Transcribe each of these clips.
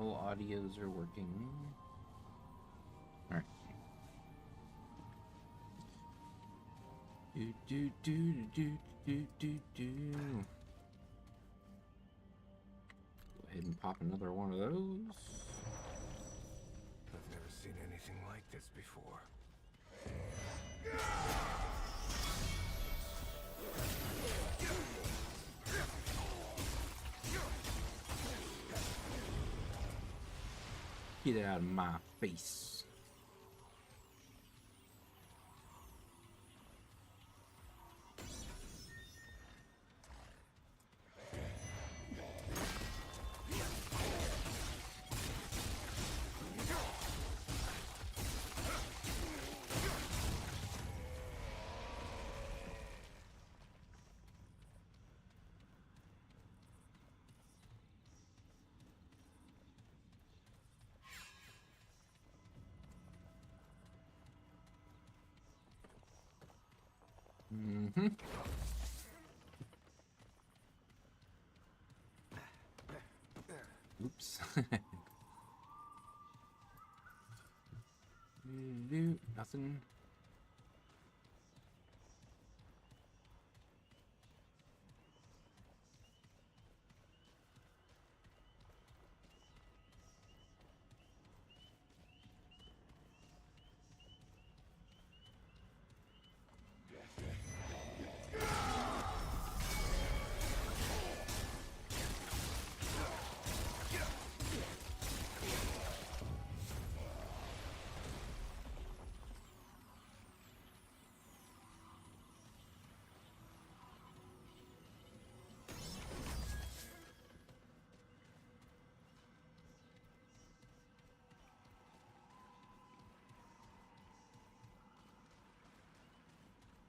All audios are working. Alright. Do do do do do do do. Go ahead and pop another one of those. I've never seen anything like this before. Get out of my face. Mm-hmm. Oops. Nothing.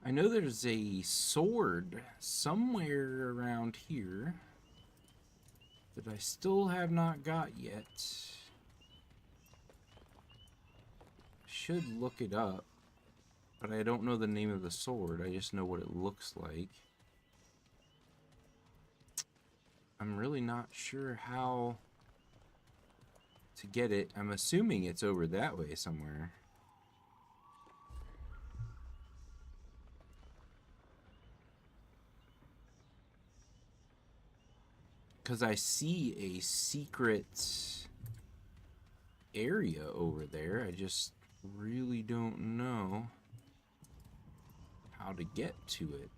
I know there's a sword somewhere around here that I still have not got yet. Should look it up, but I don't know the name of the sword. I just know what it looks like. I'm really not sure how to get it. I'm assuming it's over that way somewhere. Because I see a secret area over there. I just really don't know how to get to it.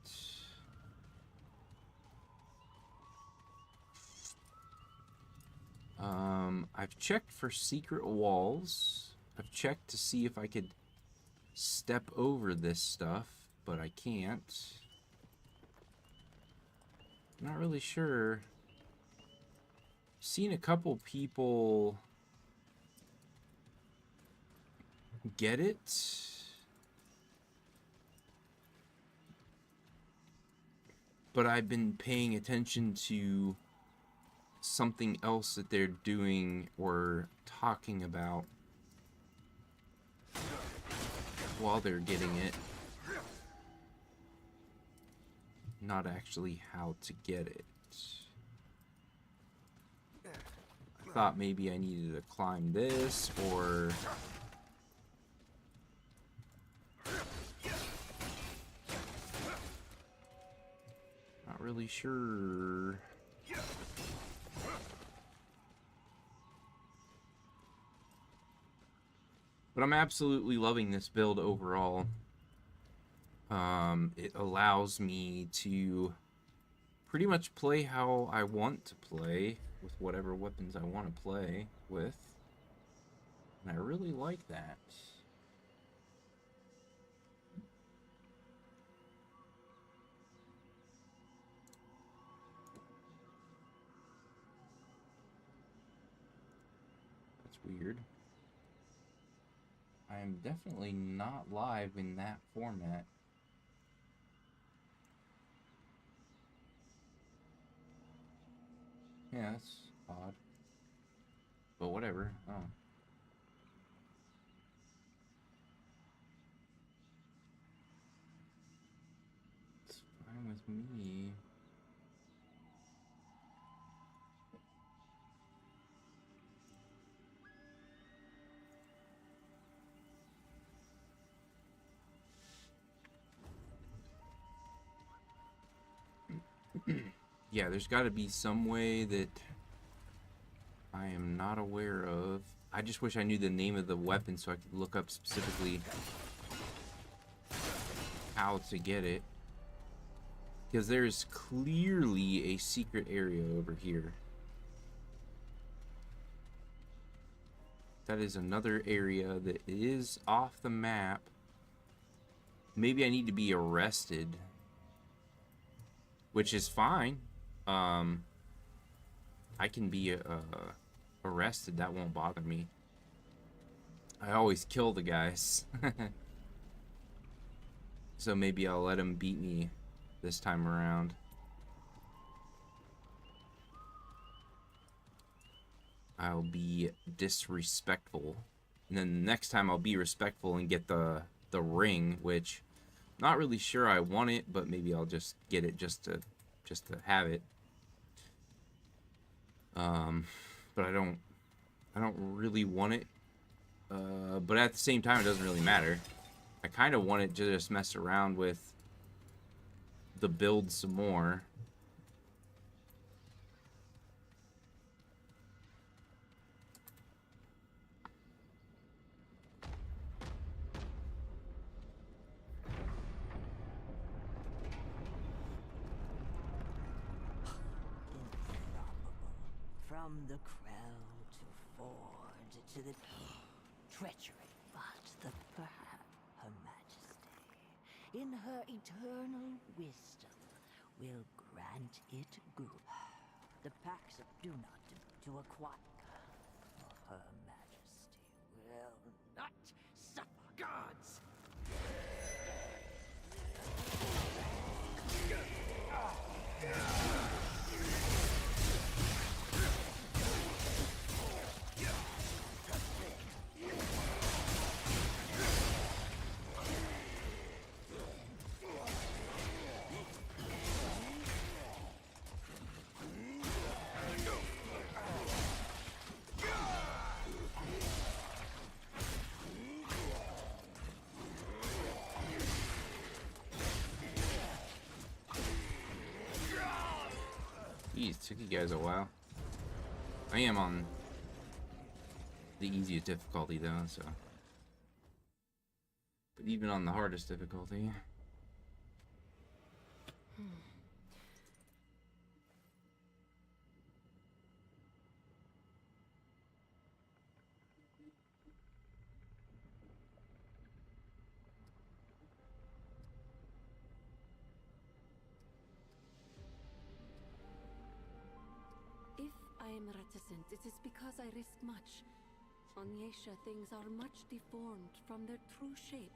I've checked for secret walls. I've checked to see if I could step over this stuff, but I can't. Not really sure. Seen a couple people get it. But I've been paying attention to something else that they're doing or talking about while they're getting it. Not actually how to get it. I thought maybe I needed to climb this or... Not really sure. But I'm absolutely loving this build overall. It allows me to pretty much play how I want to play with whatever weapons I want to play with. And I really like that. That's weird. I am definitely not live in that format. Yeah, that's odd. But whatever. Oh. It's fine with me. Yeah, there's got to be some way that I am not aware of. I just wish I knew the name of the weapon so I could look up specifically how to get it. Because there's clearly a secret area over here. That is another area that is off the map. Maybe I need to be arrested, which is fine. I can be arrested. That won't bother me. I always kill the guys. So maybe I'll let him beat me this time around. I'll be disrespectful. And then the next time I'll be respectful and get the ring, which not really sure I want it, but maybe I'll just get it just to have it. But I don't really want it. But at the same time, it doesn't really matter. I kind of want it to just mess around with the build some more. From the crown to forge to the treachery, but the Her Majesty, in her eternal wisdom, will grant it good. The packs do not to acquire. Her Majesty will not suffer gods. Jeez, took you guys a while. I am on the easiest difficulty though, so. But even on the hardest difficulty. If I am reticent, it is because I risk much. On Yesha, things are much deformed from their true shape,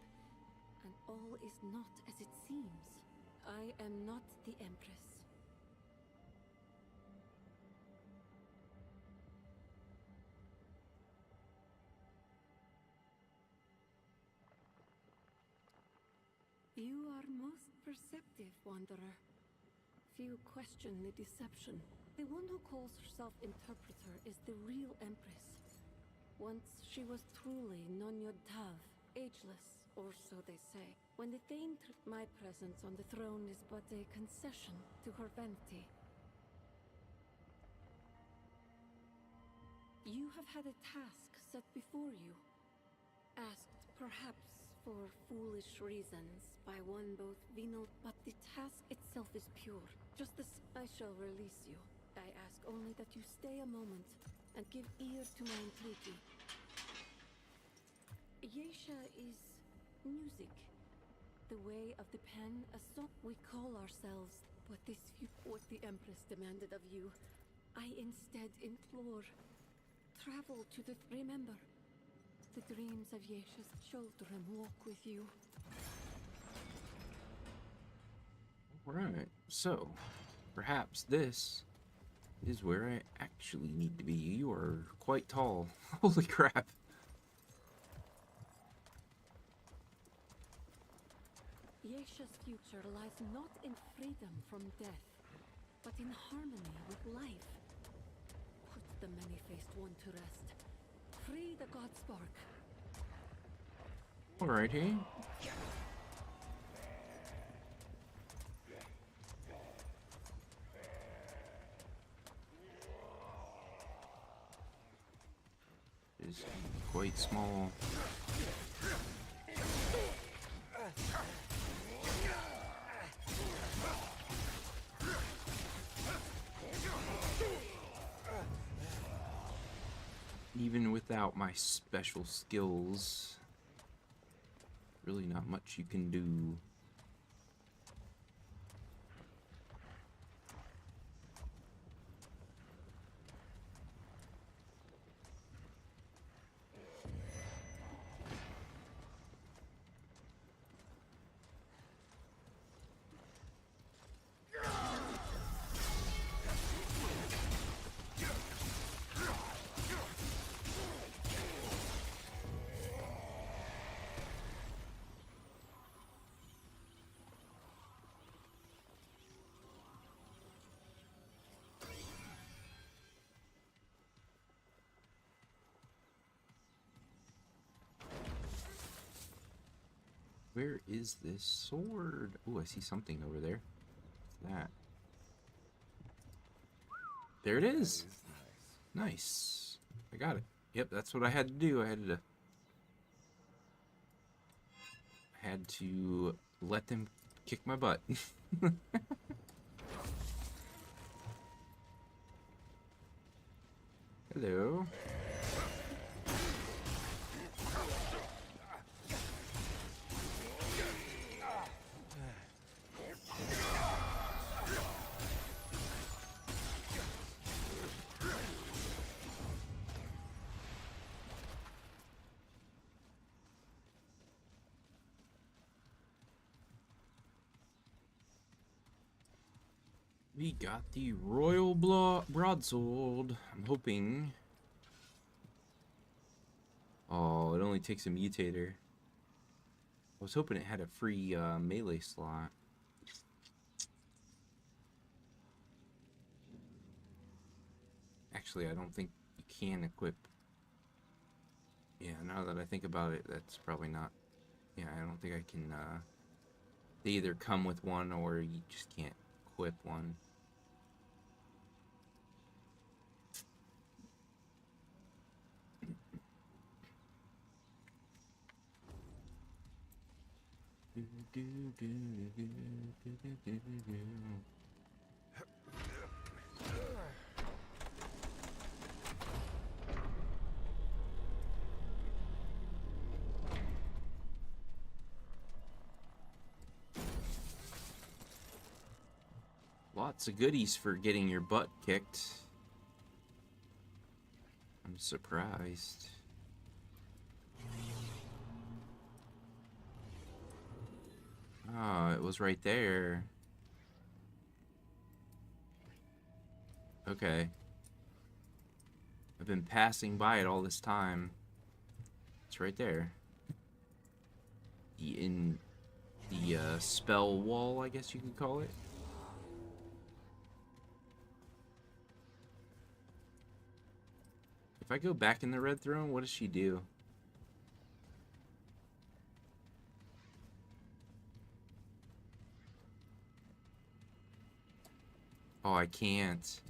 and all is not as it seems. I am not the Empress. You are most perceptive, Wanderer. Few question the deception. The one who calls herself Interpreter is the real Empress. Once she was truly Non-Yod Tav, ageless, or so they say. When the Thane my presence on the throne is but a concession to her vanity. You have had a task set before you. Asked, perhaps, for foolish reasons by one both venal, but the task itself is pure. Just as I shall release you. I ask only that you stay a moment and give ear to my entreaty. Yesha is music. The way of the pen, a song we call ourselves. But this what the Empress demanded of you. I instead implore. Travel to the... Remember, the dreams of Yesha's children walk with you. Alright, so perhaps this is where I actually need to be. You are quite tall. Holy crap. Yesha's future lies not in freedom from death, but in harmony with life. Put the many-faced one to rest. Free the Godspark. is quite small. Even without my special skills, really not much you can do. Where is this sword? Oh, I see something over there. What's that? There it is. Nice. I got it. Yep, that's what I had to do. I had to let them kick my butt. Hello. We got the Royal Broadsword. I'm hoping. Oh, it only takes a mutator. I was hoping it had a free melee slot. Actually, I don't think you can equip. Yeah, now that I think about it, that's probably not. Yeah, I don't think I can. They either come with one or you just can't equip one. Lots of goodies for getting your butt kicked. I'm surprised. Oh, it was right there. Okay. I've been passing by it all this time. It's right there. In the spell wall, I guess you could call it. If I go back in the Red Throne, what does she do? Oh, I can't.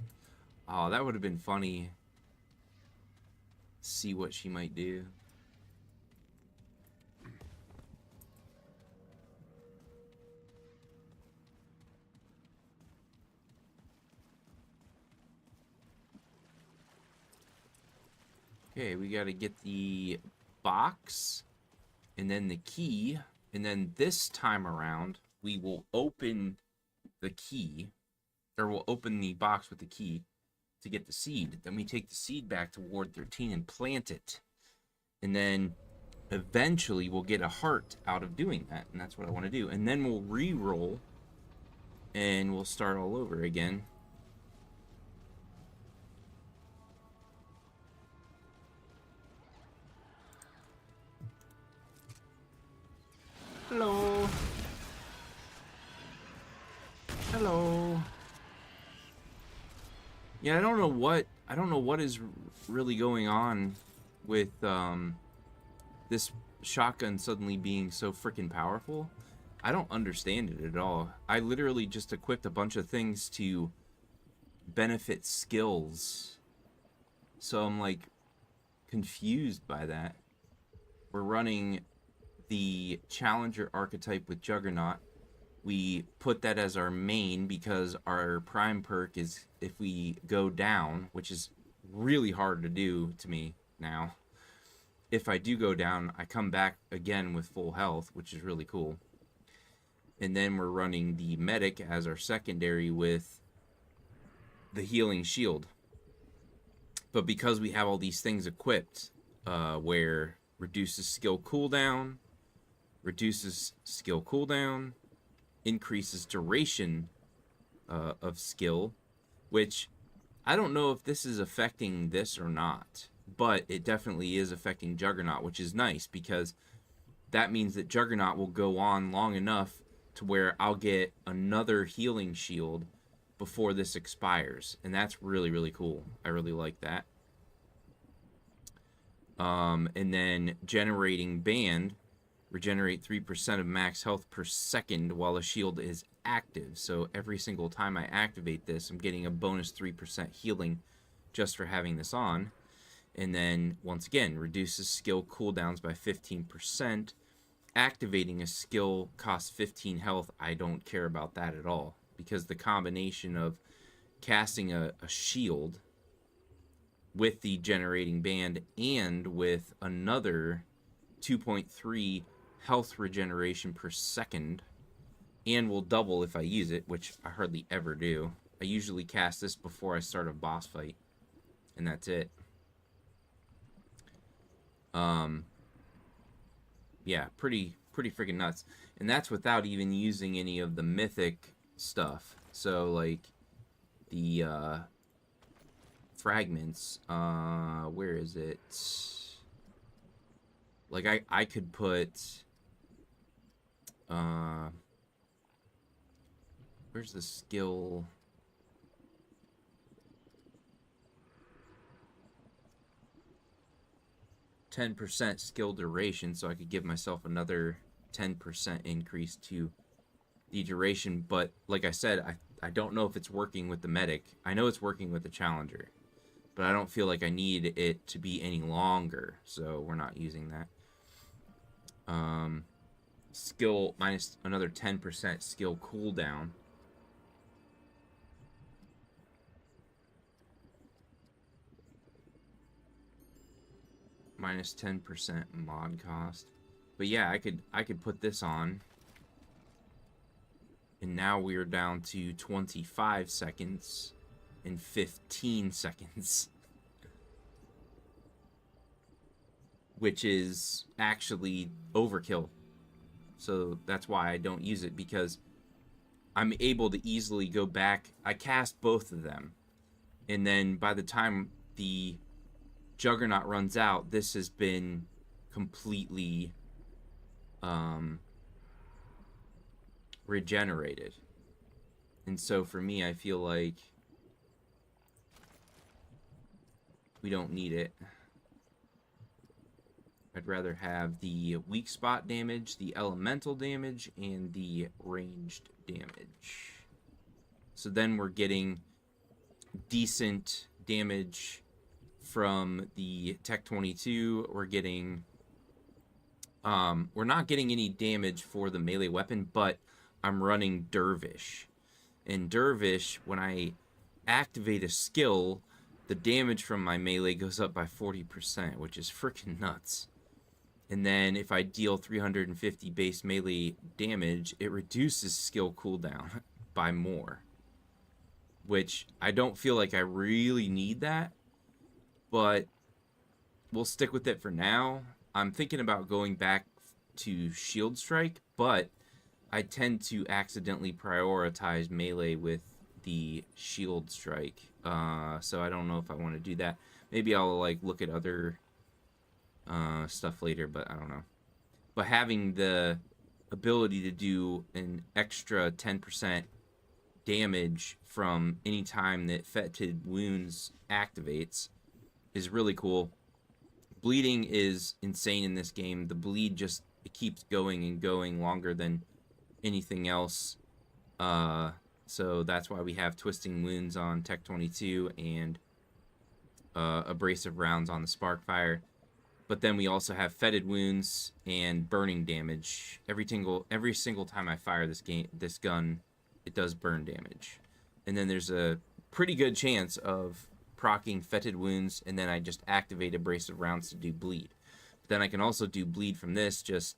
Oh, that would have been funny. See what she might do. Okay, we got to get the box and then the key. And then this time around, we will open the key. Or we'll open the box with the key to get the seed. Then we take the seed back to Ward 13 and plant it. And then eventually we'll get a heart out of doing that. And that's what I want to do. And then we'll re-roll. And we'll start all over again. Hello. Hello. Yeah, I don't know what is really going on with this shotgun suddenly being so freaking powerful. I don't understand it at all. I literally just equipped a bunch of things to benefit skills. So I'm like confused by that. We're running the Challenger archetype with Juggernaut. We put that as our main because our prime perk is if we go down, which is really hard to do to me now. If I do go down, I come back again with full health, which is really cool. And then we're running the medic as our secondary with the healing shield. But because we have all these things equipped, where reduces skill cooldown, increases duration of skill, which I don't know if this is affecting this or not, but it definitely is affecting Juggernaut, which is nice because that means that Juggernaut will go on long enough to where I'll get another healing shield before this expires, and that's really, really cool. I really like that. And then generating band, regenerate 3% of max health per second while a shield is active. So every single time I activate this, I'm getting a bonus 3% healing just for having this on. And then, once again, reduces skill cooldowns by 15%. Activating a skill costs 15 health. I don't care about that at all, because the combination of casting a shield with the generating band and with another 2.3 health regeneration per second, and will double if I use it, which I hardly ever do. I usually cast this before I start a boss fight, and that's it. Yeah, pretty freaking nuts. And that's without even using any of the mythic stuff. So, like, the, fragments, where is it? Like, I could put, where's the skill? %, skill duration, so I could give myself another 10% increase to the duration. But like I said, I don't know if it's working with the medic. I know it's working with the Challenger, but I don't feel like I need it to be any longer, so we're not using that. Skill minus another 10% skill cooldown. Minus 10% mod cost. But yeah, I could put this on. And now we're down to 25 seconds and 15 seconds. Which is actually overkill. So that's why I don't use it, because I'm able to easily go back. I cast both of them. And then by the time the Juggernaut runs out, this has been completely regenerated. And so for me, I feel like we don't need it. I'd rather have the weak spot damage, the elemental damage, and the ranged damage. So then we're getting decent damage from the Tech 22. We're getting we're not getting any damage for the melee weapon, but I'm running Dervish. And Dervish, when I activate a skill, the damage from my melee goes up by 40%, which is freaking nuts. And then if I deal 350 base melee damage, it reduces skill cooldown by more, which I don't feel like I really need that, but we'll stick with it for now. I'm thinking about going back to Shield Strike, but I tend to accidentally prioritize melee with the Shield Strike, so I don't know if I want to do that. Maybe I'll like look at other stuff later, but I don't know. But having the ability to do an extra 10% damage from any time that Fetid Wounds activates is really cool. Bleeding is insane in this game. The bleed just, it keeps going and going longer than anything else. So that's why we have Twisting Wounds on Tech 22 and Abrasive Rounds on the Sparkfire. But then we also have fetid wounds and burning damage. Every single time I fire this gun, it does burn damage. And then there's a pretty good chance of proccing fetid wounds, and then I just activate abrasive rounds to do bleed. But then I can also do bleed from this, just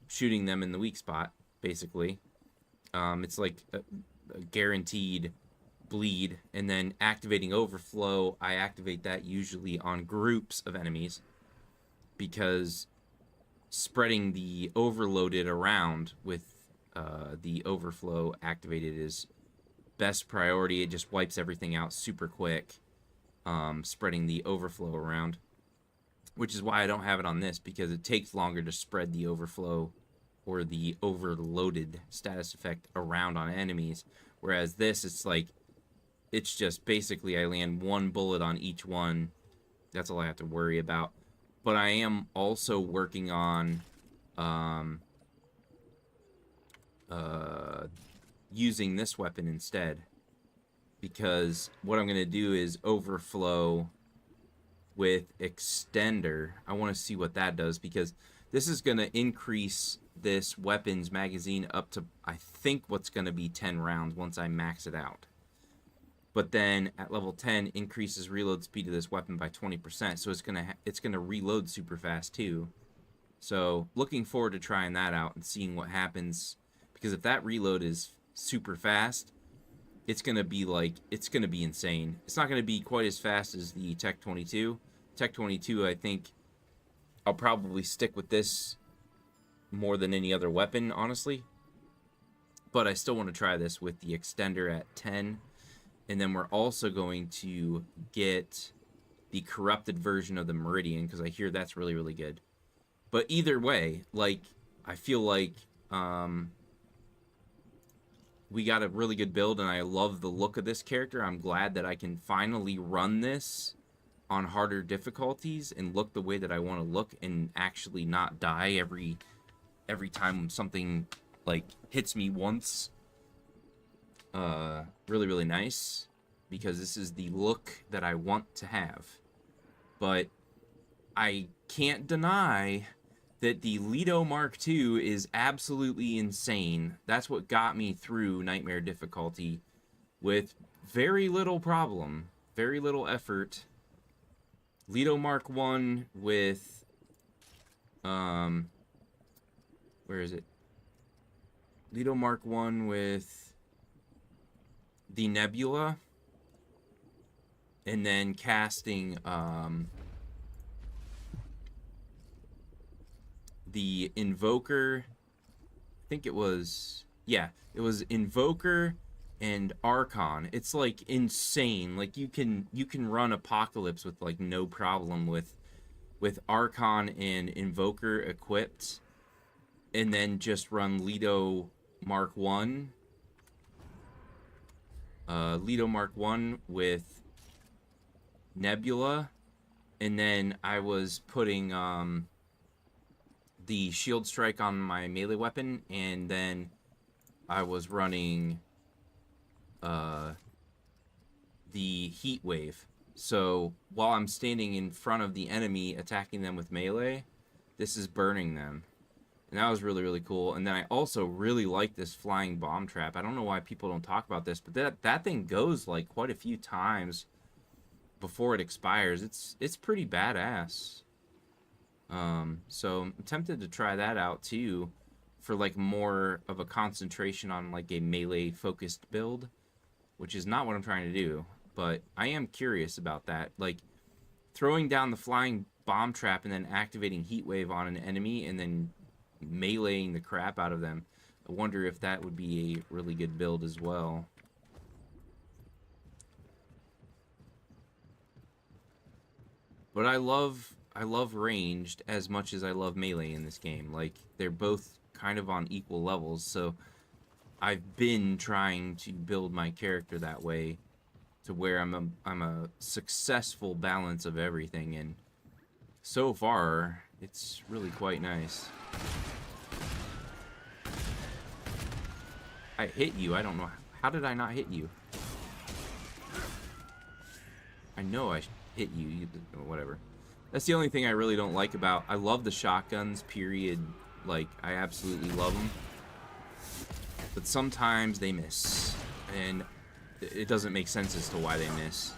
shooting them in the weak spot, basically. It's like a guaranteed bleed, and then activating overflow, I activate that usually on groups of enemies, because spreading the overloaded around with the overflow activated is best priority. It just wipes everything out super quick, spreading the overflow around, which is why I don't have it on this, because it takes longer to spread the overflow or the overloaded status effect around on enemies, whereas this, it's just basically I land one bullet on each one. That's all I have to worry about. But I am also working on using this weapon instead, because what I'm going to do is overflow with extender. I want to see what that does, because this is going to increase this weapon's magazine up to, I think, what's going to be 10 rounds once I max it out. But then at level 10, increases reload speed of this weapon by 20%. So it's gonna reload super fast too. So looking forward to trying that out and seeing what happens. Because if that reload is super fast, it's gonna be insane. It's not gonna be quite as fast as the Tech 22. Tech 22, I think I'll probably stick with this more than any other weapon, honestly. But I still want to try this with the extender at 10. And then we're also going to get the corrupted version of the Meridian, because I hear that's really, really good. But either way, I feel like we got a really good build, and I love the look of this character. I'm glad that I can finally run this on harder difficulties and look the way that I want to look, and actually not die every time something hits me once. Really, really nice, because this is the look that I want to have. But I can't deny that the Leto Mark II is absolutely insane. That's what got me through Nightmare difficulty with very little problem, very little effort. Leto Mark I with, where is it? Leto Mark I with the Nebula, and then casting the Invoker. I think it was Invoker and Archon. It's insane. You can run Apocalypse with no problem with Archon and Invoker equipped, and then just run Leto Mark I. Leto Mark I with Nebula, and then I was putting the Shield Strike on my melee weapon, and then I was running the Heat Wave. So while I'm standing in front of the enemy attacking them with melee, this is burning them. And that was really, really cool. And then I also really like this flying bomb trap. I don't know why people don't talk about this, but that thing goes quite a few times before it expires. It's pretty badass. So I'm tempted to try that out too, for more of a concentration on a melee focused build, which is not what I'm trying to do. But I am curious about that. Throwing down the flying bomb trap and then activating Heat Wave on an enemy and then meleeing the crap out of them. I wonder if that would be a really good build as well. But I love ranged as much as I love melee in this game. They're both kind of on equal levels, so I've been trying to build my character that way, to where I'm a successful balance of everything, and so far it's really quite nice. I hit you. I don't know. How did I not hit you? I know I hit you. Whatever. That's the only thing I really don't like about... I love the shotguns, period. Like, I absolutely love them. But sometimes they miss. And it doesn't make sense as to why they miss.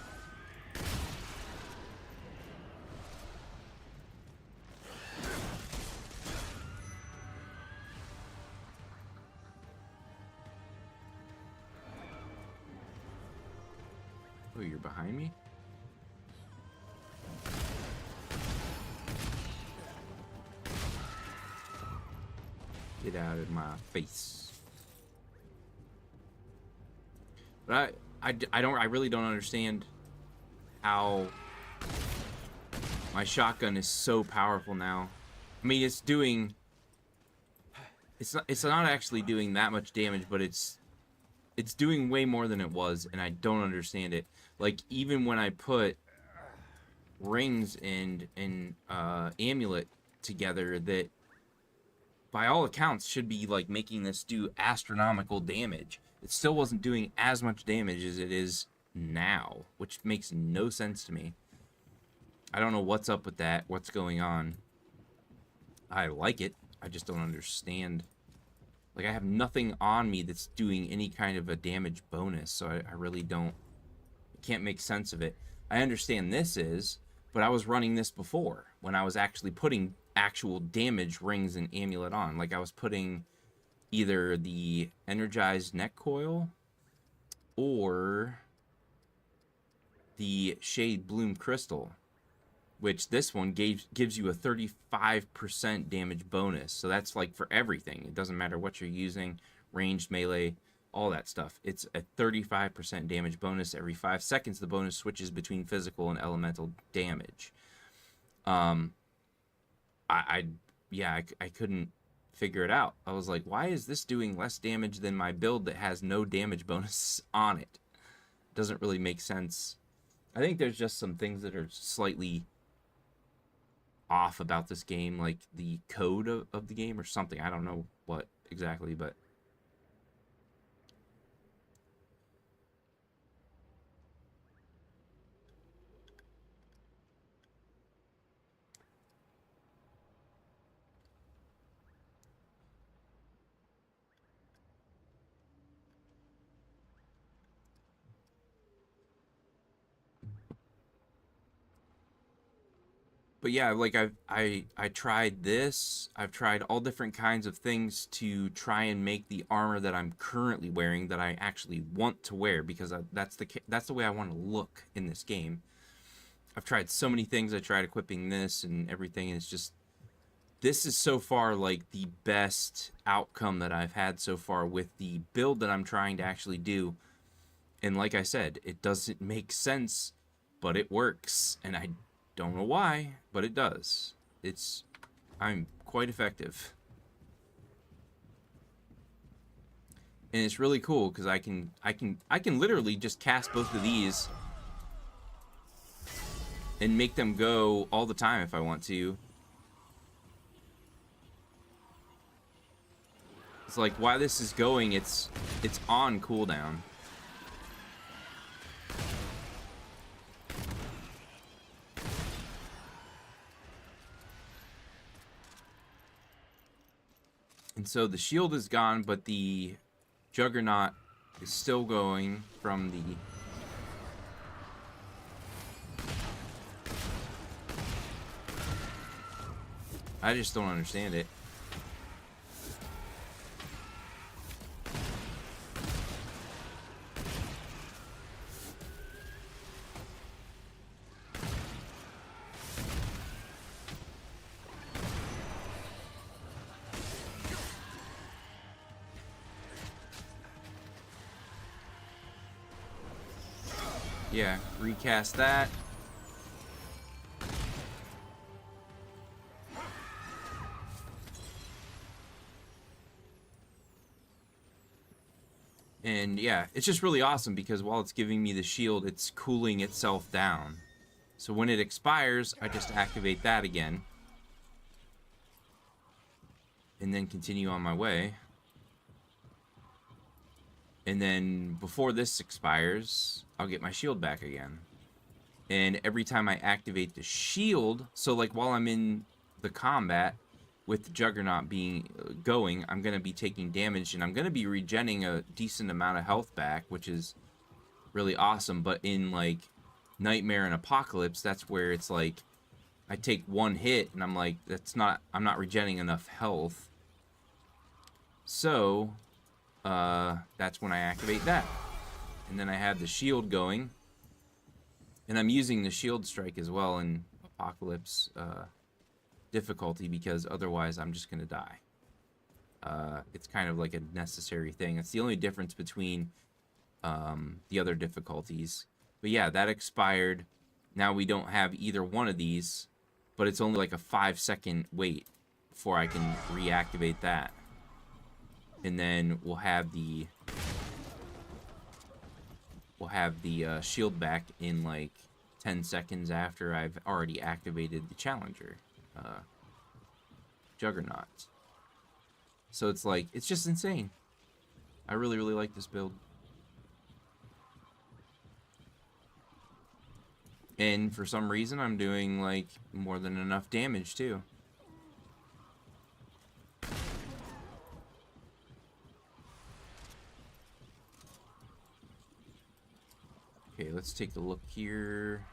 Oh, you're behind me? Get out of my face. But I really don't understand how my shotgun is so powerful now. I mean, it's not actually doing that much damage, but it's doing way more than it was, and I don't understand it. Like, even when I put rings and amulet together, that by all accounts should be like making this do astronomical damage, it still wasn't doing as much damage as it is now, which makes no sense to me. I don't know what's up with that, what's going on. I like it, I just don't understand. Like, I have nothing on me that's doing any kind of a damage bonus, so I really don't... I can't make sense of it. I understand this is, but I was running this before, when I was actually putting actual damage rings and amulet on. Like, I was putting either the energized neck coil or the Shade Bloom Crystal, which this one gives you a 35% damage bonus. So that's like for everything. It doesn't matter what you're using, ranged, melee, all that stuff. It's a 35% damage bonus. Every 5 seconds, the bonus switches between physical and elemental damage. I couldn't figure it out. I was like, why is this doing less damage than my build that has no damage bonus on it? Doesn't really make sense. I think there's just some things that are slightly off about this game, like the code of the game or something. I don't know what exactly, but yeah, like I tried this. I've tried all different kinds of things to try and make the armor that I'm currently wearing that I actually want to wear, because that's the way I want to look in this game. I've tried so many things. I tried equipping this and everything, and it's just, this is so far like the best outcome that I've had so far with the build that I'm trying to actually do. And like I said, it doesn't make sense, but it works, and I don't know why, but it does. I'm quite effective. And it's really cool because I can literally just cast both of these and make them go all the time if I want to. It's like, while this is going, it's on cooldown. And so the shield is gone, but the Juggernaut is still going from the... I just don't understand it. Yeah, recast that. And yeah, it's just really awesome because while it's giving me the shield, it's cooling itself down. So when it expires, I just activate that again. And then continue on my way. And then before this expires, I'll get my shield back again. And every time I activate the shield, so like while I'm in the combat with the Juggernaut going, I'm going to be taking damage, and I'm going to be regenning a decent amount of health back, which is really awesome. But in like Nightmare and Apocalypse, that's where it's like I take one hit and I'm like, I'm not regenning enough health. So that's when I activate that. And then I have the shield going. And I'm using the shield strike as well in Apocalypse difficulty, because otherwise I'm just going to die. It's kind of like a necessary thing. It's the only difference between the other difficulties. But yeah, that expired. Now we don't have either one of these, but it's only like a 5-second wait before I can reactivate that. And then we'll have the shield back in like 10 seconds after I've already activated the Challenger Juggernaut. So it's like, it's just insane. I really, really like this build. And for some reason, I'm doing like more than enough damage too. Okay, let's take a look here.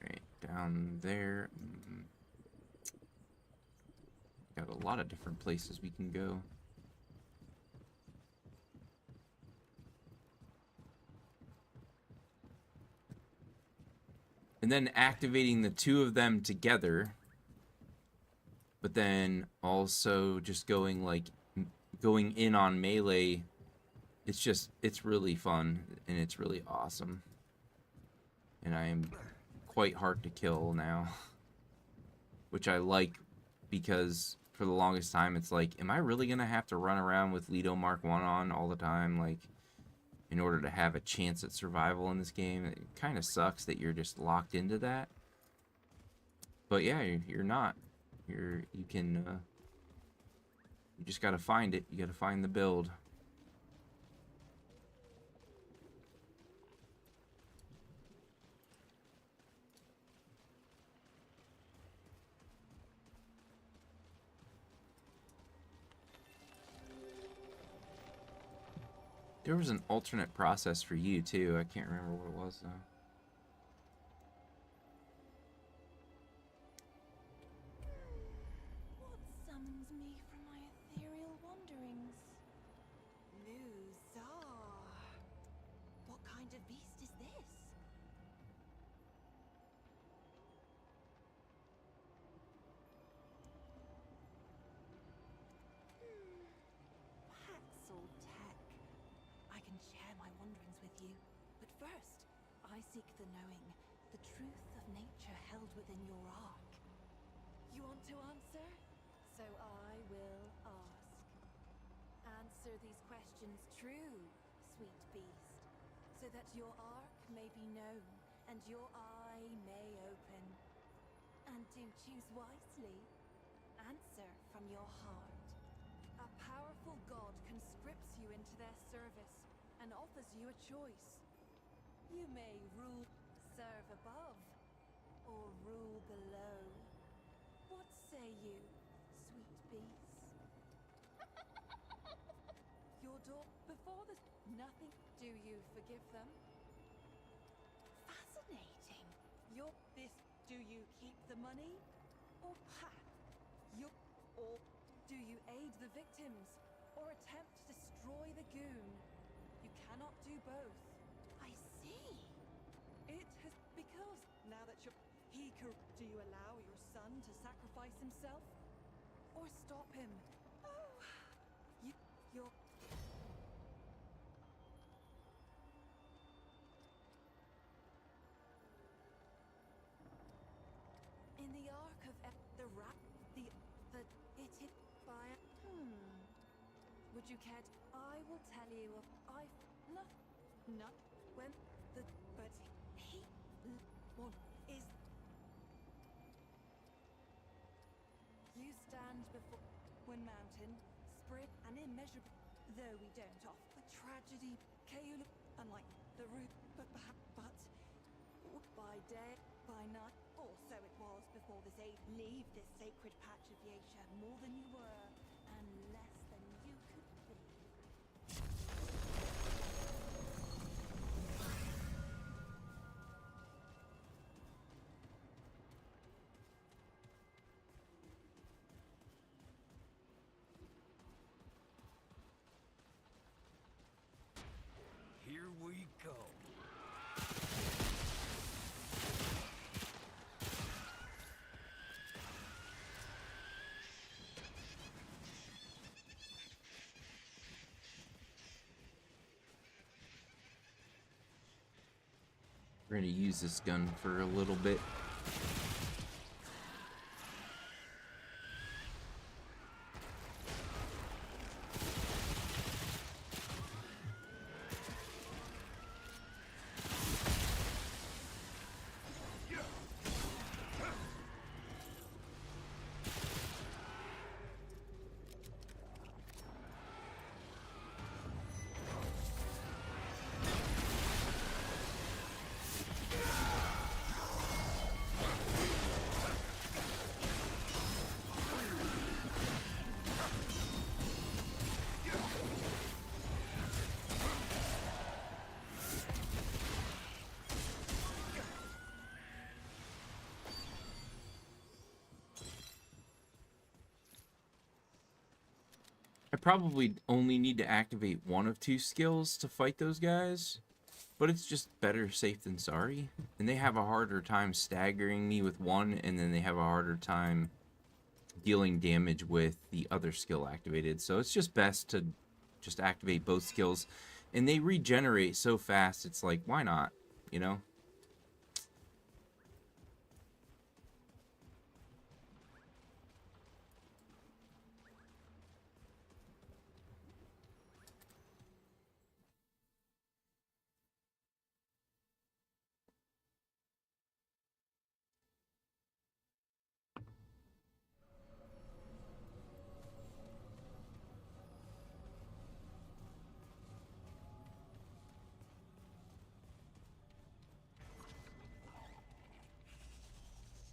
Right down there. Got a lot of different places we can go. And then activating the two of them together, but then also just going in on melee. It's really fun, and it's really awesome. And I am quite hard to kill now, which I like, because for the longest time it's like, am I really gonna have to run around with Leto Mark 1 on all the time, like, in order to have a chance at survival in this game? It kind of sucks that you're just locked into that. But yeah, you're not. You just gotta find it. You gotta find the build. There was an alternate process for you too. I can't remember what it was though. What summons me from my ethereal wanderings? Muzar. What kind of beast is this? Paxel Tech. I can share my wanderings with you, but first, I seek the knowing, the truth of nature held within your ark. You want to answer? So I will ask. Answer these questions true, sweet beast, so that your ark may be known and your eye may open. And do choose wisely. Answer from your heart. A powerful god conscripts you into their service and offers you a choice. You may serve above, or rule below. What say you, sweet beast? Your door before this nothing. Do you forgive them? Fascinating. Do you keep the money? Or or do you aid the victims? Or attempt to destroy the goon? You cannot do both. I see. It has because now that do you allow your son to sacrifice himself? Or stop him? Oh, you're... In the ark of the rat, it hit by a... Would you care I will tell you of not when but he what is you stand before when mountain spread and immeasurable, though we don't offer the tragedy unlike the root, but by day, by night, or so it was before this age. Leave this sacred patch of Yaesha more than you were, and less than you could be. Here we go. We're gonna use this gun for a little bit. I probably only need to activate one of two skills to fight those guys, but it's just better safe than sorry. And they have a harder time staggering me with one, and then they have a harder time dealing damage with the other skill activated. So it's just best to just activate both skills, and they regenerate so fast, it's like, why not, you know?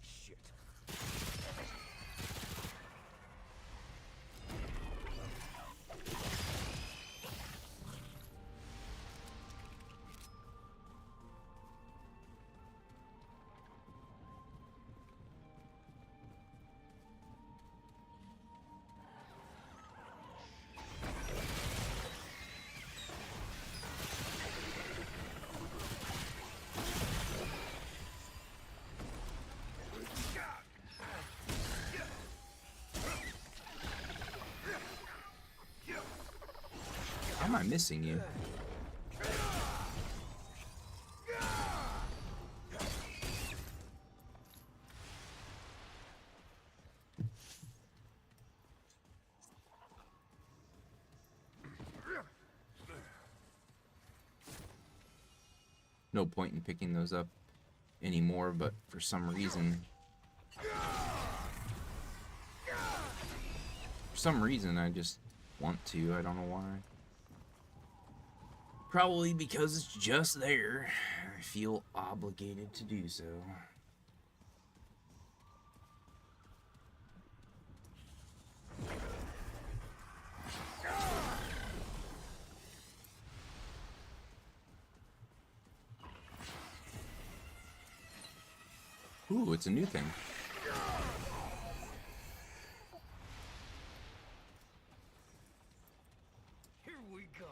Shit. How am I missing you? No point in picking those up anymore, but for some reason... I just want to. I don't know why. Probably because it's just there. I feel obligated to do so. Ooh, it's a new thing. Here we go.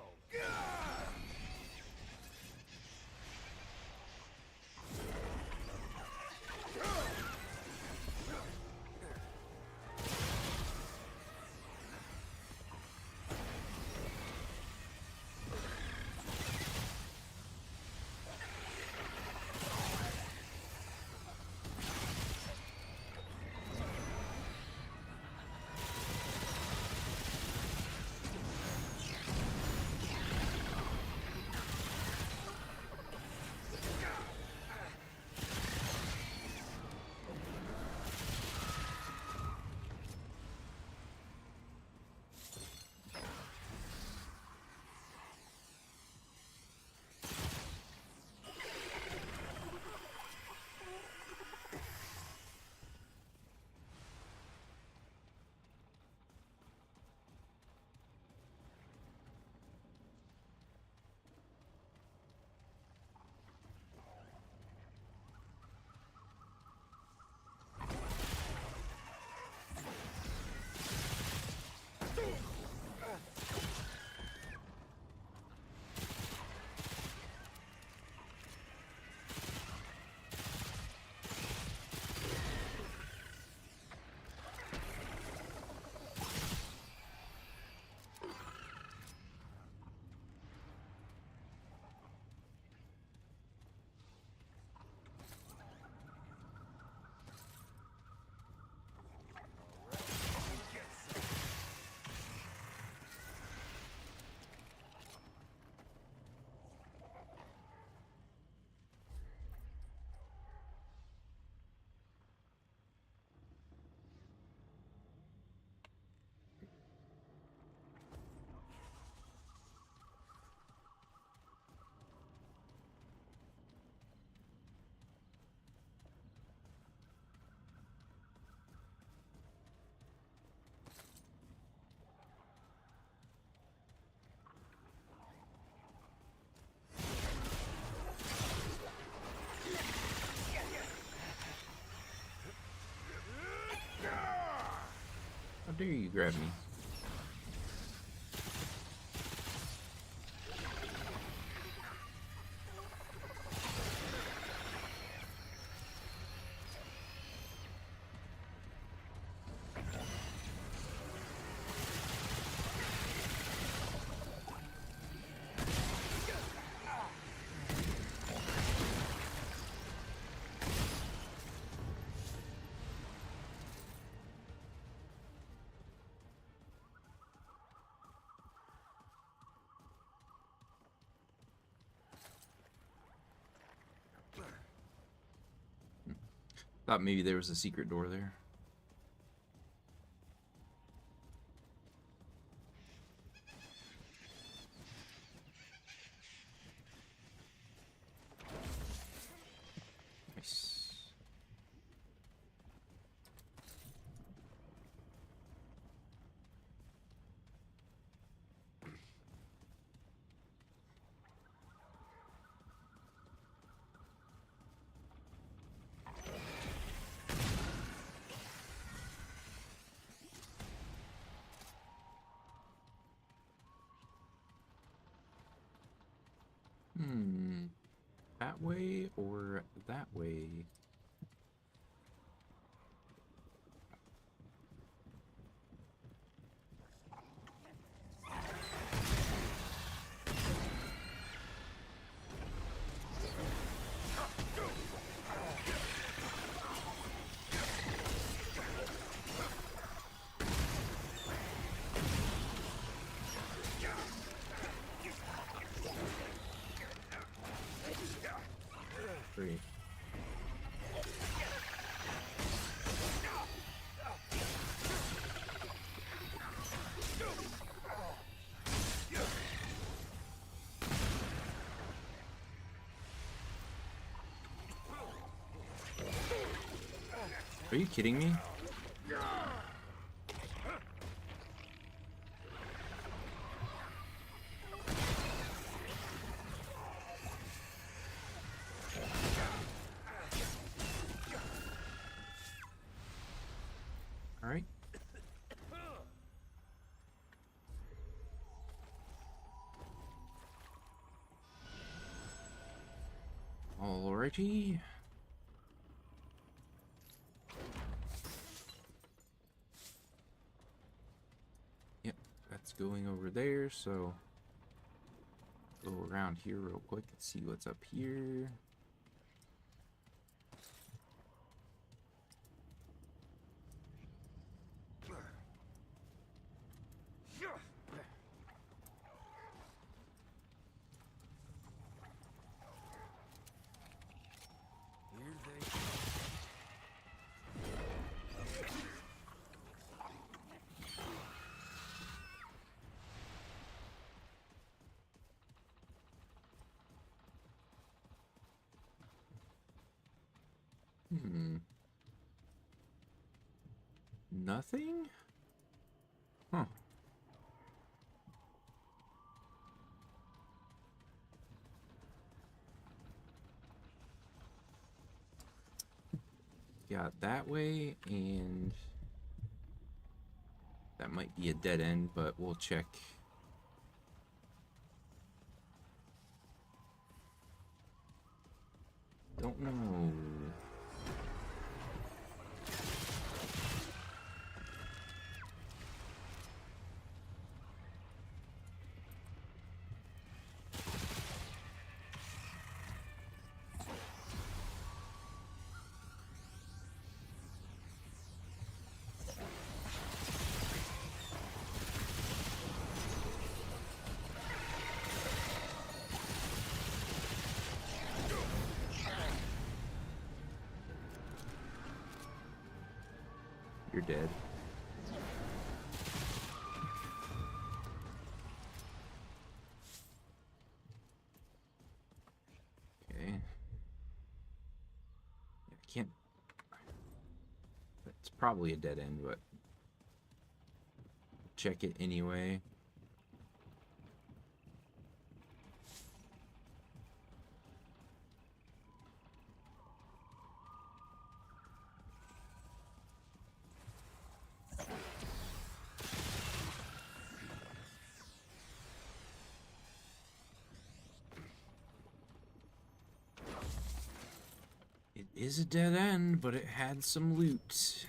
dare you grab me? Thought maybe there was a secret door there. Nice. That way or that way? Great. Are you kidding me? All right. Alrighty. Yep, that's going over there, so go around here real quick and see what's up here. Here they come. Nothing? Huh. Got that way, and that might be a dead end, but we'll check. Don't know. You're dead. Okay. I can't. It's probably a dead end, but check it anyway. It is a dead end, but it had some loot.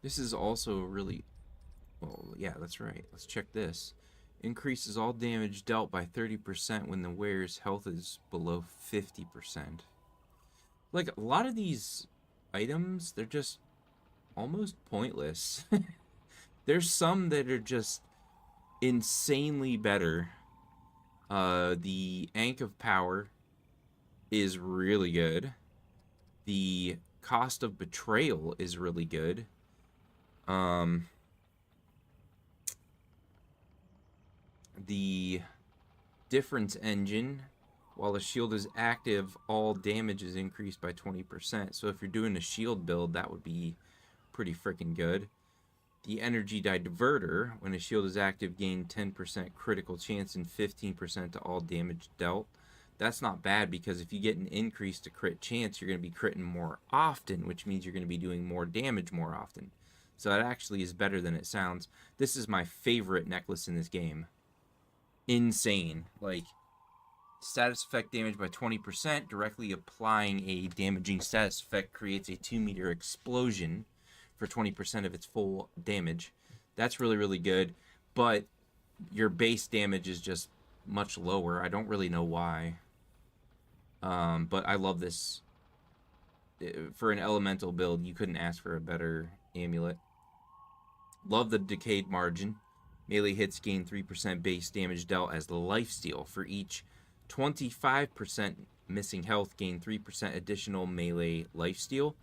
This is also really... Well, yeah, that's right. Let's check this. Increases all damage dealt by 30% when the wearer's health is below 50%. Like, a lot of these items, they're just almost pointless. There's some that are just insanely better. The Ankh of Power is really good. The Cost of Betrayal is really good. The Difference Engine, while a shield is active, all damage is increased by 20%. So if you're doing a shield build, that would be pretty freaking good. The Energy Diverter, when a shield is active, gain 10% critical chance and 15% to all damage dealt. That's not bad, because if you get an increase to crit chance, you're going to be critting more often, which means you're going to be doing more damage more often. So that actually is better than it sounds. This is my favorite necklace in this game. Insane. Like, status effect damage by 20%. Directly applying a damaging status effect creates a 2-meter explosion for 20% of its full damage. That's really, really good. But your base damage is just much lower. I don't really know why. But I love this. For an elemental build, you couldn't ask for a better amulet. Love the Decayed Margin. Melee hits gain 3% base damage dealt as the lifesteal. For each 25% missing health, gain 3% additional melee lifesteal.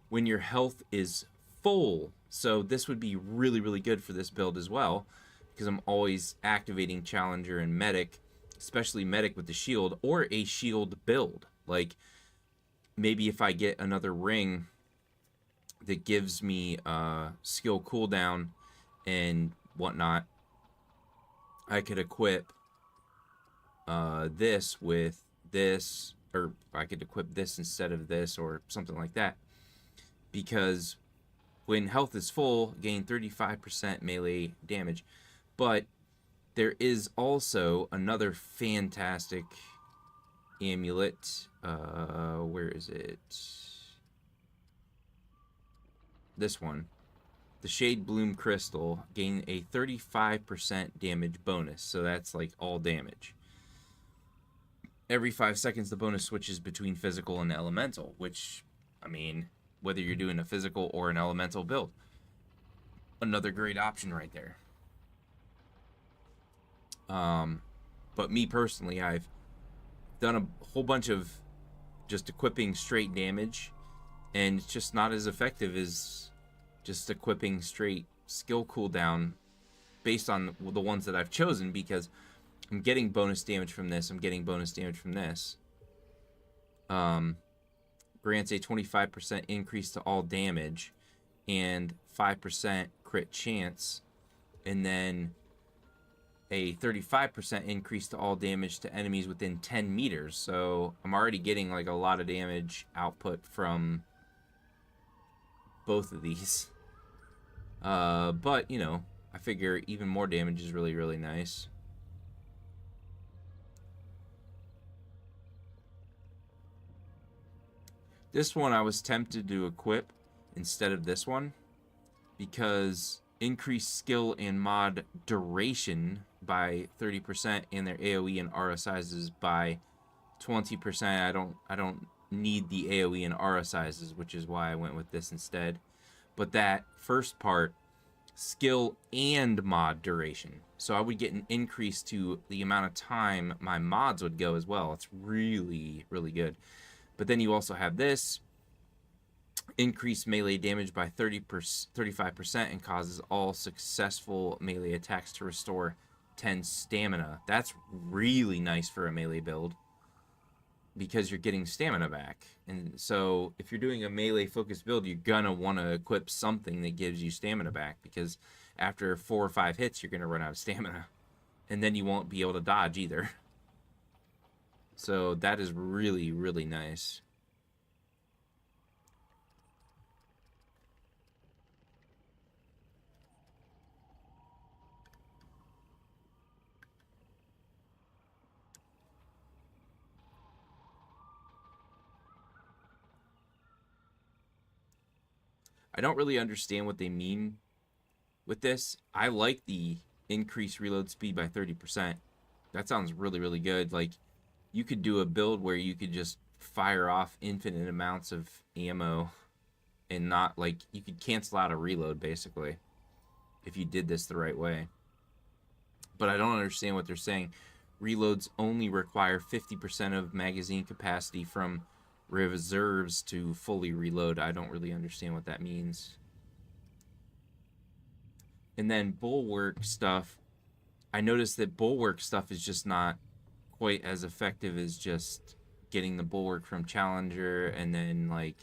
When your health is full, so this would be really, really good for this build as well, because I'm always activating Challenger and Medic, especially Medic with the shield, or a shield build. Like, maybe if I get another ring that gives me skill cooldown and whatnot, I could equip this with this, or I could equip this instead of this, or something like that. Because when health is full, gain 35% melee damage. But there is also another fantastic amulet. Where is it? This one. The Shade Bloom Crystal. Gain a 35% damage bonus. So that's like all damage. Every 5 seconds, the bonus switches between physical and elemental. Which, I mean, whether you're doing a physical or an elemental build. Another great option right there. But me personally, I've done a whole bunch of just equipping straight damage, and it's just not as effective as just equipping straight skill cooldown based on the ones that I've chosen, because I'm getting bonus damage from this, I'm getting bonus damage from this. Grants a 25% increase to all damage and 5% crit chance, and then a 35% increase to all damage to enemies within 10 meters. So I'm already getting like a lot of damage output from both of these. But, you know, I figure even more damage is really, really nice. This one I was tempted to equip instead of this one, because increased skill and mod duration by 30% and their AoE and aura sizes by 20%. I don't need the AoE and aura sizes, which is why I went with this instead. But that first part, skill and mod duration. So I would get an increase to the amount of time my mods would go as well. It's really, really good. But then you also have this. Increase melee damage by 35% and causes all successful melee attacks to restore 10 stamina. That's really nice for a melee build, because you're getting stamina back. And so if you're doing a melee focused build, you're gonna want to equip something that gives you stamina back, because after 4 or 5 hits, you're gonna run out of stamina, and then you won't be able to dodge either. So that is really, really nice. I don't really understand what they mean with this. I like the increased reload speed by 30%. That sounds really, really good. Like, you could do a build where you could just fire off infinite amounts of ammo and not, like, you could cancel out a reload, basically, if you did this the right way. But I don't understand what they're saying. Reloads only require 50% of magazine capacity from reserves to fully reload. I don't really understand what that means. And then bulwark stuff. I noticed that bulwark stuff is just not quite as effective as just getting the bulwark from Challenger, and then like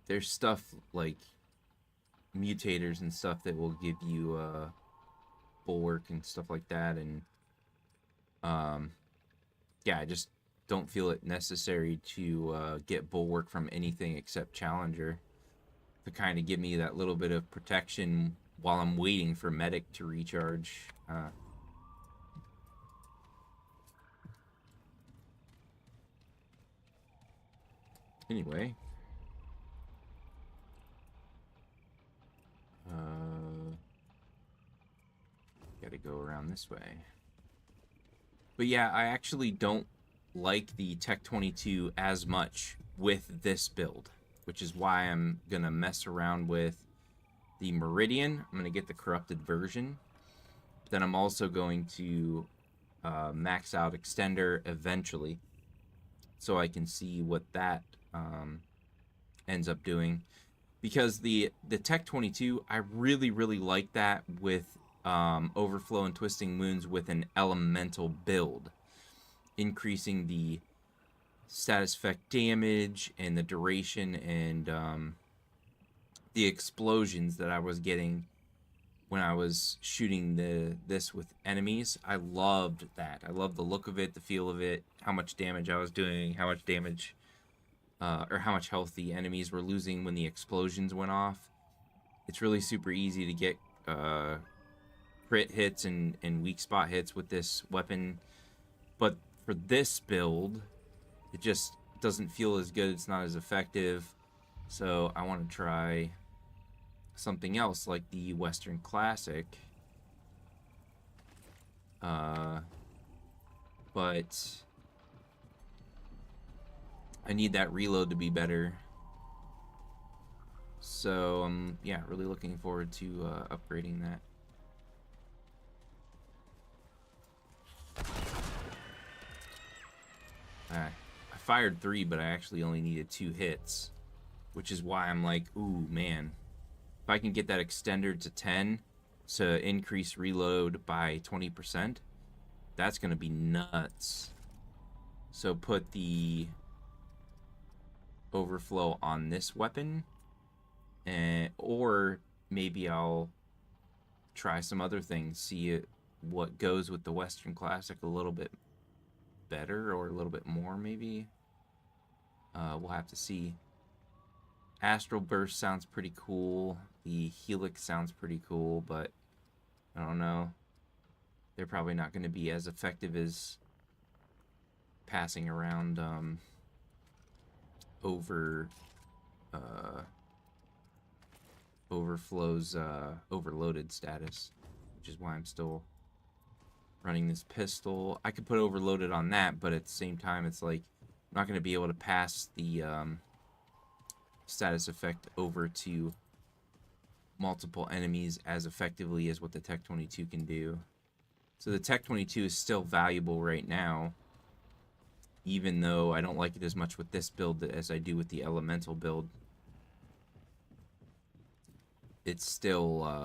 there's stuff like mutators and stuff that will give you bulwark and stuff like that, and yeah, I just don't feel it necessary to get bulwark from anything except Challenger to kind of give me that little bit of protection while I'm waiting for medic to recharge. Anyway, gotta go around this way. But yeah, I actually don't like the Tech 22 as much with this build, which is why I'm gonna mess around with the Meridian. I'm gonna get the corrupted version. Then I'm also going to max out Extender eventually, so I can see what that ends up doing. Because the Tech 22, I really, really like that with Overflow and Twisting Wounds with an elemental build, increasing the status effect damage and the duration and the explosions that I was getting when I was shooting this with enemies. I loved that. I loved the look of it, the feel of it, how much damage I was doing, how much damage or how much health the enemies were losing when the explosions went off. It's really super easy to get crit hits and weak spot hits with this weapon, but for this build it just doesn't feel as good. It's not as effective, so I want to try something else like the Western Classic, but I need that reload to be better. So yeah, really looking forward to upgrading that. I fired 3, but I actually only needed 2 hits, which is why I'm like, ooh man, if I can get that extender to 10 to increase reload by 20%, that's gonna be nuts. So put the overflow on this weapon, and or maybe I'll try some other things, see what goes with the Western Classic a little bit better or a little bit more maybe. We'll have to see. Astral Burst sounds pretty cool. The Helix sounds pretty cool, but I don't know. They're probably not going to be as effective as passing around Overflow's overloaded status, which is why I'm still running this pistol. I could put overloaded on that, but at the same time it's like I'm not going to be able to pass the status effect over to multiple enemies as effectively as what the Tech 22 can do. So the Tech 22 is still valuable right now, even though I don't like it as much with this build as I do with the Elemental build. It's still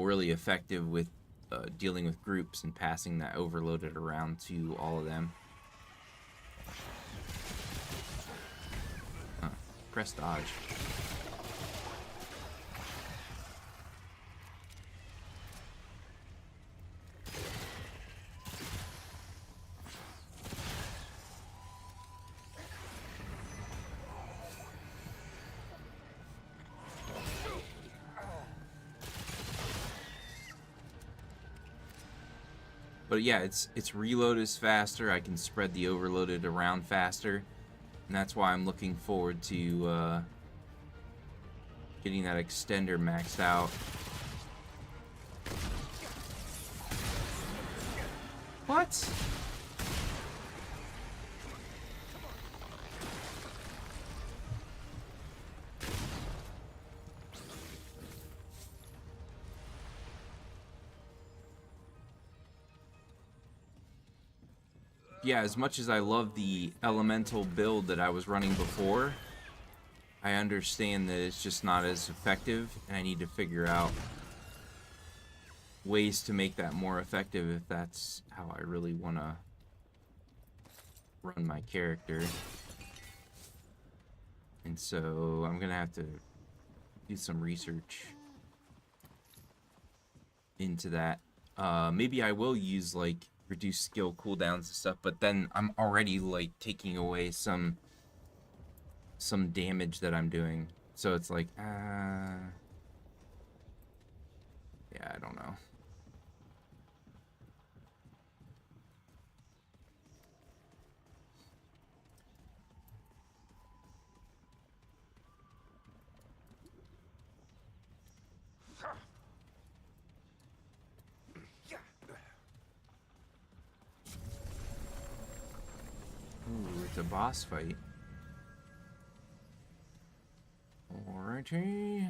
really effective with dealing with groups and passing that overloaded around to all of them. Press dodge. But But yeah, its reload is faster. I can spread the overloaded around faster, and that's why I'm looking forward to getting that extender maxed out. What? Yeah, as much as I love the elemental build that I was running before, I understand that it's just not as effective, and I need to figure out ways to make that more effective if that's how I really want to run my character. And so I'm gonna have to do some research into that. Maybe I will use like reduce skill cooldowns and stuff, but then I'm already like taking away some damage that I'm doing. So it's like, yeah, I don't know. Ooh, it's a boss fight. Alrighty.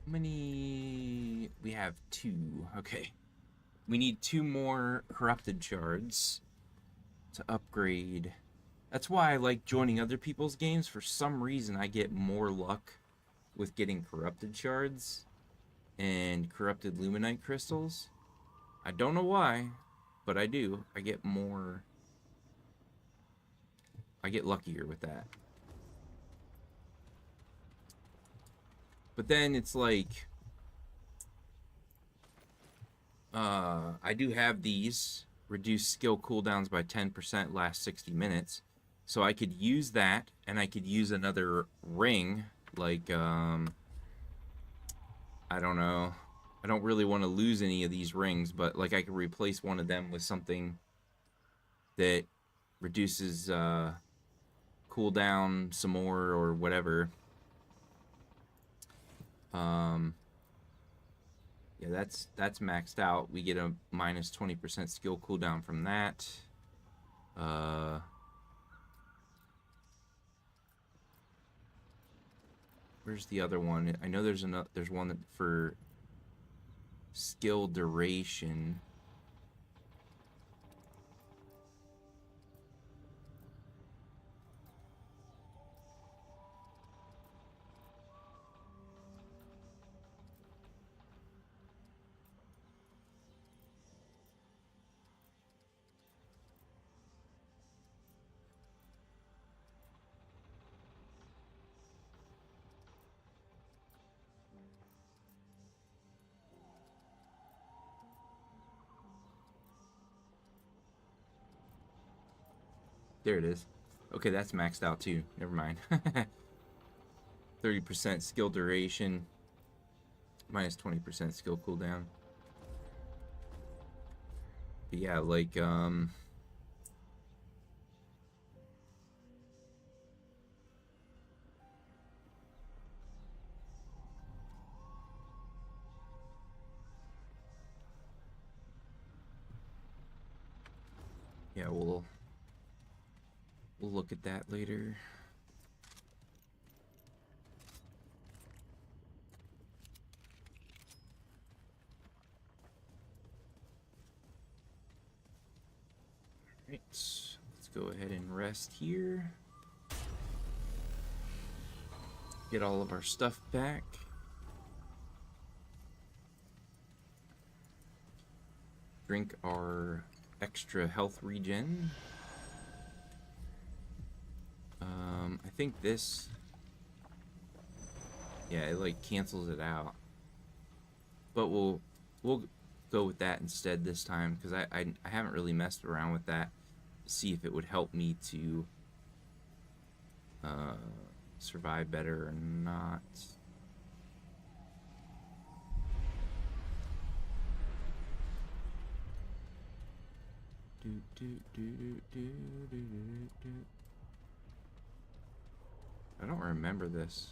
How many? We have 2. Okay. We need 2 more corrupted shards to upgrade. That's why I like joining other people's games. For some reason, I get more luck with getting corrupted shards and corrupted luminite crystals. I don't know why, but I do. I get luckier with that. But then it's like, I do have these reduce skill cooldowns by 10% last 60 minutes. So I could use that, and I could use another ring, like, I don't know. I don't really want to lose any of these rings, but like I could replace one of them with something that reduces cooldown some more or whatever. Yeah, that's maxed out. We get a minus 20% skill cooldown from that. Where's the other one? I know there's one that for skill duration. There it is. Okay, that's maxed out too. Never mind. 30% skill duration. Minus 20% skill cooldown. But yeah, like, yeah, we'll look at that later. Alright, let's go ahead and rest here. Get all of our stuff back. Drink our extra health regen. I think this... Yeah, it like cancels it out. But we'll go with that instead this time, because I haven't really messed around with that to see if it would help me to survive better or not. I don't remember this.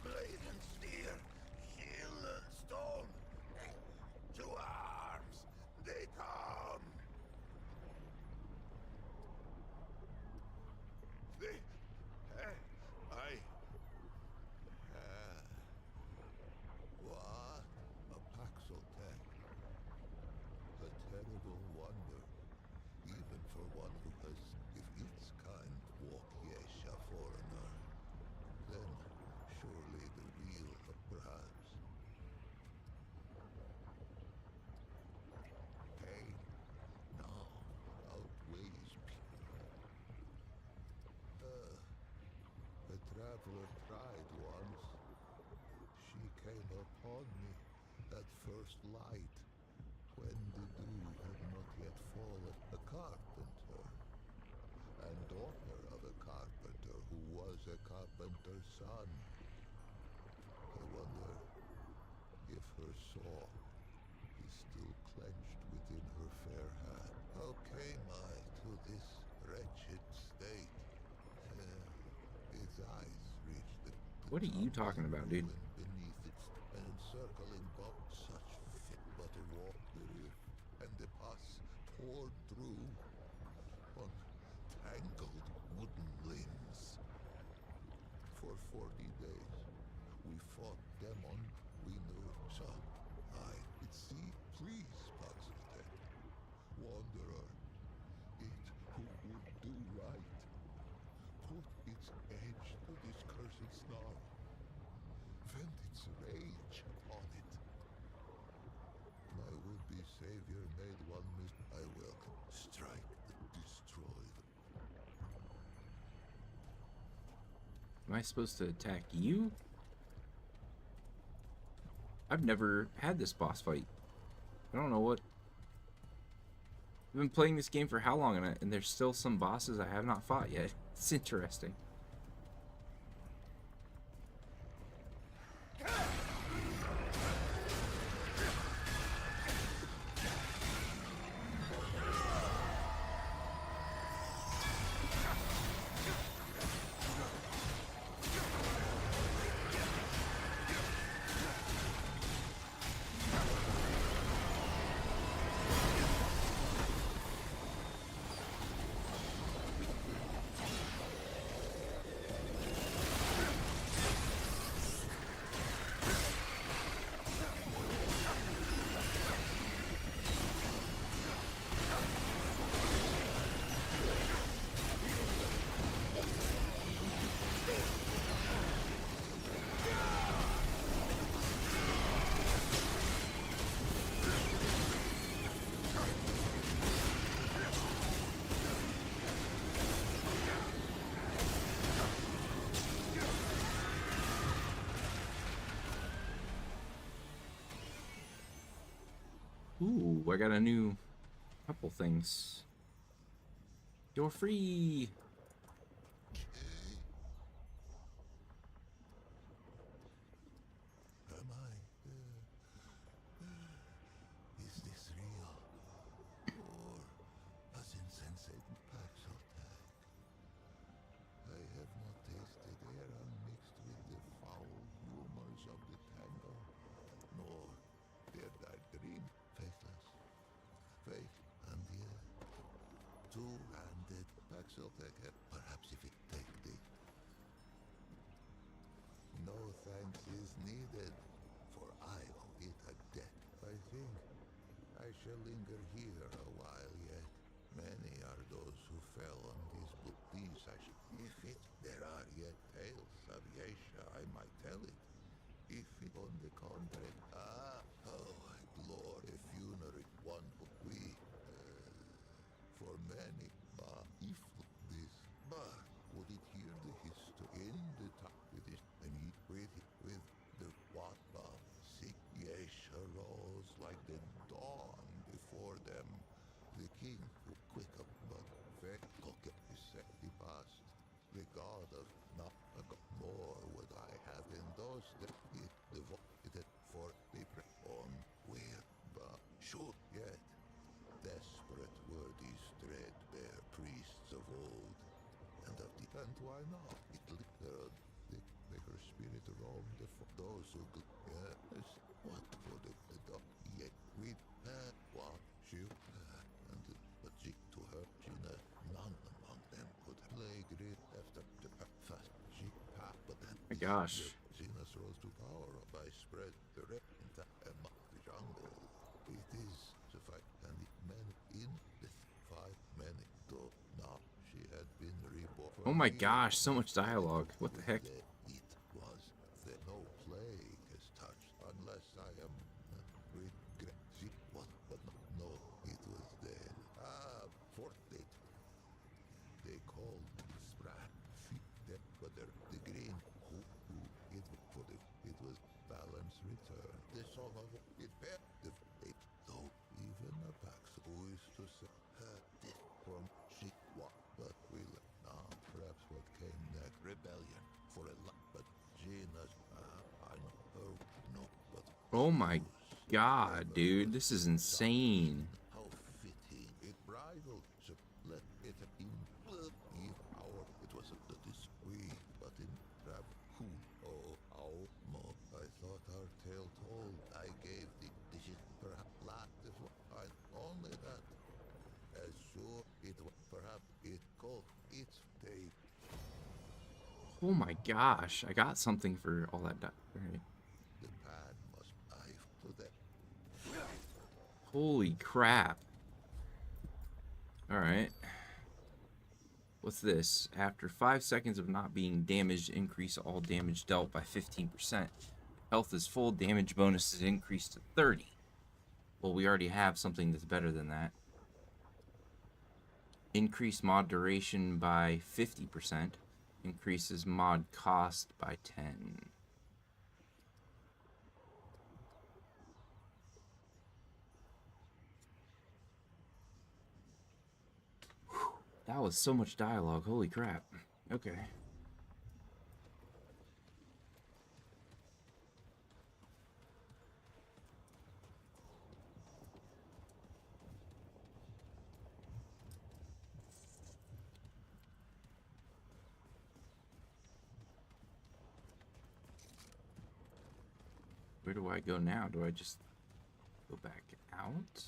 Blade and steel, shield and stone. To arms, they come. They, I. What? A Paxotech. A terrible wonder, even for one who has, if its kind walk Yesha foreigner, then surely the real, perhaps. Pain now outweighs a traveler tried once. She came upon me at first light, when the dew had not yet fallen. A carpenter, and daughter of a carpenter who was a carpenter's son. I wonder if her saw is still clenched within her fair hand. How came I to this wretched state? Its eyes reached the What are you talking about, dude? and beneath its an encircling box, such fit but a walk the rift, and the pus poured through on tangled wooden limbs. For 40 days we fought demon, we knew some. It see, please, Paxotech, wanderer, it who would do right, put its edge to this cursed snarl, vent its rage upon it. My would-be savior made one I will strike and destroy them. Am I supposed to attack you? I've never had this boss fight. I don't know what... I've been playing this game for how long, and there's still some bosses I have not fought yet. It's interesting. Ooh, I got a new couple things. You're free. Am I? Is this real? Or as insensate Paxotech? I have not tasted air unmixed with the foul humors of the tangle, nor dared I dream faithless. Fate and yet two-handed Paxotech, perhaps if it take thee. No thanks is needed, for I owe it a debt. I think I shall linger here a while yet. Many are those who fell on this book. These I shall... If there are yet tales of Yesha, I might tell it. If it on the contrary... how I glory a funerary one who we, many, if this, would it hear the history in the top with it, and he with the what, sick, yes, arose like the dawn before them. The king, who quick up, but very cook he said he passed. The god of not a god more would I have in those that it devoted for the on where, but should yet. Desperate were these threadbare priests of old, and of the and why not? It literal the maker spirit roamed for those who yes, what for the dog yet with what she and but she to her she none among them could play great after the fast she but then My gosh. Xenos rose to power by spread the repent and the jungle. It is the fight and the men in the 5 men though now she had been reborn. Oh my gosh, so much dialogue. What the heck? It was that no plague has touched unless I am regret. See what? But no, it was then. For it. They called Sprat. But the green who it for the it was balance return. The song of it bear the it though even a pax who is to say this from she what but we now perhaps what came next rebellion for a lot but Gina's I know her no but Oh my god, dude. This is insane. how fitting it bridled so let it in if our it was a discreet but in trap cool oh how more I thought our tale told I gave the dishes perhaps last if I only that as sure it was perhaps it called its day Oh my gosh. I got something for all that. Right. the pad must I to that Holy crap. Alright. What's this? After 5 seconds of not being damaged, increase all damage dealt by 15%. Health is full, damage bonus is increased to 30. Well, we already have something that's better than that. Increase mod duration by 50%. Increases mod cost by 10. That was so much dialogue. Holy crap. Okay. Where do I go now? Do I just go back out?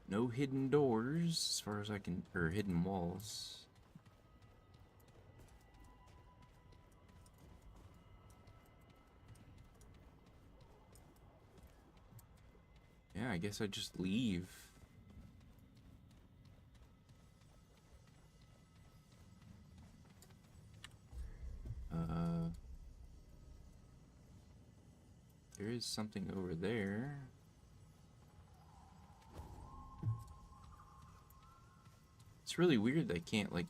No hidden doors, as far as I can, or hidden walls. Yeah, I guess I just leave. There is something over there. It's really weird they can't, like,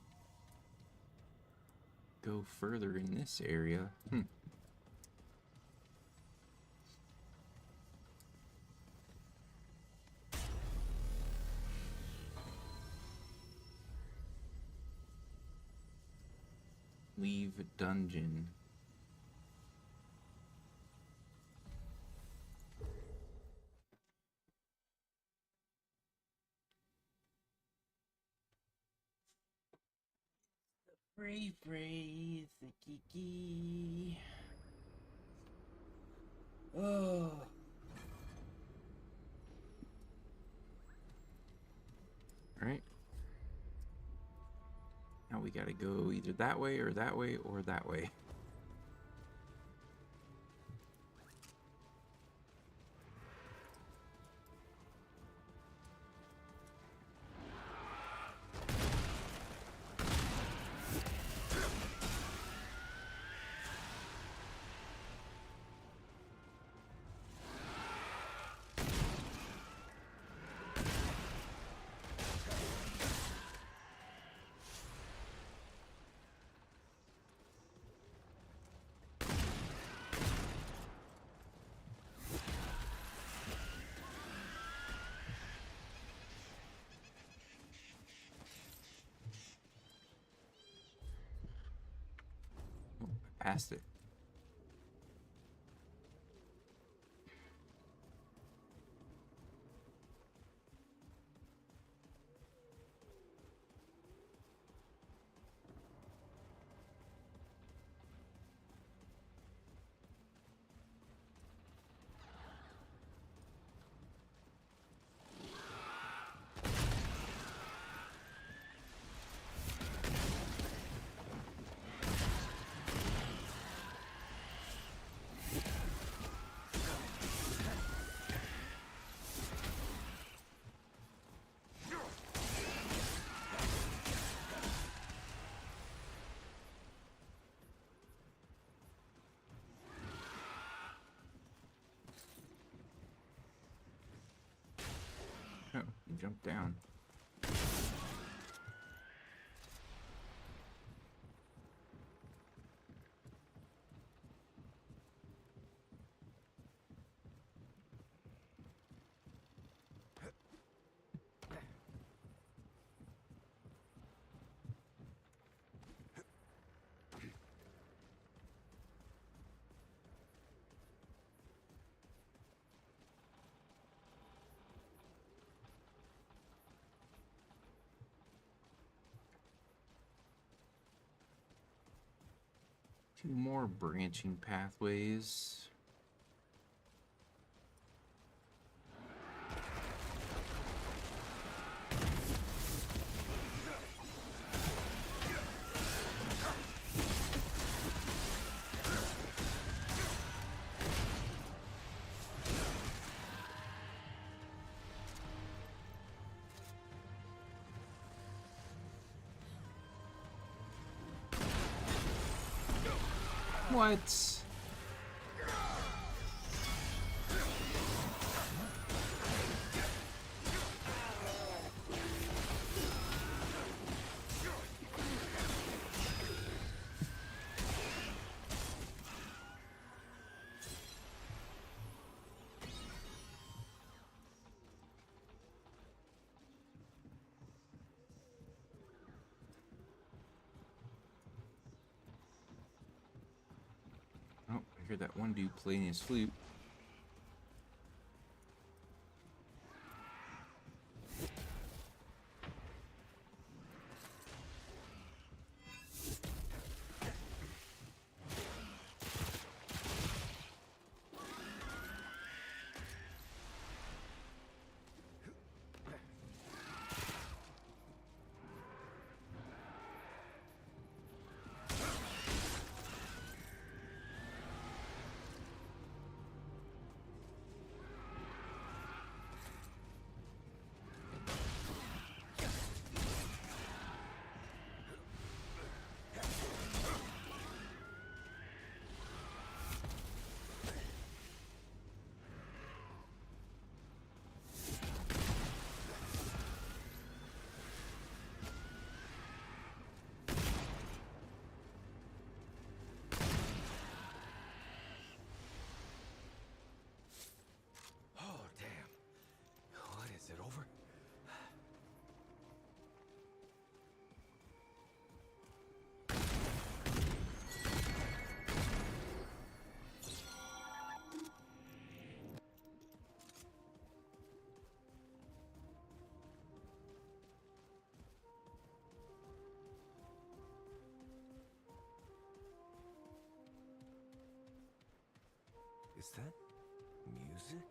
go further in this area. Leave dungeon. Brave, brave, the kiki. Oh. Alright. Now we gotta go either that way or that way or that way. past it. Oh, you jumped down. Two more branching pathways. What? Oh, I hear that one dude playing his flute. Oh, damn. What is it over? Is that music?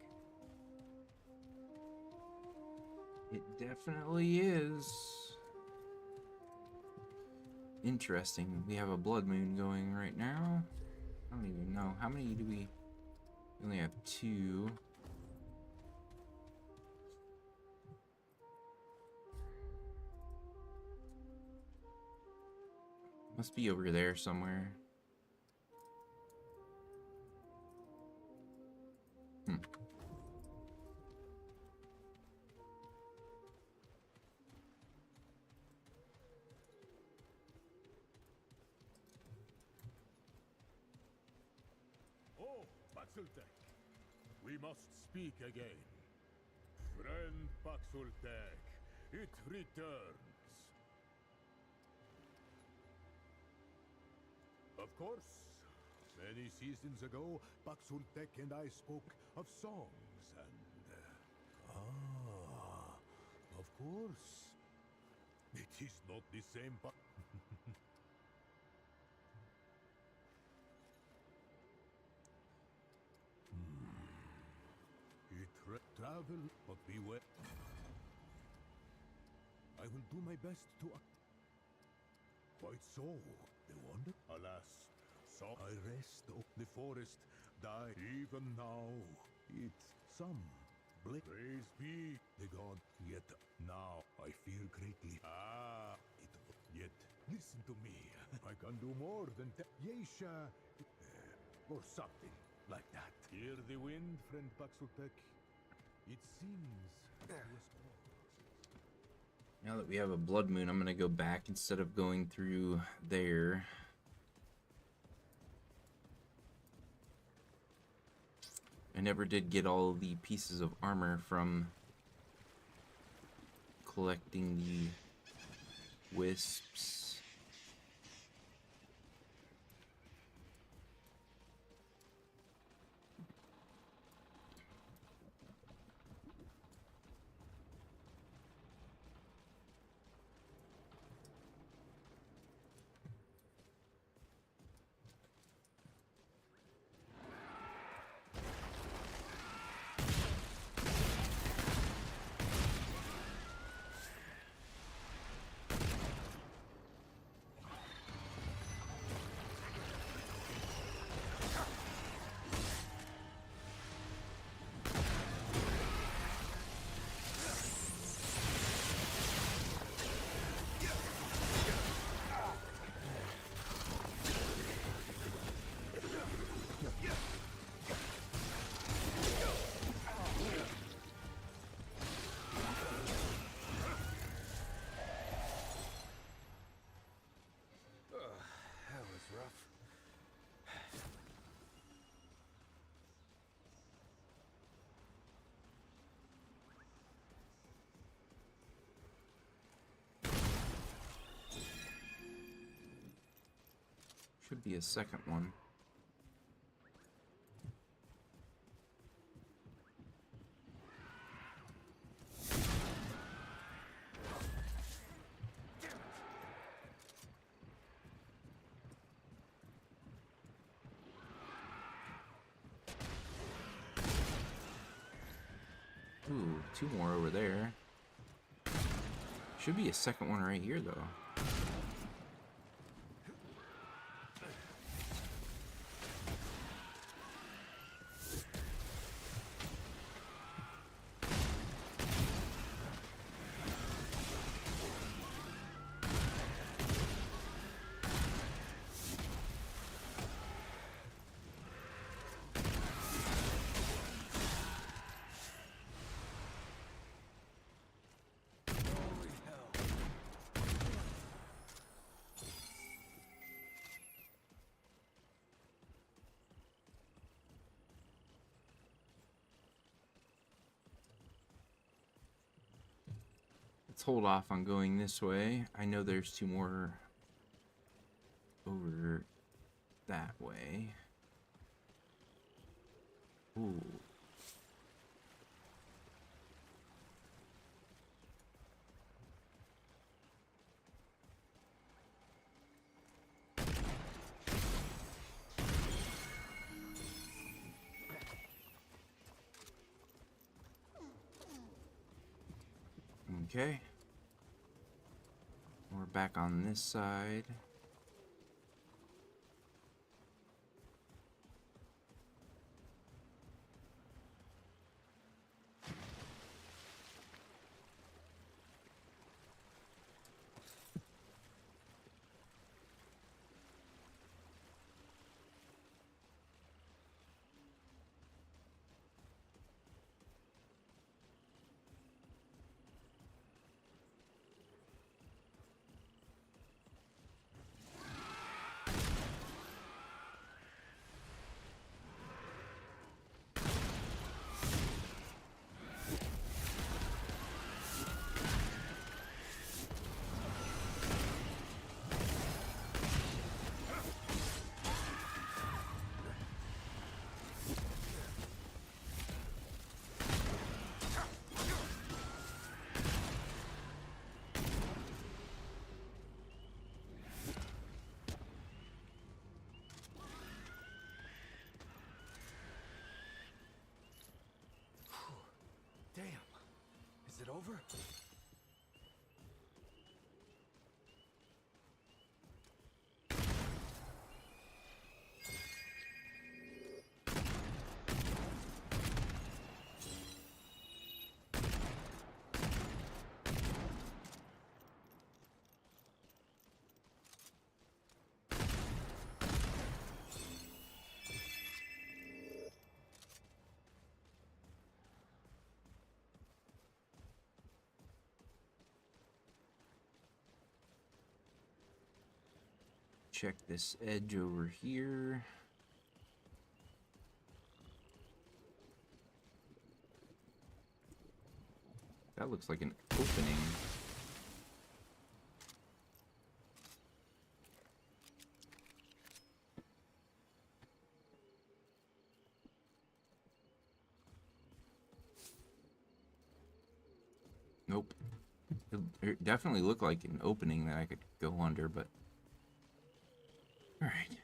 It definitely is. Interesting. We have a blood moon going right now. I don't even know. How many do we only have 2. Must be over there somewhere. Oh, Paxultek, we must speak again. Friend Paxultek, it returns. Of course, Many seasons ago, Baxultek and I spoke of songs and... of course. It is not the same, but... Travel, but beware. I will do my best to... Quite so. The wonder? Alas, so I rest. The forest die. Even now, it's some. Praise be the god. Yet now I fear greatly. Yet listen to me. I can do more than Yeisha, or something like that. Hear the wind, friend Baxultek. It seems. Now that we have a blood moon, I'm gonna go back instead of going through there. I never did get all the pieces of armor from collecting the wisps. That was rough. Should be a second one. Ooh, two more over there. Should be a second one right here, though. Holy hell. Let's hold off on going this way. I know there's two more over that way. Ooh. Okay. We're back on this side. over? Check this edge over here. That looks like an opening. Nope. It definitely looked like an opening that I could go under, but... Alright.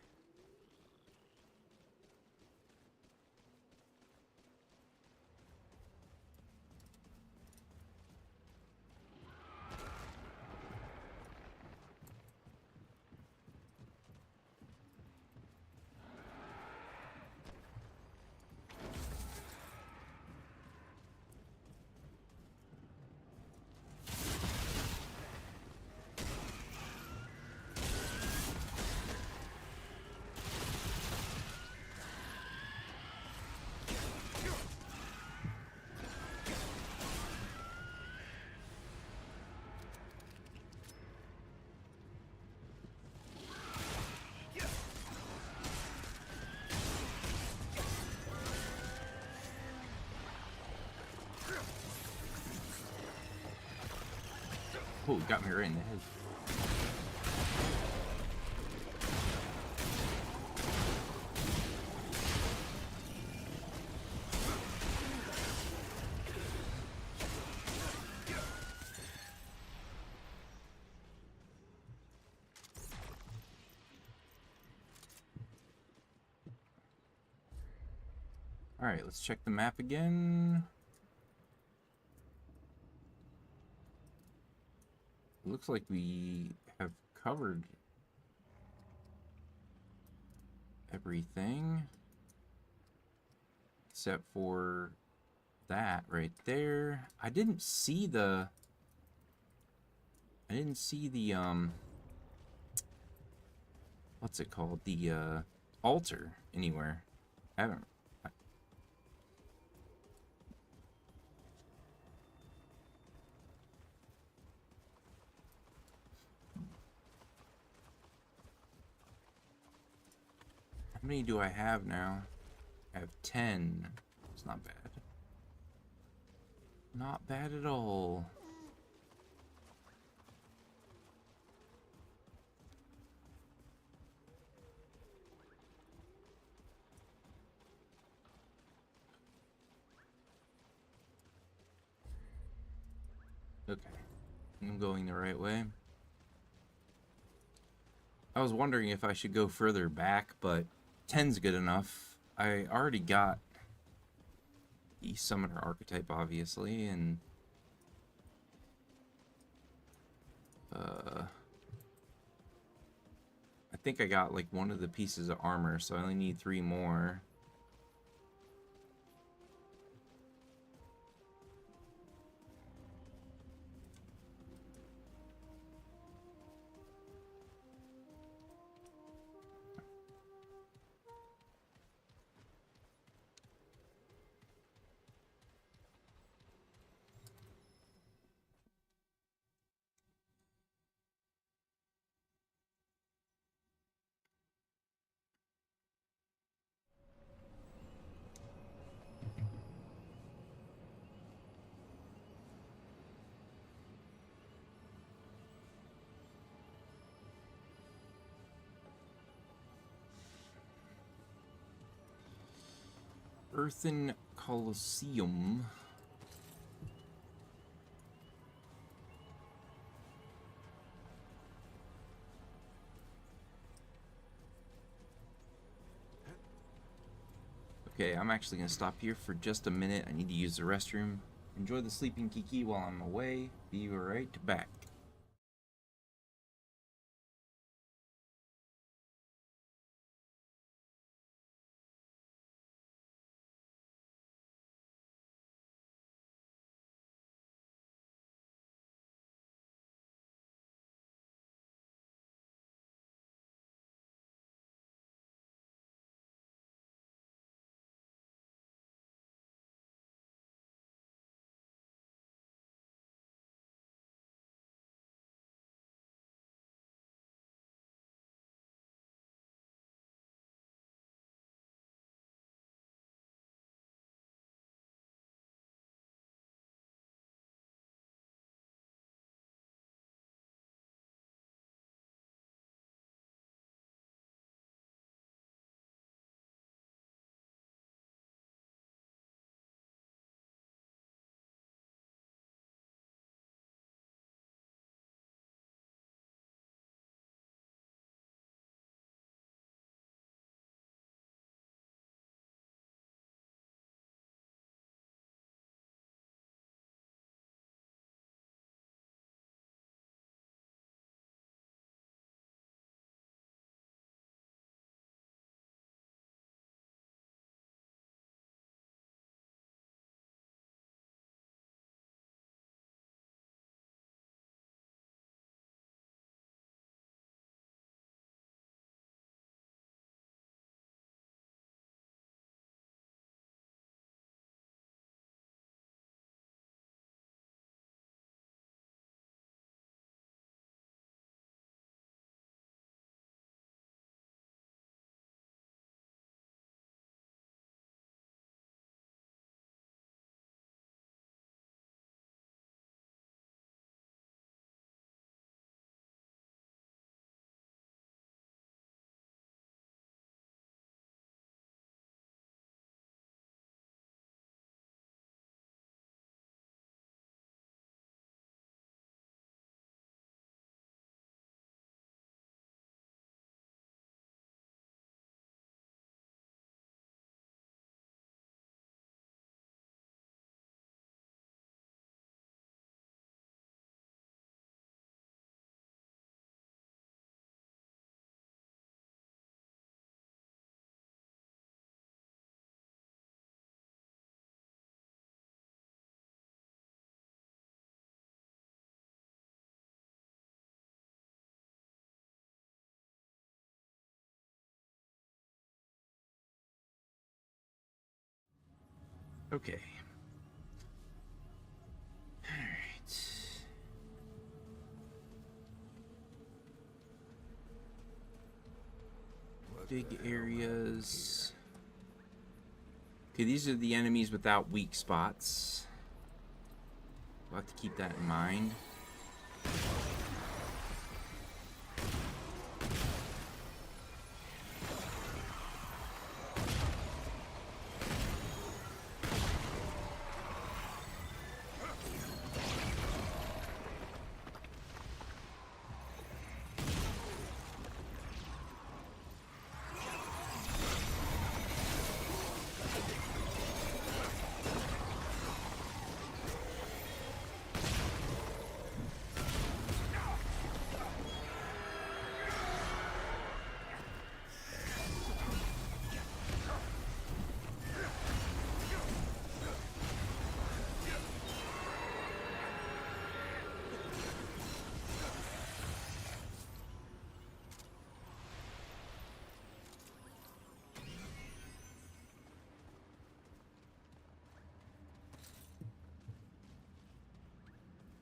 Oh, it got me right in the head. All right, let's check the map again. Looks like we have covered everything except for that right there. I didn't see the what's it called? The altar anywhere. I haven't. How many do I have now? I have 10. It's not bad. Not bad at all. Okay. I'm going the right way. I was wondering if I should go further back, but 10's good enough. I already got the summoner archetype, obviously, and I think I got like one of the pieces of armor, so I only need 3 more. Earthen Colosseum. Okay, I'm actually gonna stop here for just a minute. I need to use the restroom. Enjoy the sleeping Kiki while I'm away. Be right back. Okay. Alright. Big areas. Okay, these are the enemies without weak spots. We'll have to keep that in mind.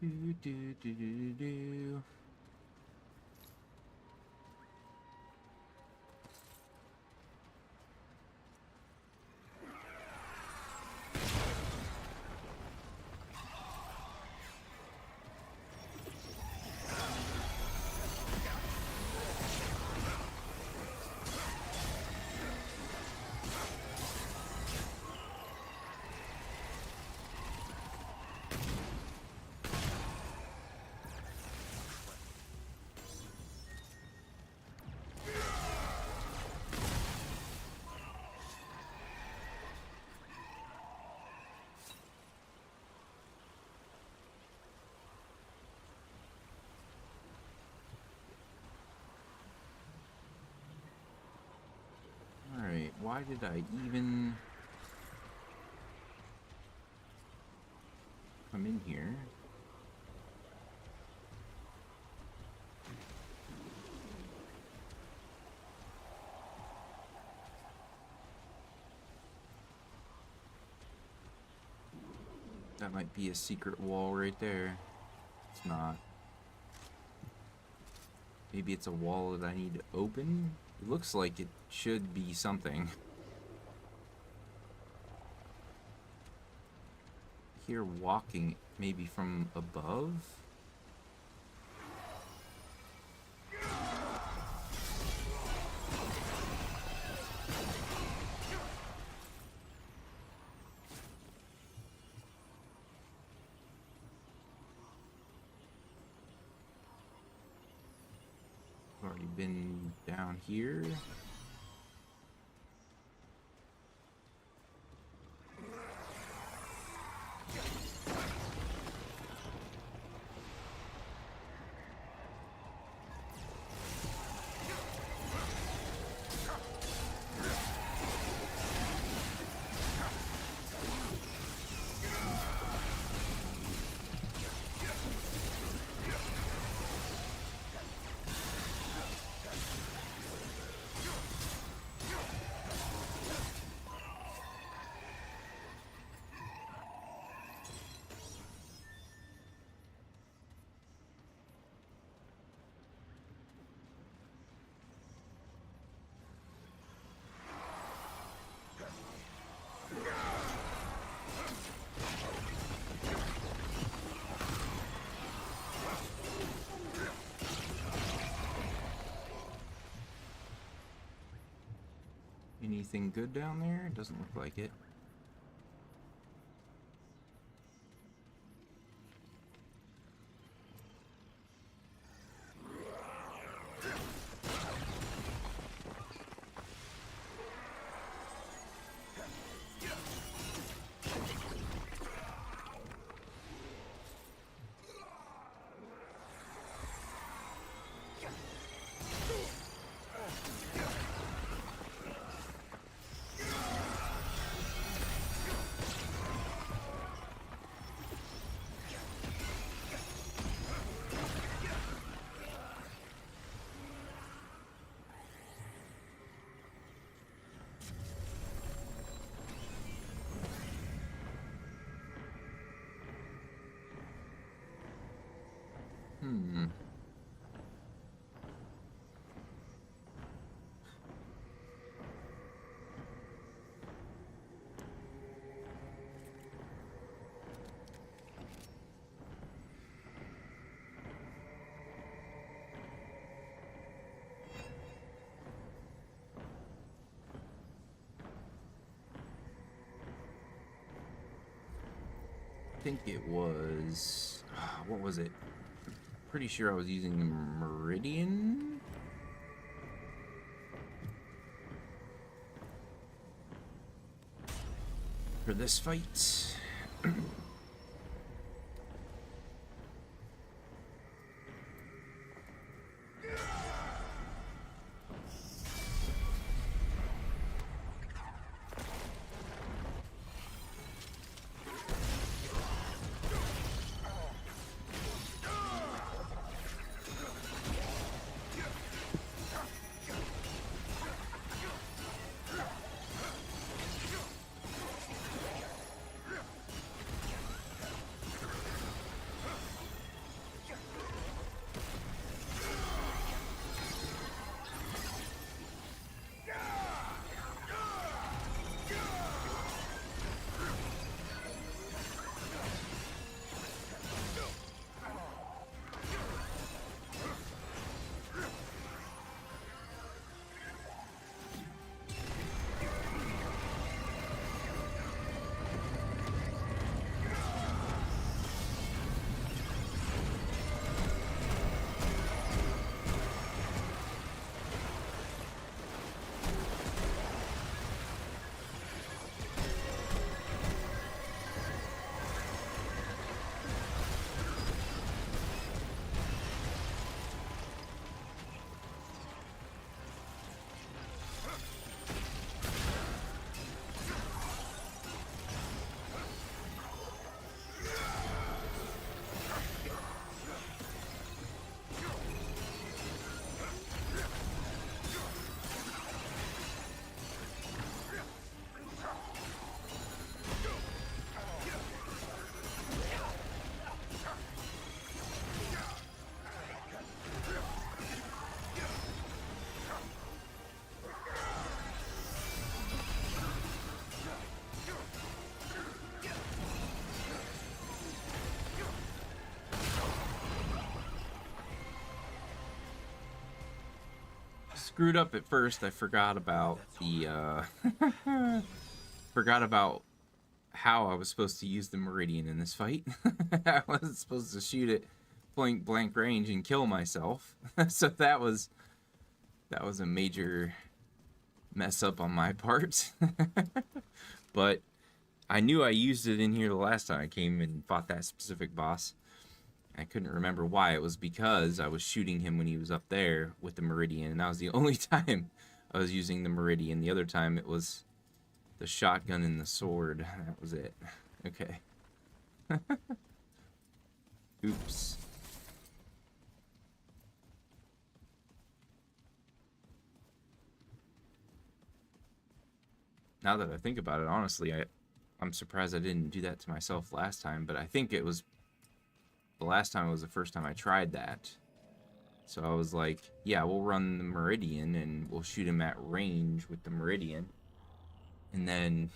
Do, do, do, do, do. why did I even come in here? That might be a secret wall right there. It's not. Maybe it's a wall that I need to open? It looks like it should be something. Here walking maybe from above? Already been down here. Anything good down there? Doesn't look like it. I think it was... what was it? Pretty sure I was using the Meridian? For this fight. screwed up at first. I forgot about the forgot about how I was supposed to use the Meridian in this fight. I wasn't supposed to shoot it point blank range and kill myself. So that was a major mess up on my part. But I knew I used it in here the last time I came and fought that specific boss. I couldn't remember why. It was because I was shooting him when he was up there with the Meridian, and that was the only time I was using the Meridian. The other time it was the shotgun and the sword. That was it. Okay. Oops. Now that I think about it, honestly, I'm surprised I didn't do that to myself last time, but I think it was the last time was the first time I tried that. So I was like, yeah, we'll run the Meridian and we'll shoot him at range with the Meridian. And then,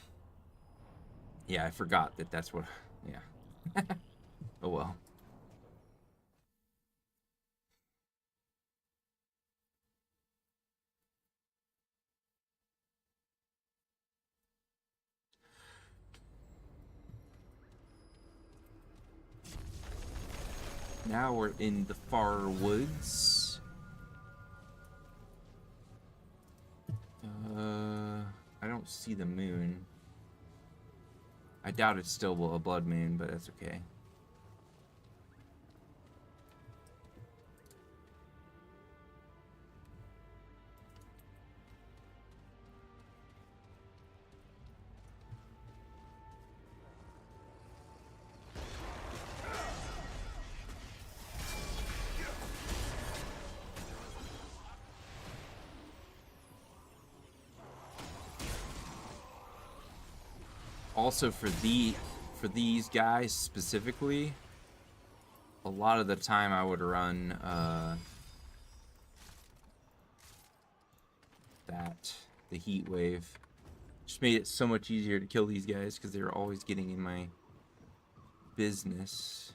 yeah, I forgot that that's what, yeah. Oh well. Now we're in the far woods. I don't see the moon. I doubt it's still a blood moon, but that's okay. Also for these guys specifically, a lot of the time I would run the heat wave. Just made it so much easier to kill these guys because they were always getting in my business.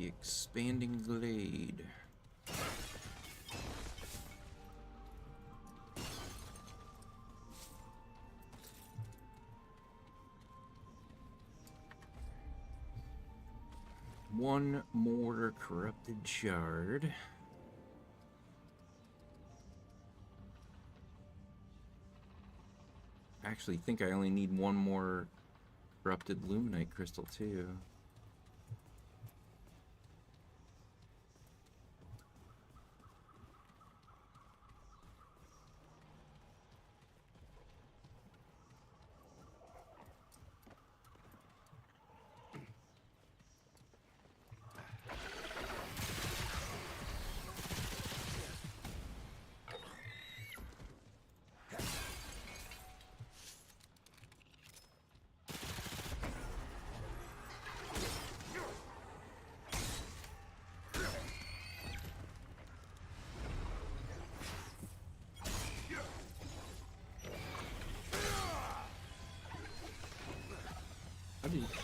The expanding glade. One more corrupted shard. I actually think I only need one more corrupted luminite crystal too.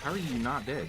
How are you not dead?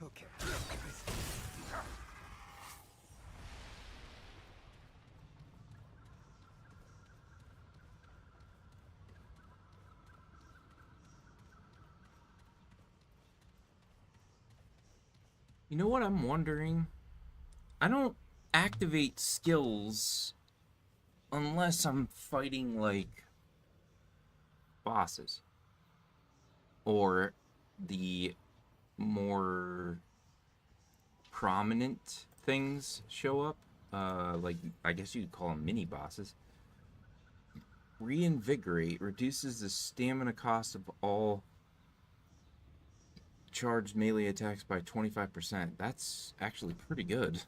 Okay. You know what I'm wondering? I don't activate skills unless I'm fighting, like, bosses. Or the more prominent things show up. Like, I guess you could call them mini bosses. Reinvigorate reduces the stamina cost of all charged melee attacks by 25%. That's actually pretty good.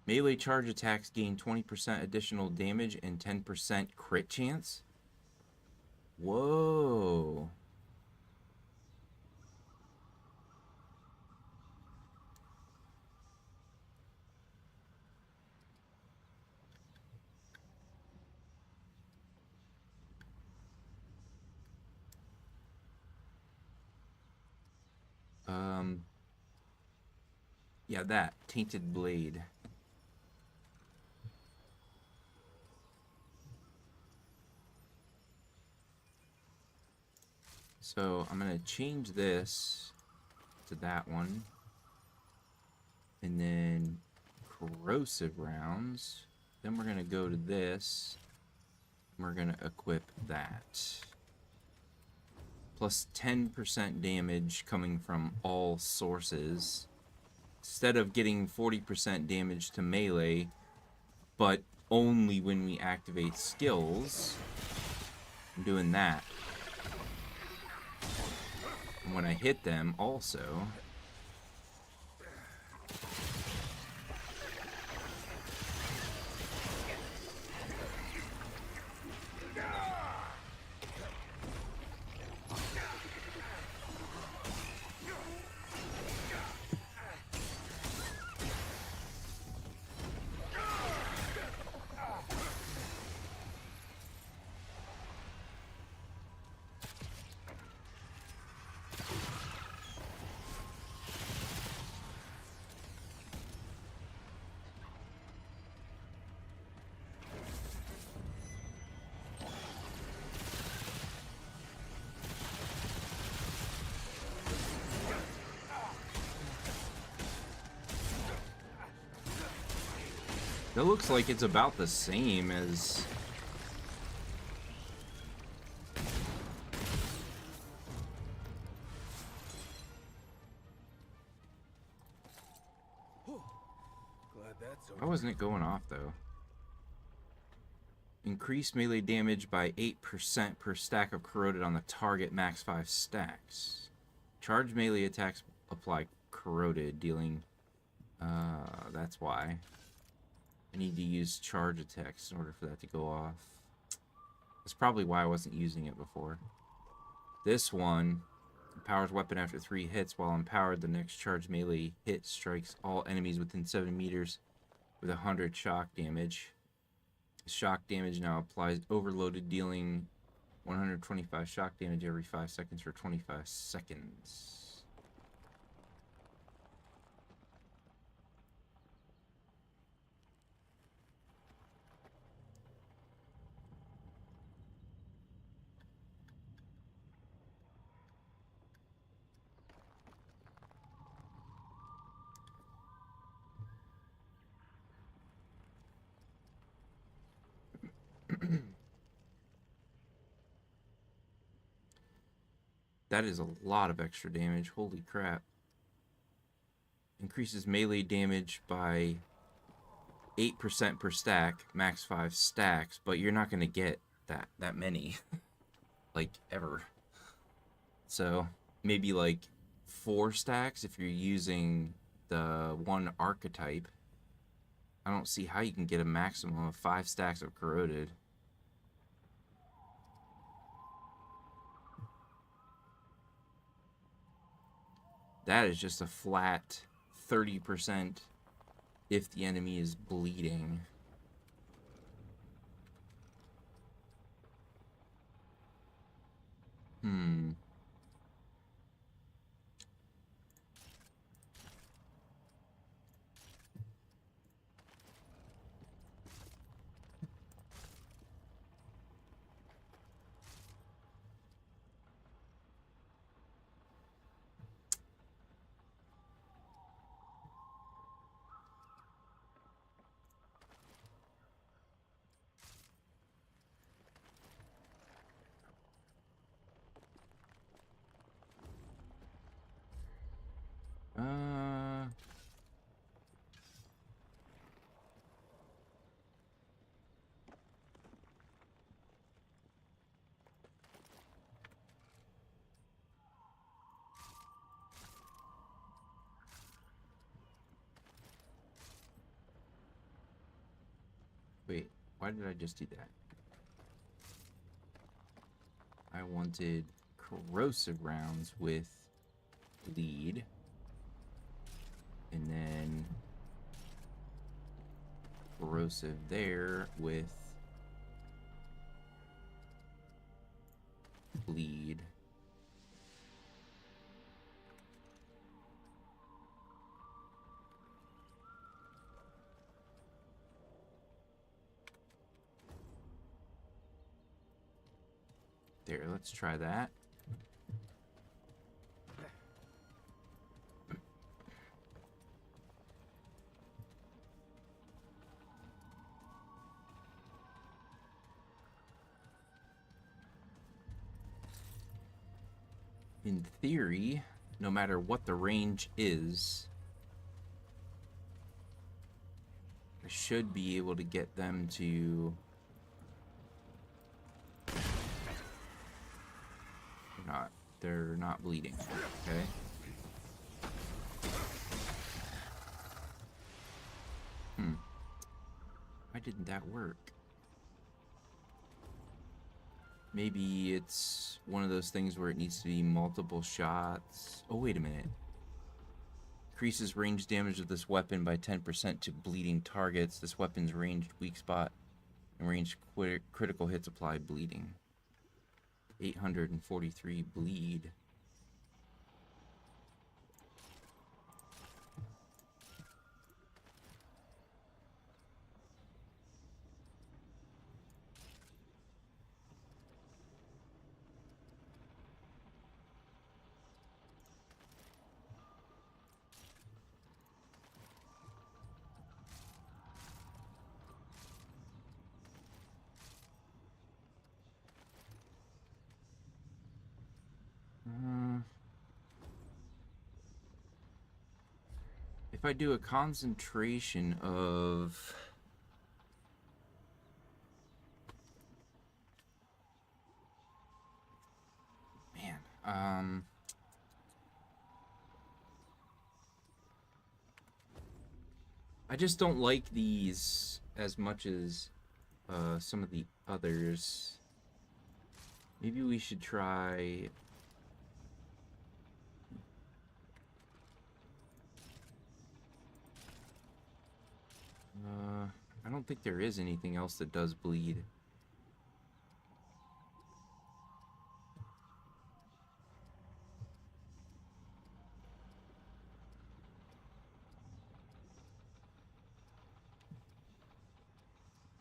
Melee charge attacks gain 20% additional damage and 10% crit chance. Whoa. Yeah, that Tainted Blade. So I'm gonna change this to that one, and then corrosive rounds. Then we're gonna go to this. We're gonna equip that. Plus 10% damage coming from all sources. Instead of getting 40% damage to melee, but only when we activate skills. I'm doing that. And when I hit them, also... That looks like it's about the same as... Glad that's over. Why wasn't it going off, though? Increase melee damage by 8% per stack of corroded on the target, max 5 stacks. Charge melee attacks apply corroded, dealing... that's why. I need to use charge attacks in order for that to go off. That's probably why I wasn't using it before. This one empowers weapon after 3 hits. While empowered, the next charge melee hit strikes all enemies within 7 meters with 100 shock damage. Shock damage now applies overloaded, dealing 125 shock damage every 5 seconds for 25 seconds. That is a lot of extra damage. Holy crap. Increases melee damage by 8% per stack, max 5 stacks, but you're not going to get that many. Like, ever. So, maybe like 4 stacks if you're using the one archetype. I don't see how you can get a maximum of 5 stacks of corroded. That is just a flat 30% if the enemy is bleeding. Wait, why did I just do that? I wanted corrosive rounds with bleed. And then corrosive there with bleed. There, let's try that. In theory, no matter what the range is, I should be able to get them to They're not bleeding. Okay. Why didn't that work? Maybe it's one of those things where it needs to be multiple shots. Oh, wait a minute. Increases range damage of this weapon by 10% to bleeding targets. This weapon's ranged weak spot and ranged critical hits apply bleeding. 843 bleed. If I do a concentration of... Man, I just don't like these as much as some of the others. Maybe we should try... I don't think there is anything else that does bleed.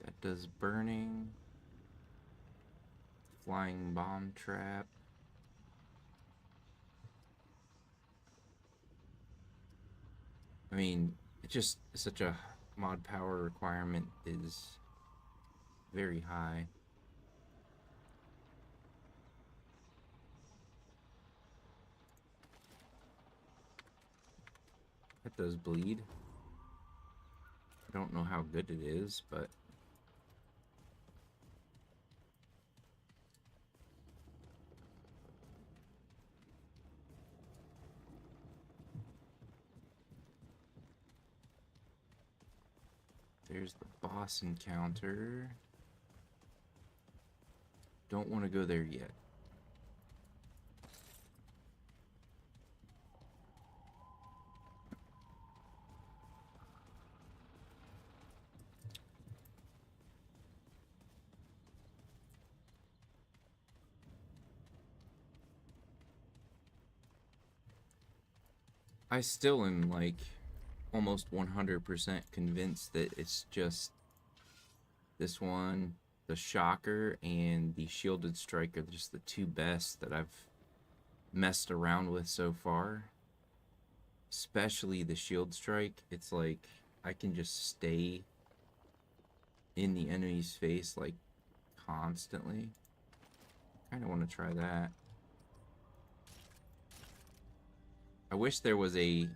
That does burning. Flying bomb trap. I mean, it's just such a mod power requirement is very high. That does bleed. I don't know how good it is, but there's the boss encounter. Don't want to go there yet. I still am like almost 100% convinced that it's just this one, the Shocker, and the Shielded Strike are just the two best that I've messed around with so far. Especially the Shield Strike. It's like I can just stay in the enemy's face like constantly. Kind of want to try that. I wish there was a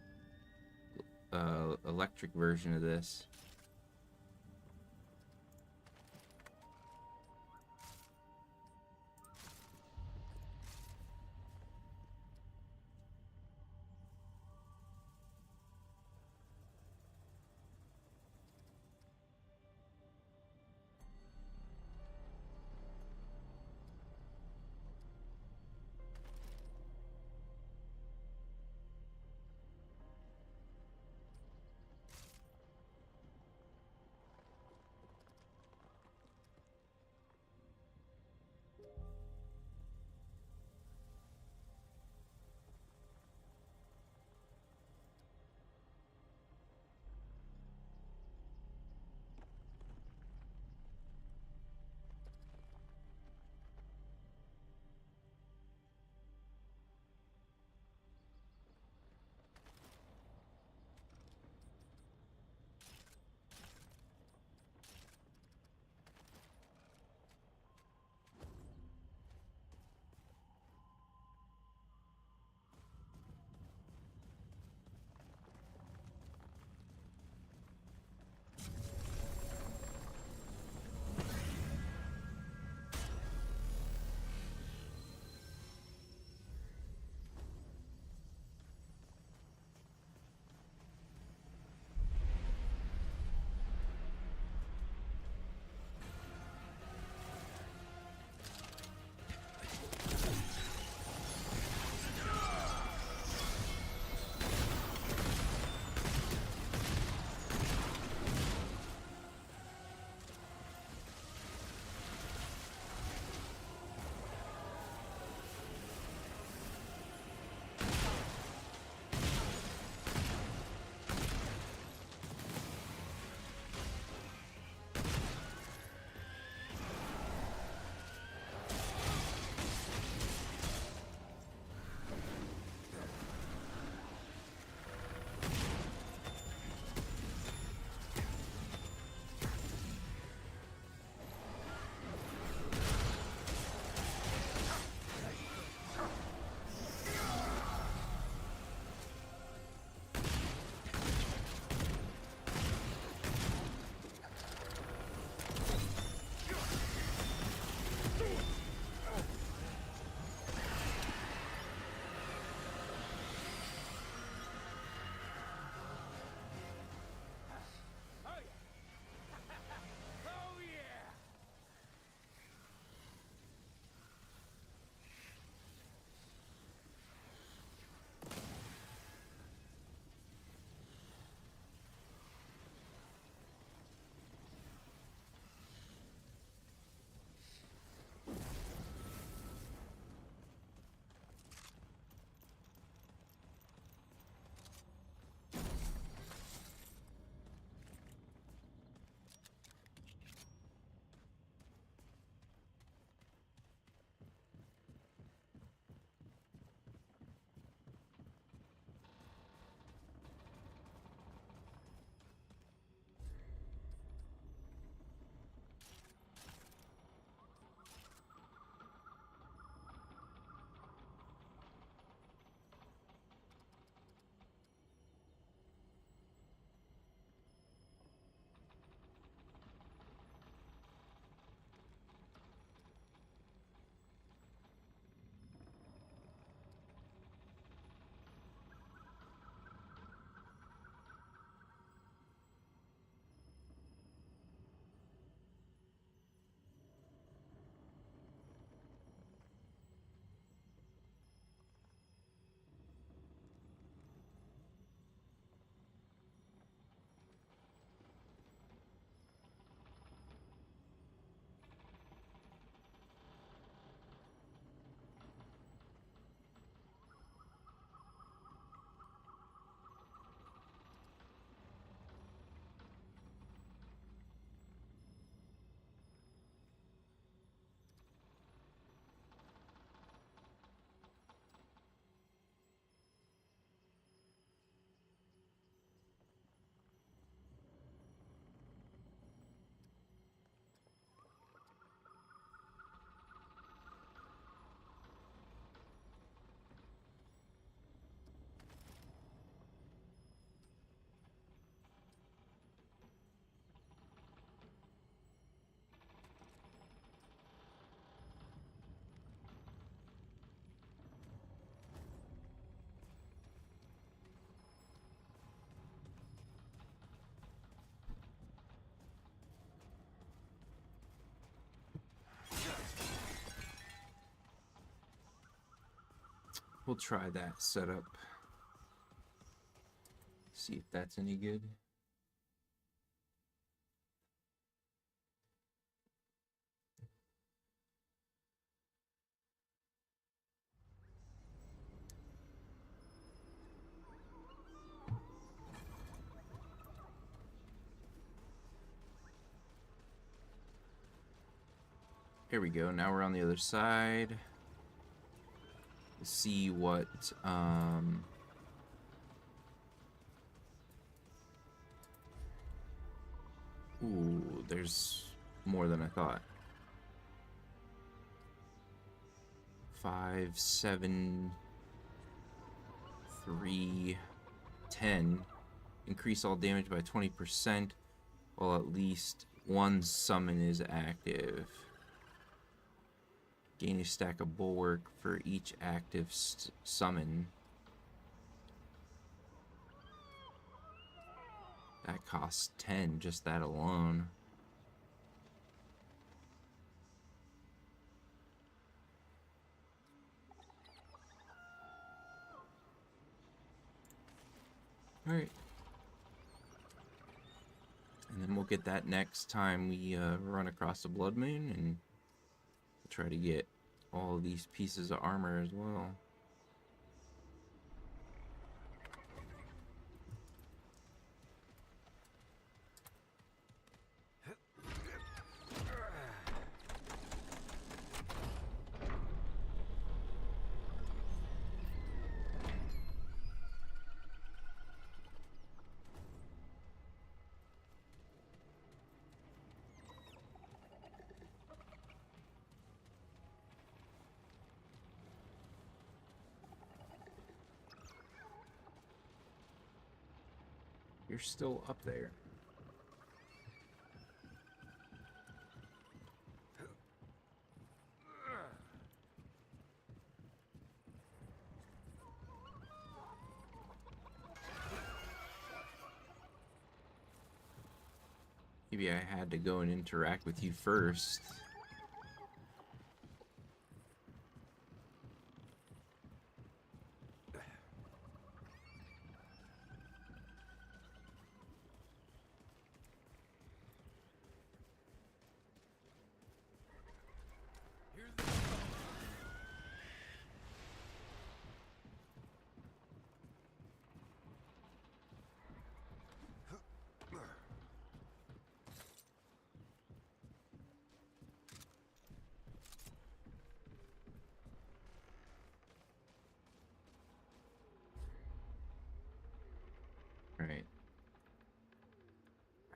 electric version of this. we'll try that setup. See if that's any good. Here we go. Now we're on the other side. Let's see what ooh, there's more than I thought. 5, 7, 3, 10. Increase all damage by 20% while at least one summon is active. Gain a stack of bulwark for each active summon. That costs 10, just that alone. Alright. And then we'll get that next time we run across the Blood Moon, and we'll try to get all of these pieces of armor as well. You're still up there. Maybe I had to go and interact with you first. Right.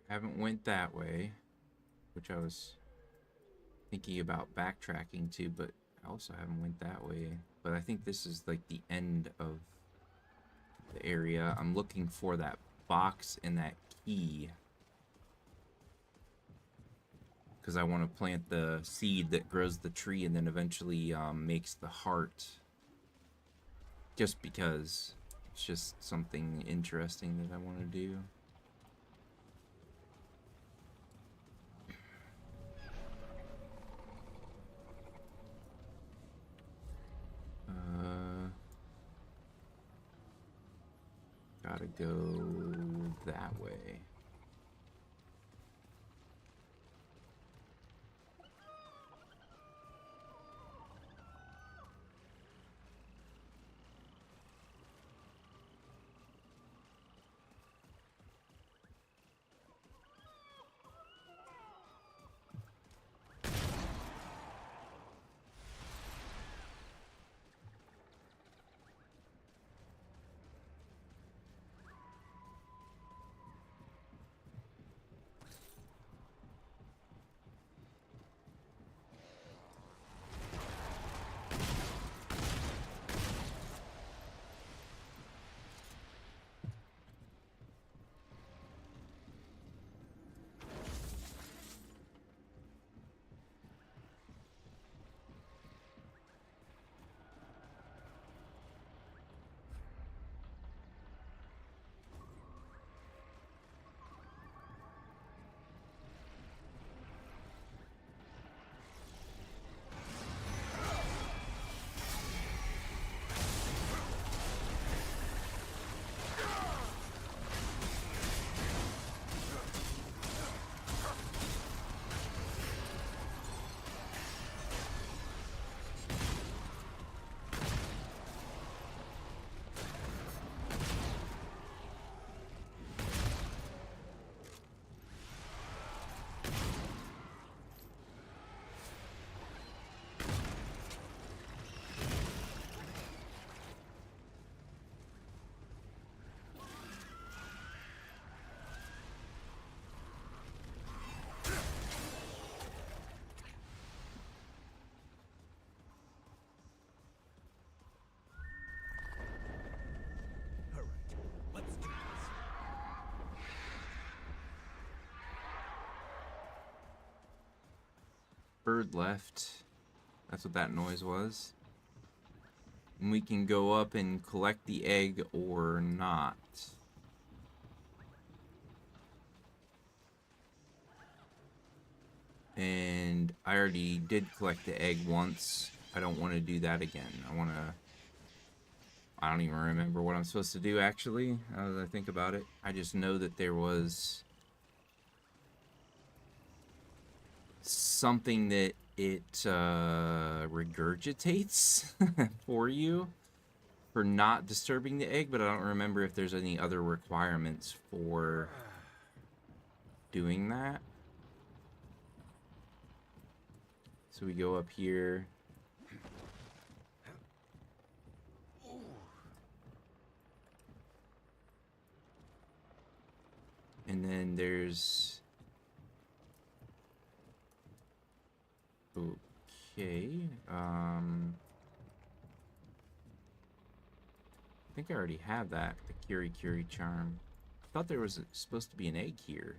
I haven't went that way, which I was thinking about backtracking to, but I also haven't went that way. But I think this is like the end of the area. I'm looking for that box and that key, because I want to plant the seed that grows the tree and then eventually makes the heart. Just because it's just something interesting that I want to do. Gotta go that way. bird left. That's what that noise was. And we can go up and collect the egg or not. And I already did collect the egg once. I don't want to do that again. I don't even remember what I'm supposed to do, actually, as I think about it. I just know that there was something that it regurgitates for you for not disturbing the egg, but I don't remember if there's any other requirements for doing that. So we go up here. And then there's... Okay. I think I already have that, the Kiri Kiri charm. I thought there was supposed to be an egg here.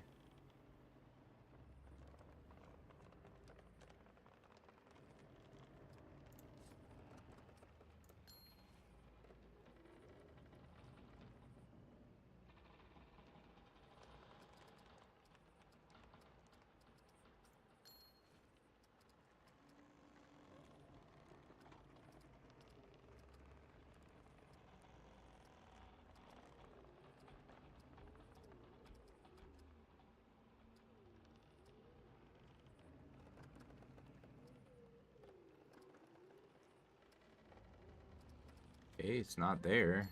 Okay, it's not there.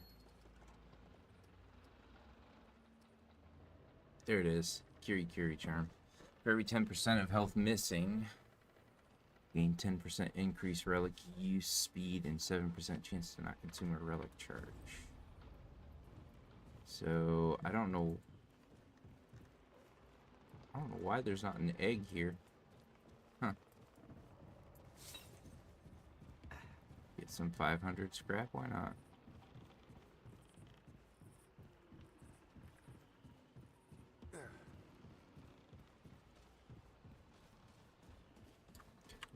There it is. Kiri Kiri charm. For every 10% of health missing, gain 10% increased relic use speed and 7% chance to not consume a relic charge. So, I don't know why there's not an egg here. Huh. Get some 500 scrap, why not?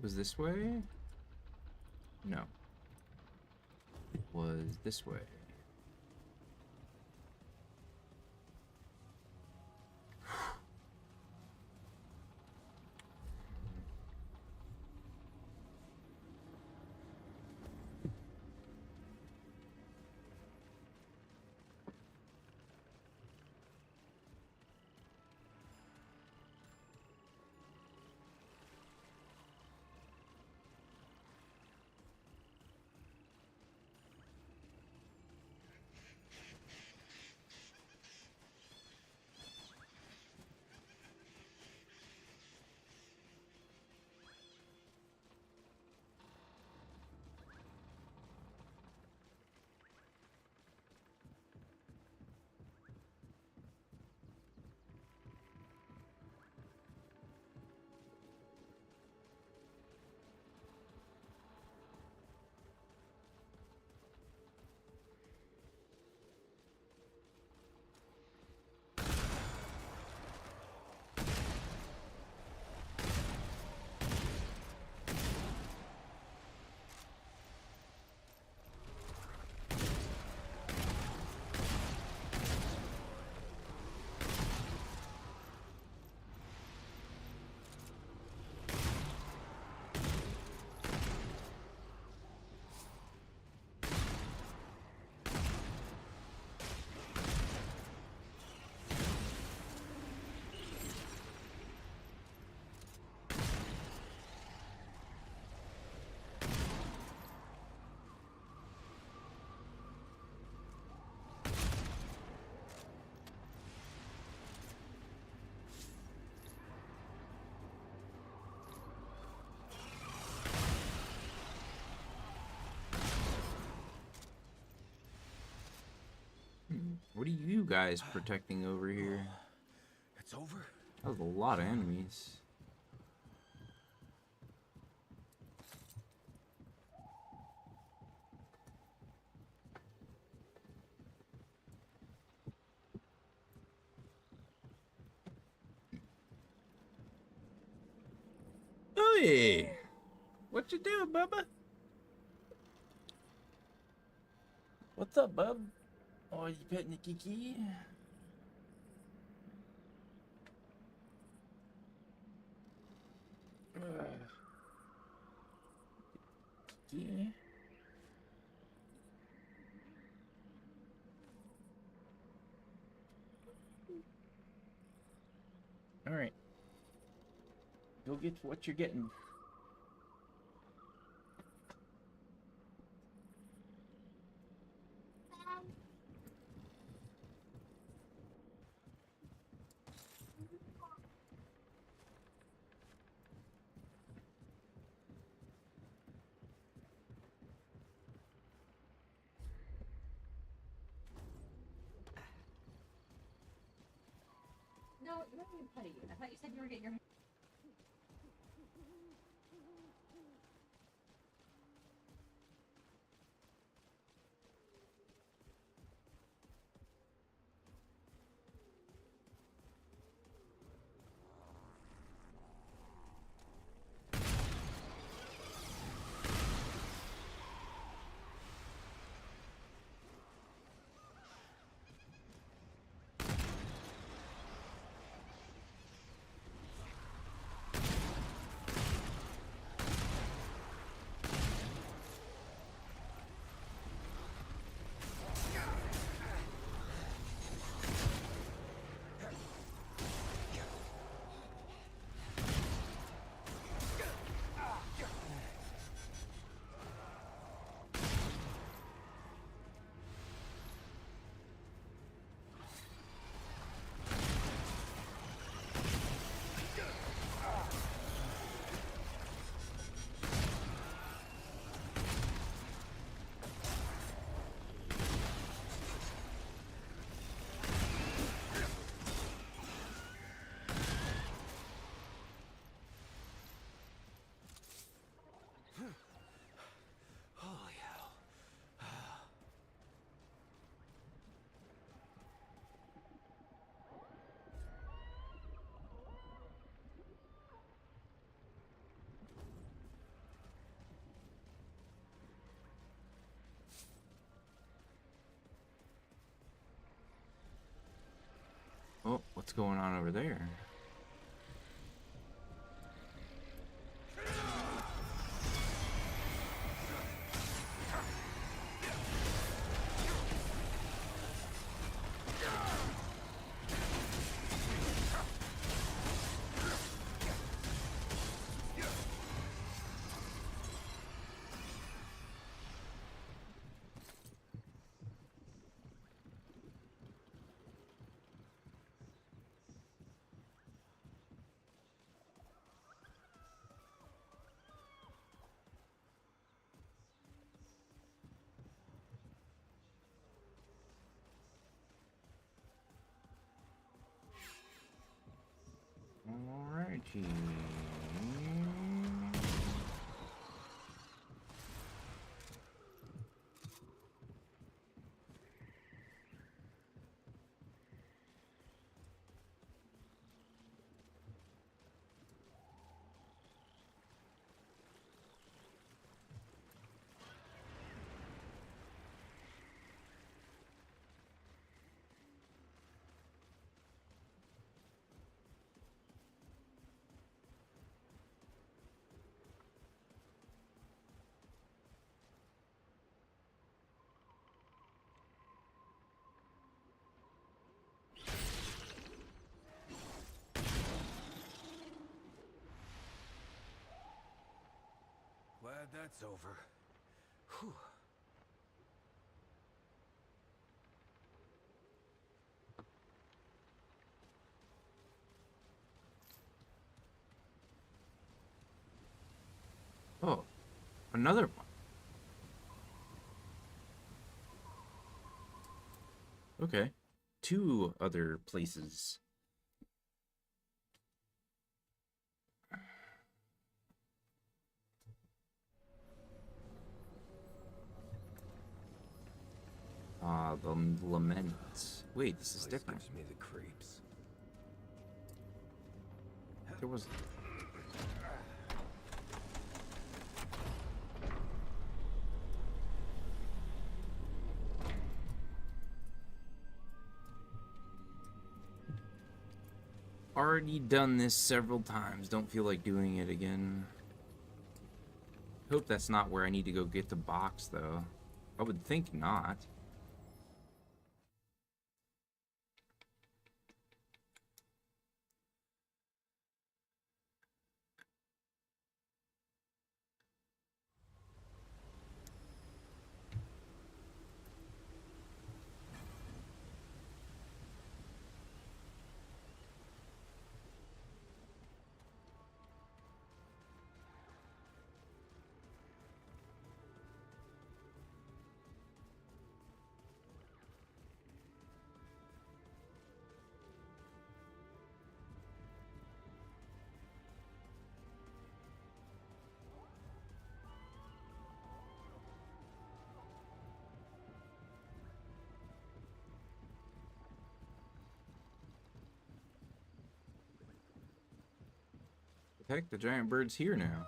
Was this way? No. It was this way. What are you guys protecting over here? It's over? That was a lot of enemies. Oh Bubby! What you doing, Bubba? What's up, bub? Oh, you petting the kiki? Yeah. All right. Go get what you're getting. No, you're not even petting you. I thought you said you were getting your hair. Holy hell. Oh, what's going on over there? Alrighty. Glad that's over. Whew. Oh, another one. Okay. 2 other places. The lament. Wait, this is Place different. gives me the creeps. There was... Already done this several times. Don't feel like doing it again. Hope that's not where I need to go get the box, though. I would think not. Heck, the giant bird's here now.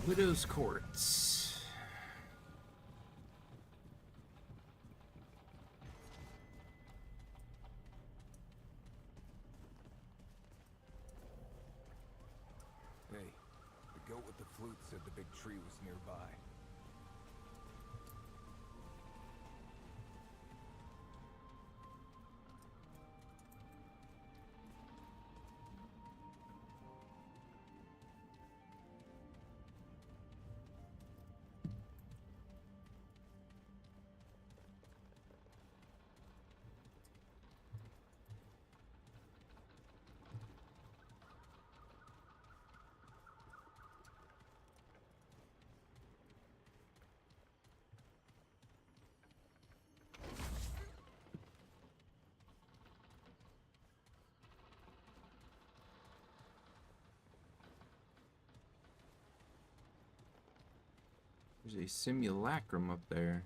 Widow's Courts. Hey, the goat with the flute said the big tree was nearby. There's a simulacrum up there.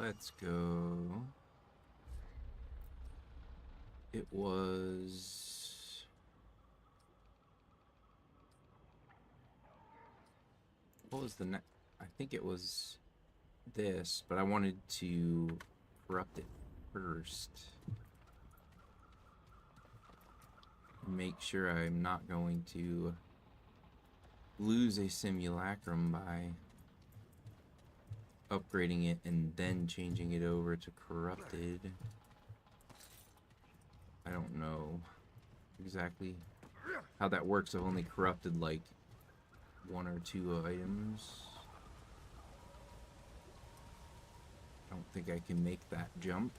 Let's go. It was... What was the next? I think it was this, but I wanted to corrupt it first. Make sure I'm not going to lose a simulacrum by upgrading it and then changing it over to corrupted. I don't know exactly how that works. I've only corrupted like 1 or 2 items. I don't think I can make that jump.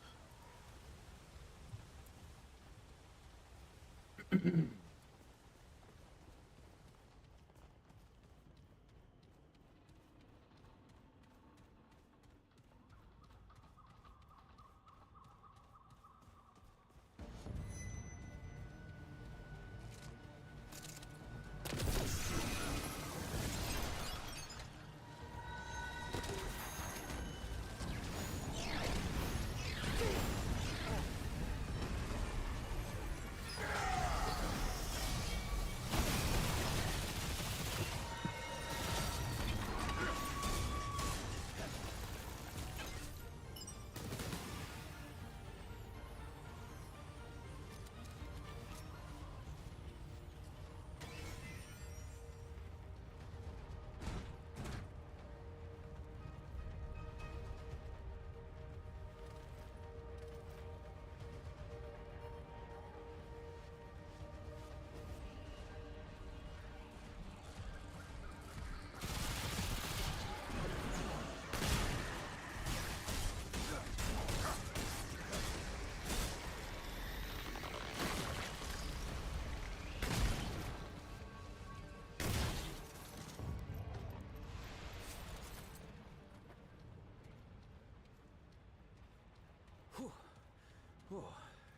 Oh,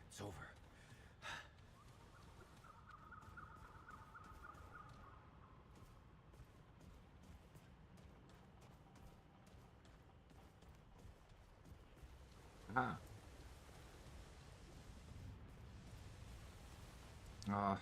it's over. Ah. Ah.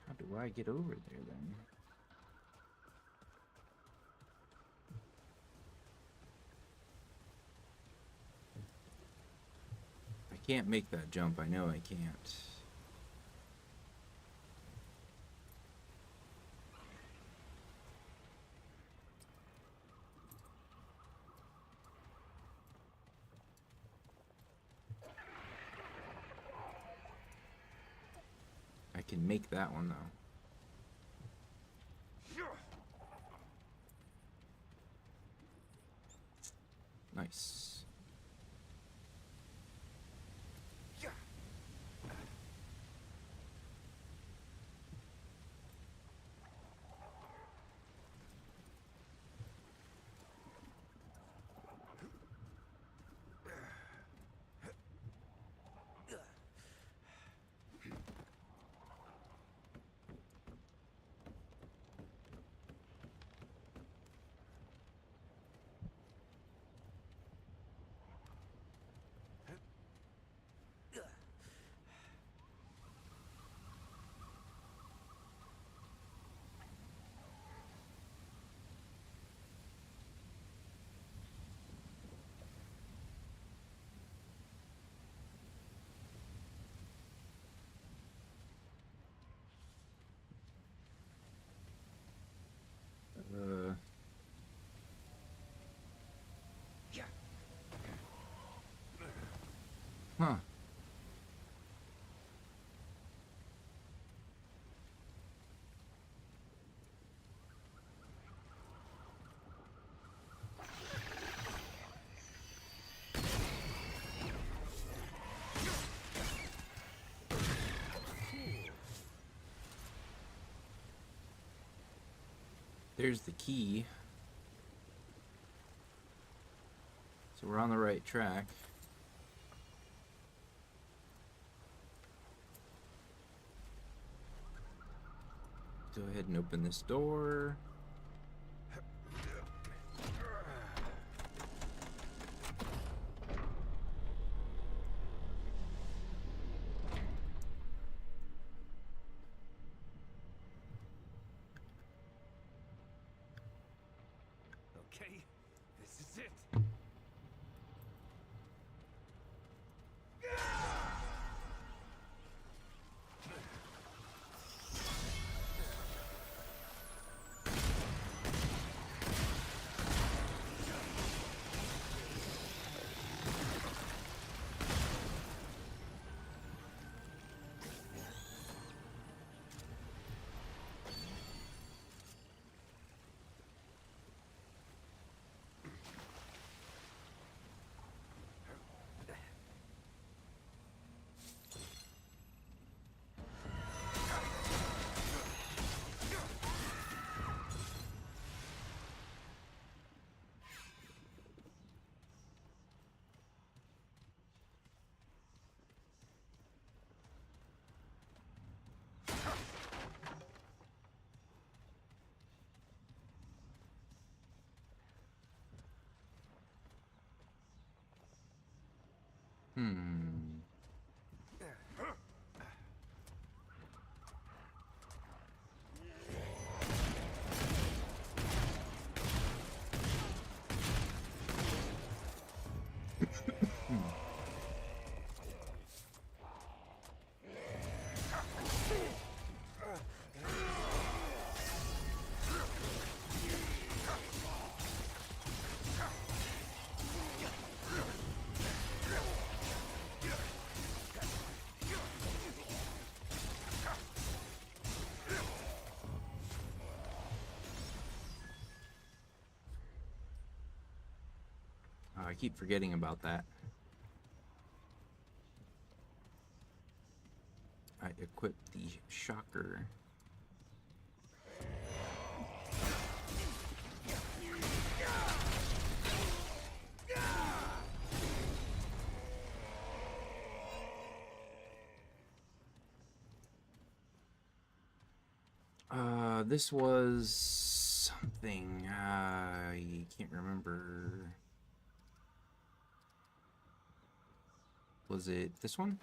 How do I get over there then? I can't make that jump. I know I can't. I can make that one though. Nice. Huh. There's the key. So we're on the right track. Go ahead and open this door. Okay, this is it. Hmm. keep forgetting about that. I equipped the shocker. This was something. I can't remember. Was it this one?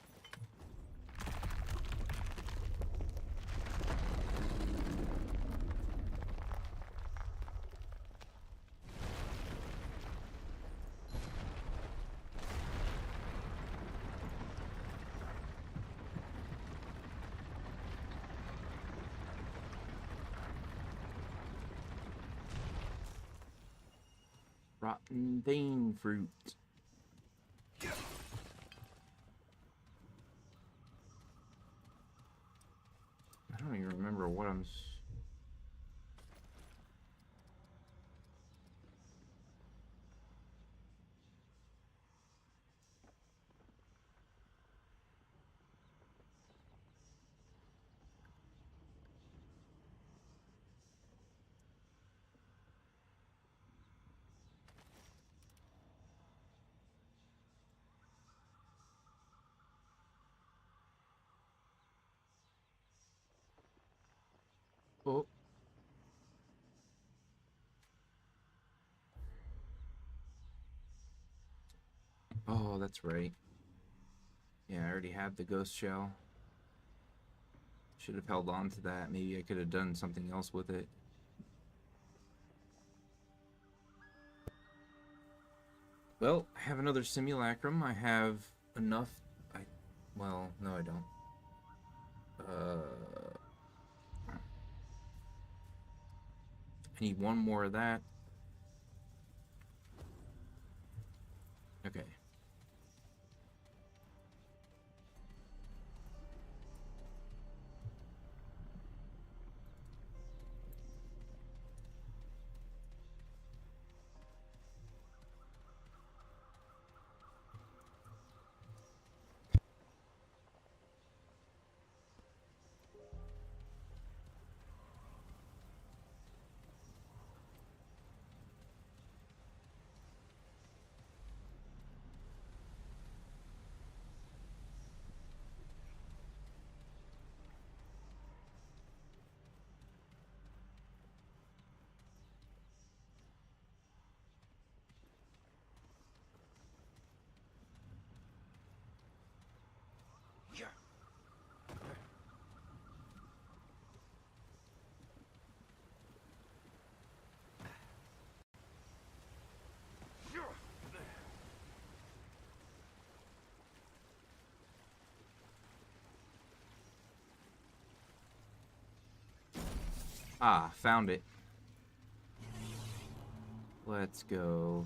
Rotten vein fruit. I don't even remember what I'm... Oh. Oh, that's right. Yeah, I already have the ghost shell. Should have held on to that. Maybe I could have done something else with it. Well, I have another simulacrum. I have enough. Well, no, I don't. I need one more of that. Okay. Ah, found it. Let's go.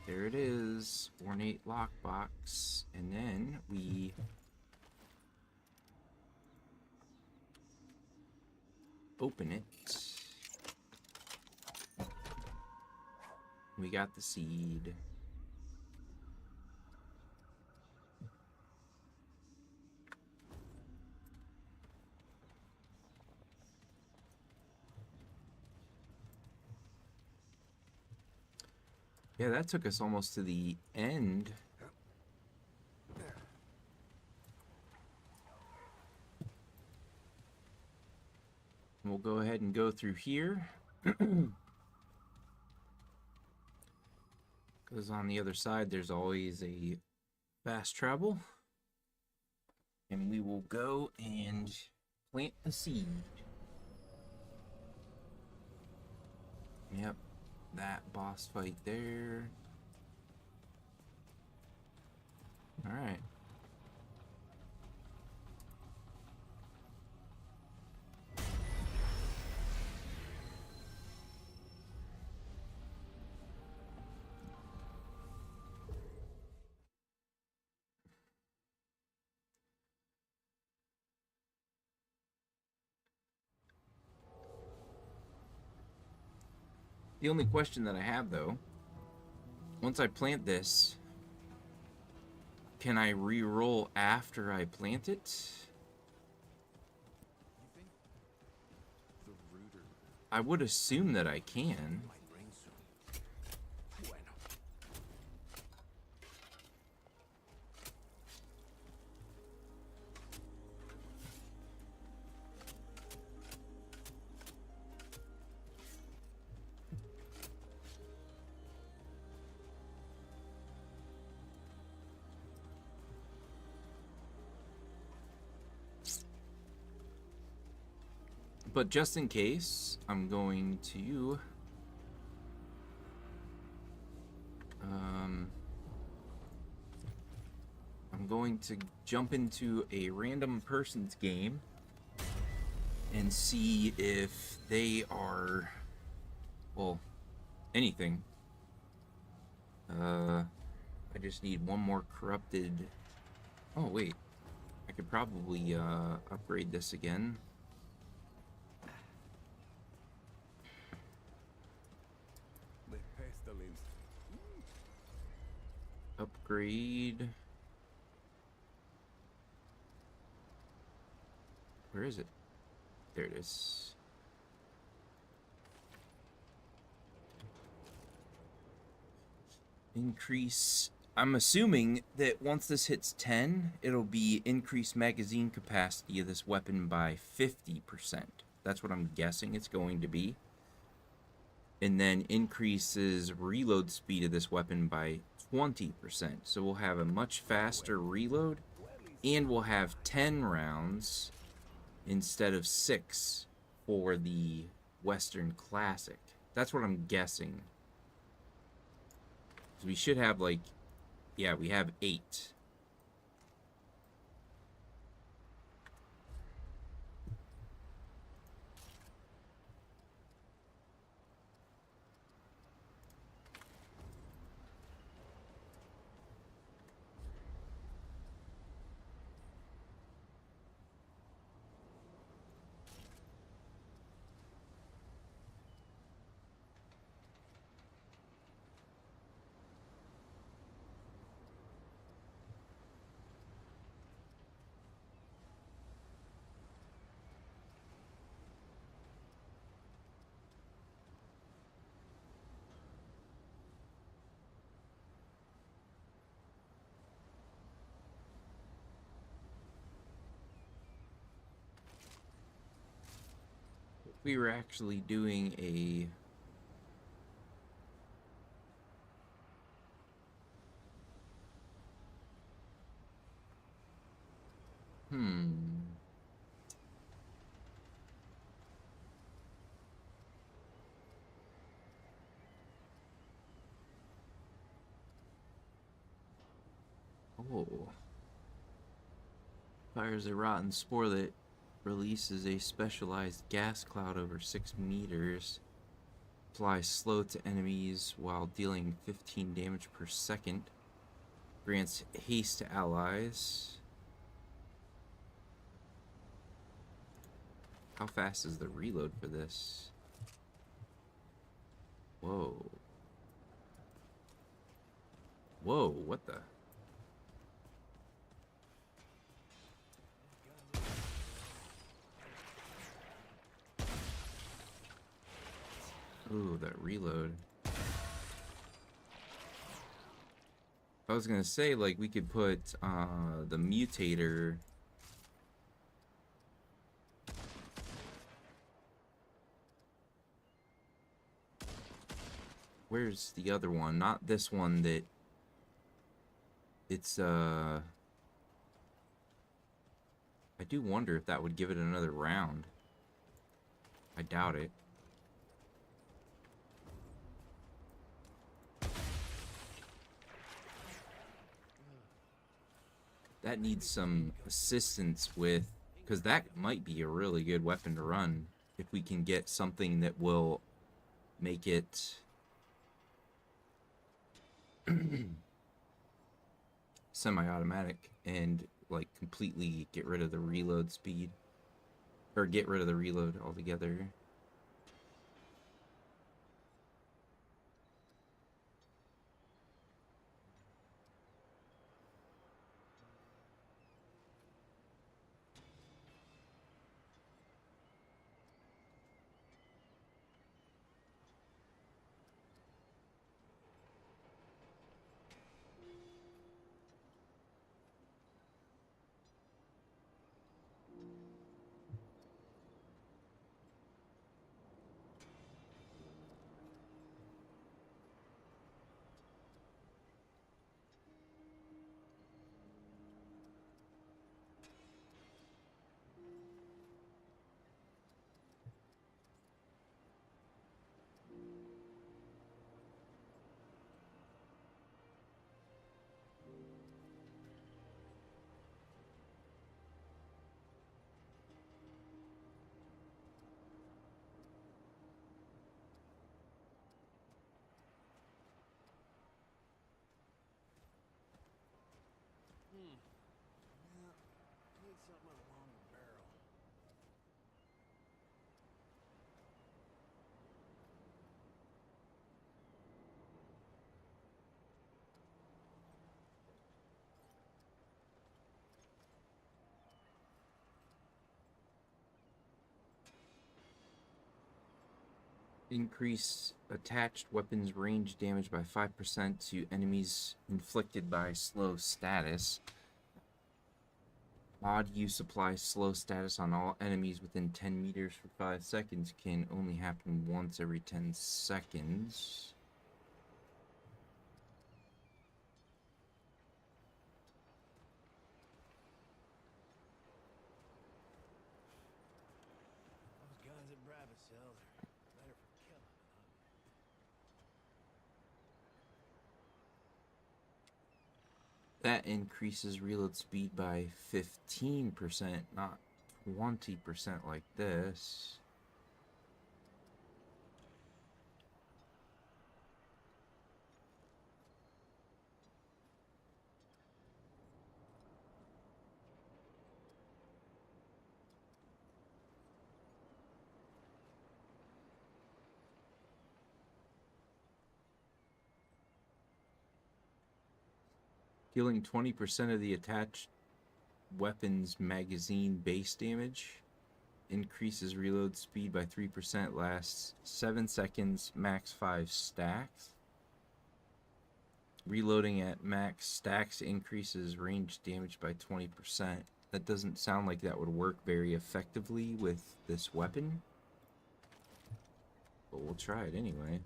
There it is. Ornate lockbox. And then we... open it. We got the seed. Yeah, that took us almost to the end. We'll go ahead and go through here. Because on the other side, there's always a fast travel. And we will go and plant the seed. Yep, that boss fight there. Alright. The only question that I have, though, once I plant this, can I re-roll after I plant it? You think the rooter I would assume that I can. might rain soon? Bueno. But just in case, I'm going to jump into a random person's game and see if they are, well, anything. I just need one more corrupted. Oh wait, I could probably upgrade this again. Le pestilence. Upgrade. Where is it? There it is. Increase. I'm assuming that once this hits 10, it'll be increased magazine capacity of this weapon by 50%. That's what I'm guessing it's going to be. And then increases reload speed of this weapon by 20%. So we'll have a much faster reload, and we'll have 10 rounds instead of 6 for the Western Classic. That's what I'm guessing. So we should have, like, yeah, we have 8. We were actually doing a Oh. Fires a rotten spore that releases a specialized gas cloud over 6 meters. Flies slow to enemies while dealing 15 damage per second. Grants haste to allies. How fast is the reload for this? Whoa. Whoa, what the? Ooh, that reload. I was gonna say, like, we could put the mutator. Where's the other one? Not this one that it's I do wonder if that would give it another round. I doubt it. That needs some assistance with, because that might be a really good weapon to run if we can get something that will make it semi-automatic and like completely get rid of the reload speed, or get rid of the reload altogether. something along the barrel. Increase attached weapons range damage by 5% to enemies inflicted by slow status. Odd use applies slow status on all enemies within 10 meters for 5 seconds. Can only happen once every 10 seconds. Those guns that Brabus sells are better for killing, huh? That increases reload speed by 15%, not 20% like this. Dealing 20% of the attached weapon's magazine base damage. Increases reload speed by 3%, lasts 7 seconds, max 5 stacks. Reloading at max stacks increases range damage by 20%. That doesn't sound like that would work very effectively with this weapon. But we'll try it anyway.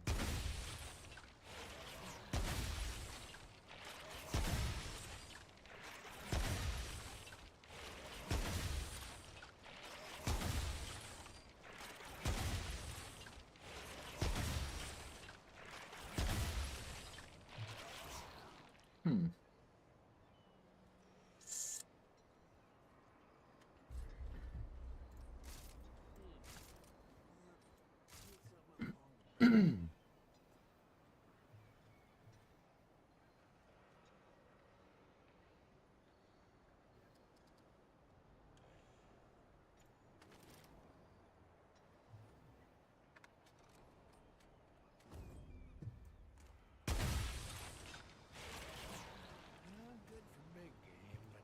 Good for big game, but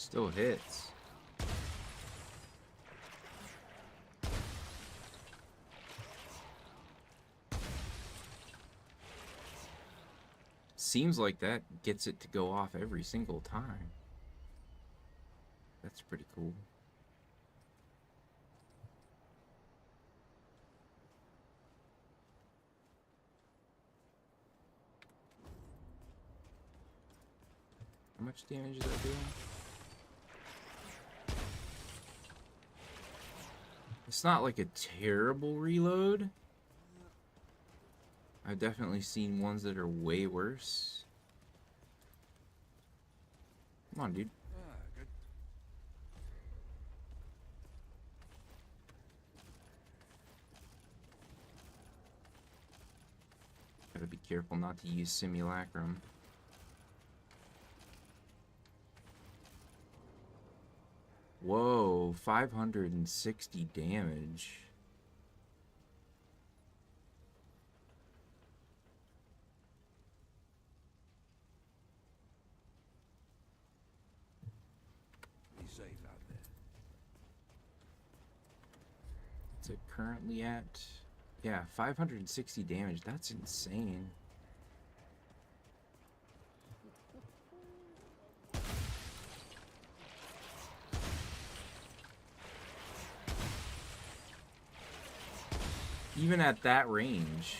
Still hits. Seems like that gets it to go off every single time. That's pretty cool. How much damage is that doing? It's not like a terrible reload. I've definitely seen ones that are way worse. Come on, dude. Good. Gotta be careful not to use simulacrum. Whoa, 560 damage. Be safe out there. What's it currently at? Yeah, 560 damage. That's insane. Even at that range,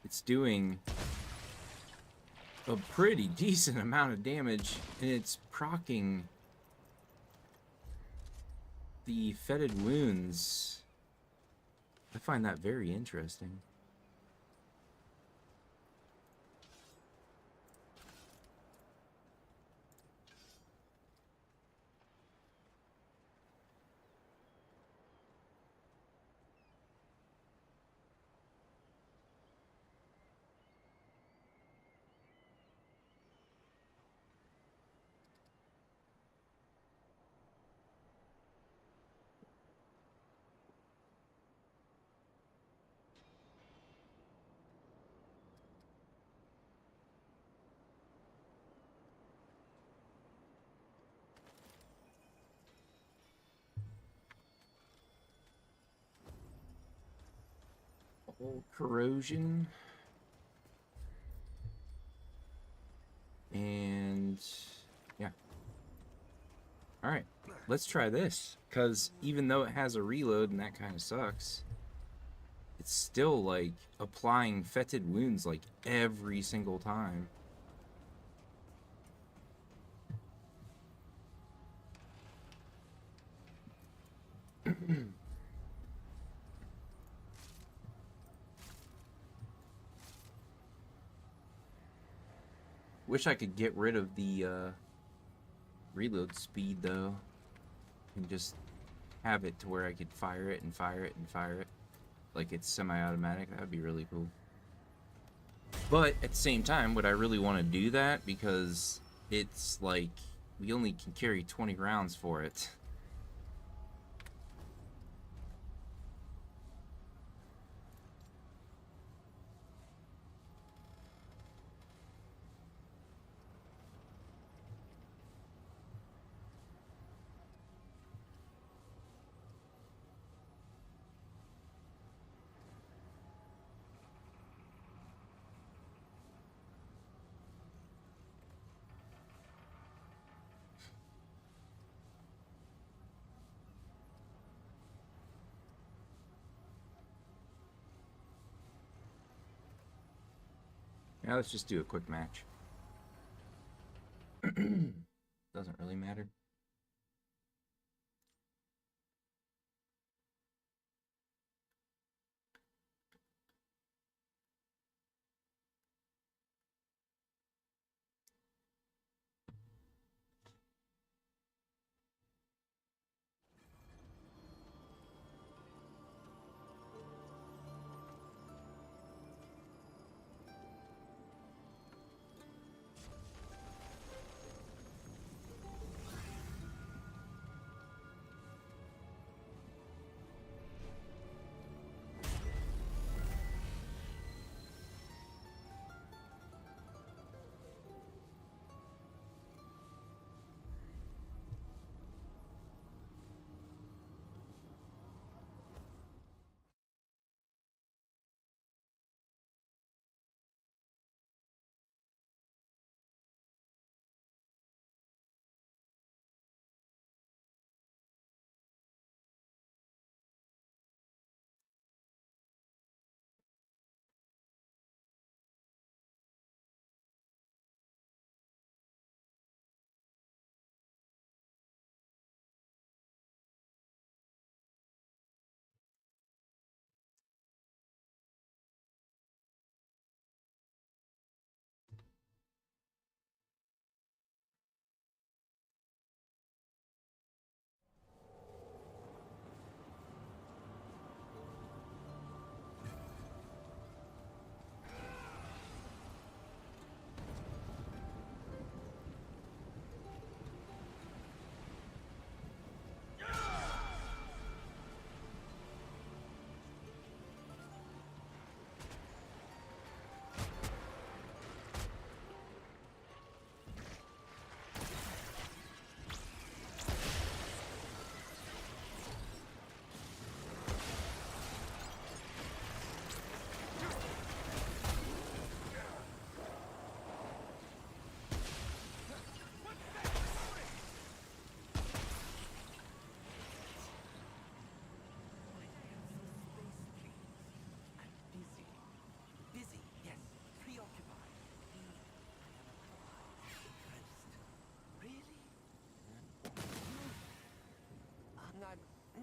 it's doing a pretty decent amount of damage, and it's proccing the fetid wounds. I find that very interesting. Old corrosion. And yeah. Alright, let's try this. Because even though it has a reload and that kind of sucks, it's still like applying fetid wounds like every single time. Wish I could get rid of the reload speed though, and just have it to where I could fire it and fire it and fire it like it's semi-automatic. That would be really cool. But at the same time, would I really want to do that? Because it's like we only can carry 20 rounds for it. Now let's just do a quick match. Doesn't really matter.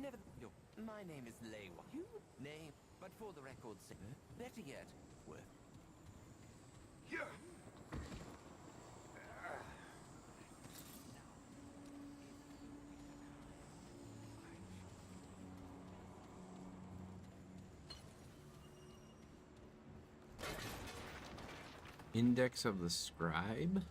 Never. Yo, my name is Leiwa. You name, but for the record's sake, better yet, worth. Index of the Scribe.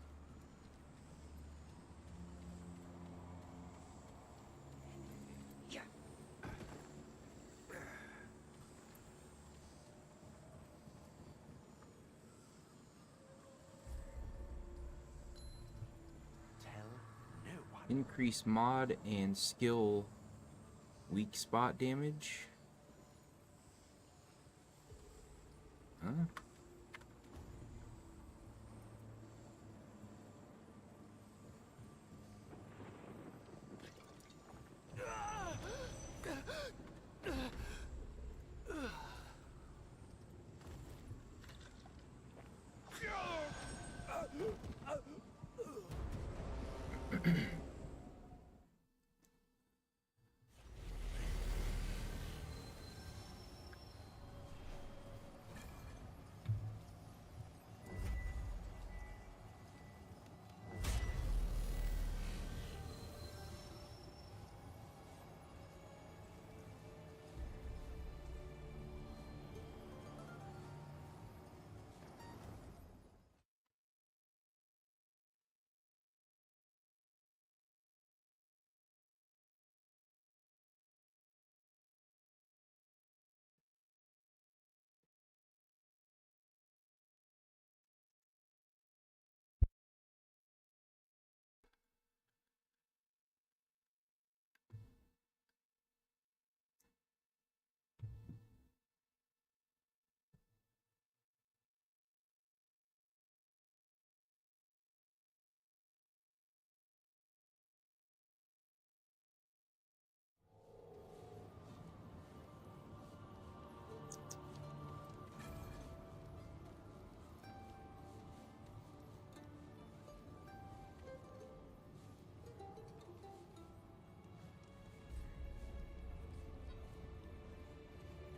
Increase mod and skill weak spot damage. Huh?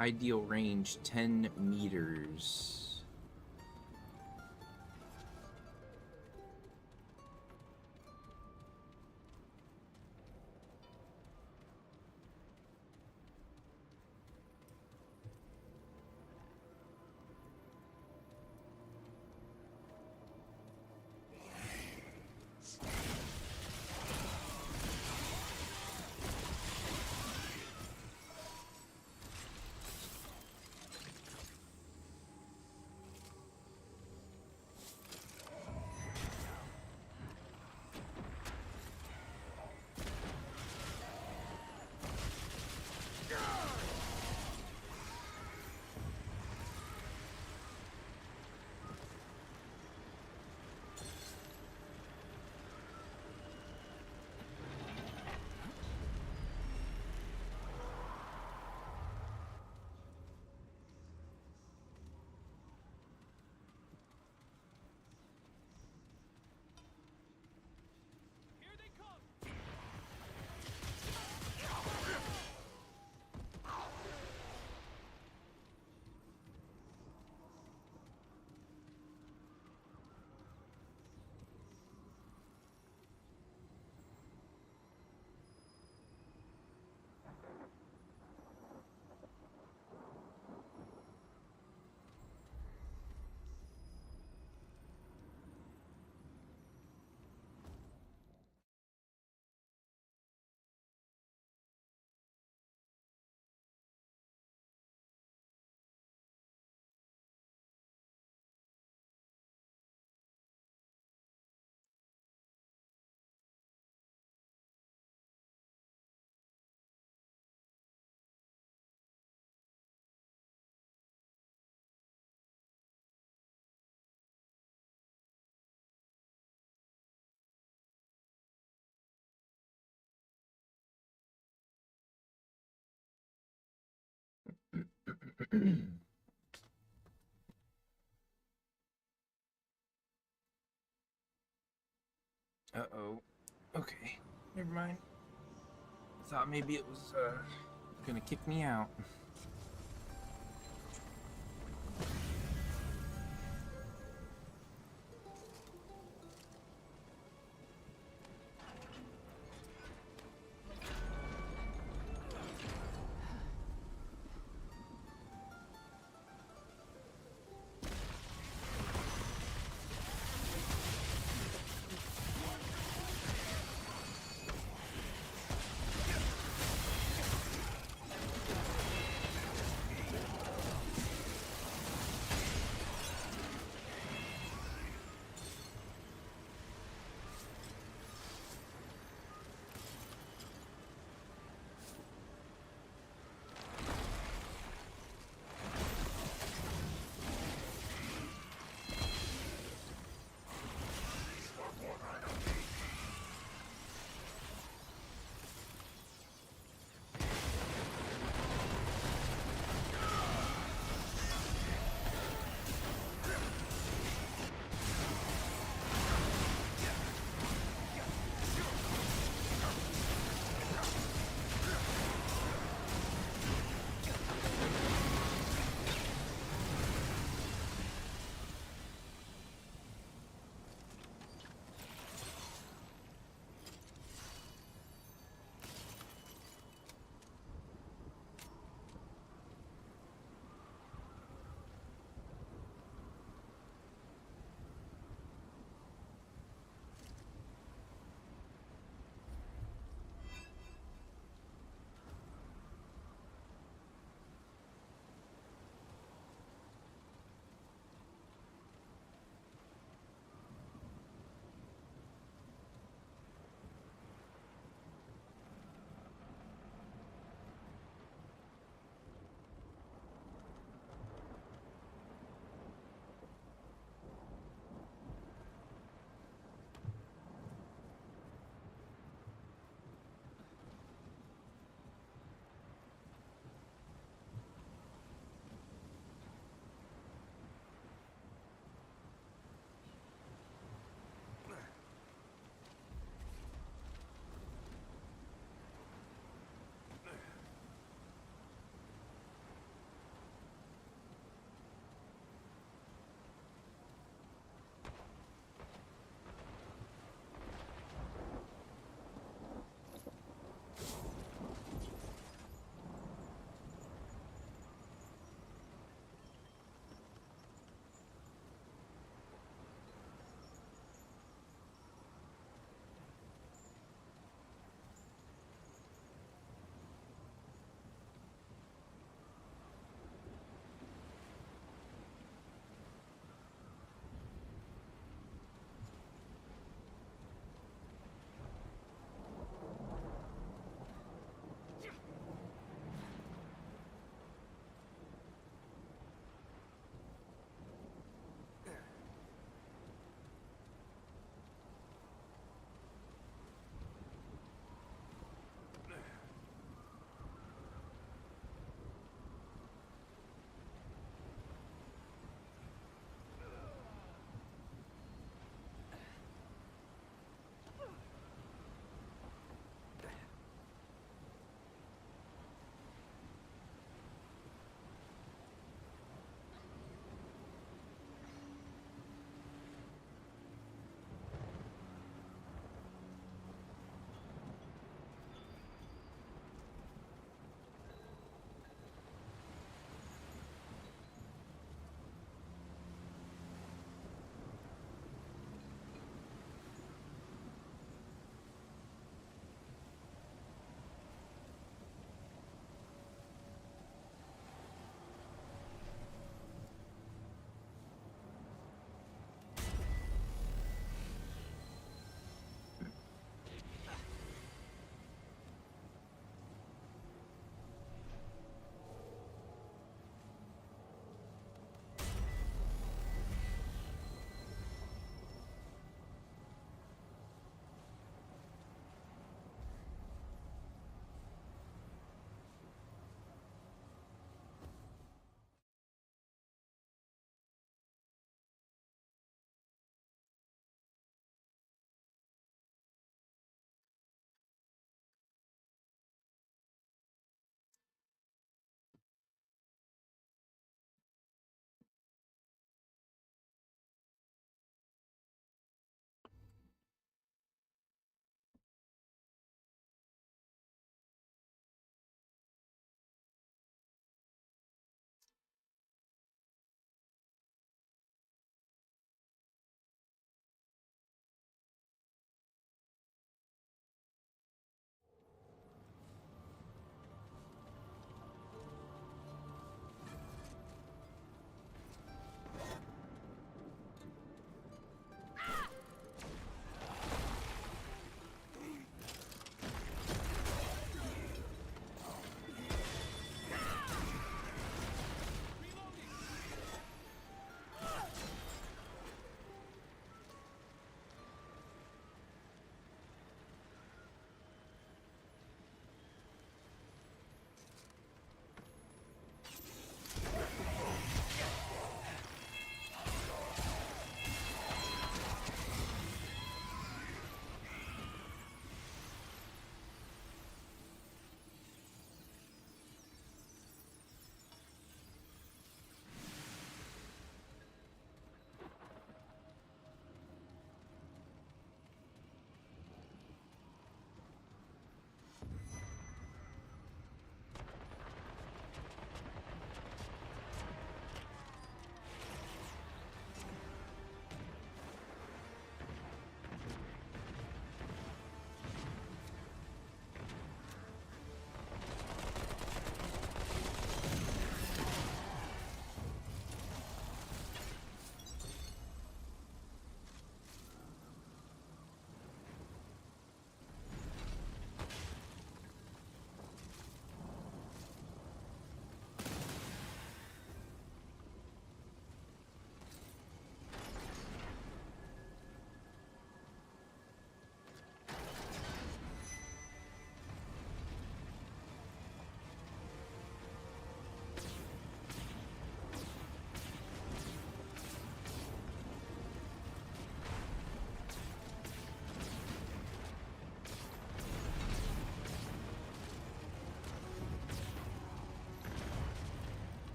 Ideal range 10 meters. Uh-oh. Okay. Never mind. Thought maybe it was gonna kick me out.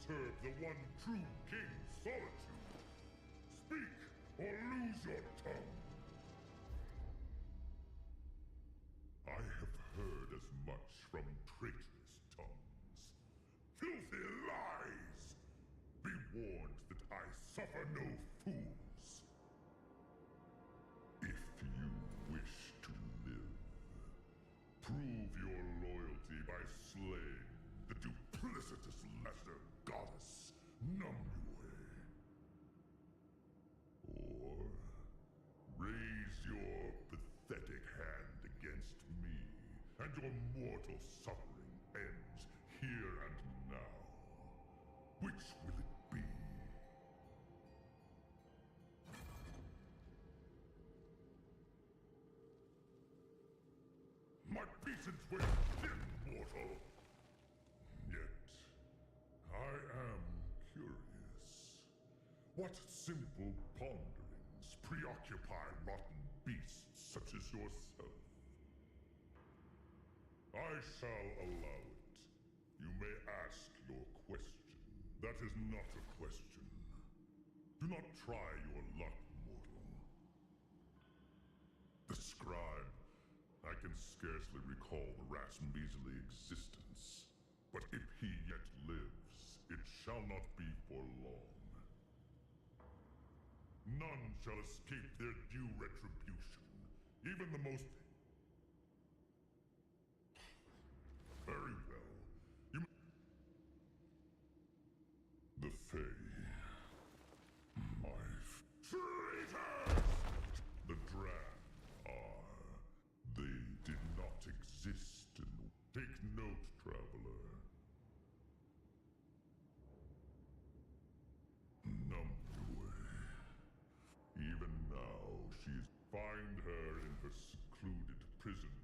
disturb the one true King's solitude. Speak, or lose your tongue. I have heard as much from traitorous tongues. Filthy lies! Be warned that I suffer no fools. If you wish to live, prove your loyalty by slaying the duplicitous lesser goddess, Numue. Or raise your pathetic hand against me, and your mortal suffering ends here and now. Which will it be? My patience will thin, mortal. Yet, I am curious. What simple ponderings preoccupy rotten beasts such as yourself? I shall allow it. You may ask your question. That is not a question. Do not try your luck, mortal. The scribe. I can scarcely recall the rat's measly existence. But if he yet lives, it shall not be for long. None shall escape their due retribution. Even the most... Very well. You... The Fae. My... Traitors! The Dran are... They did not exist in... Take note, traveler. Numue. Even now, she's... Find her in her secluded prison.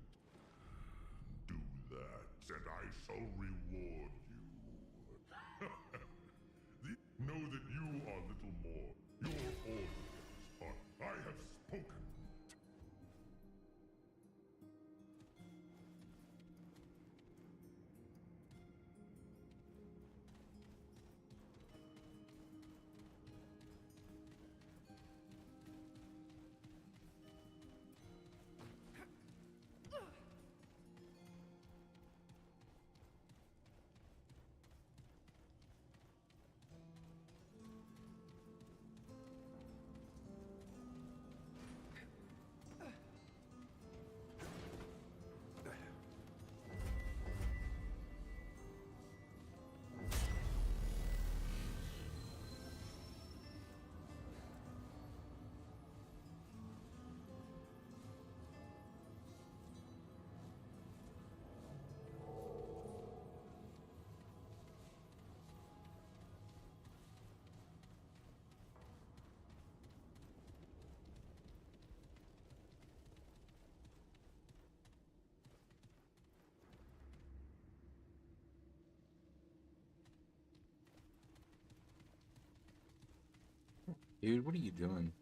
Do that, and I shall reward you. Know that you are little more. Your orders are... I have spoken. Dude, what are you doing?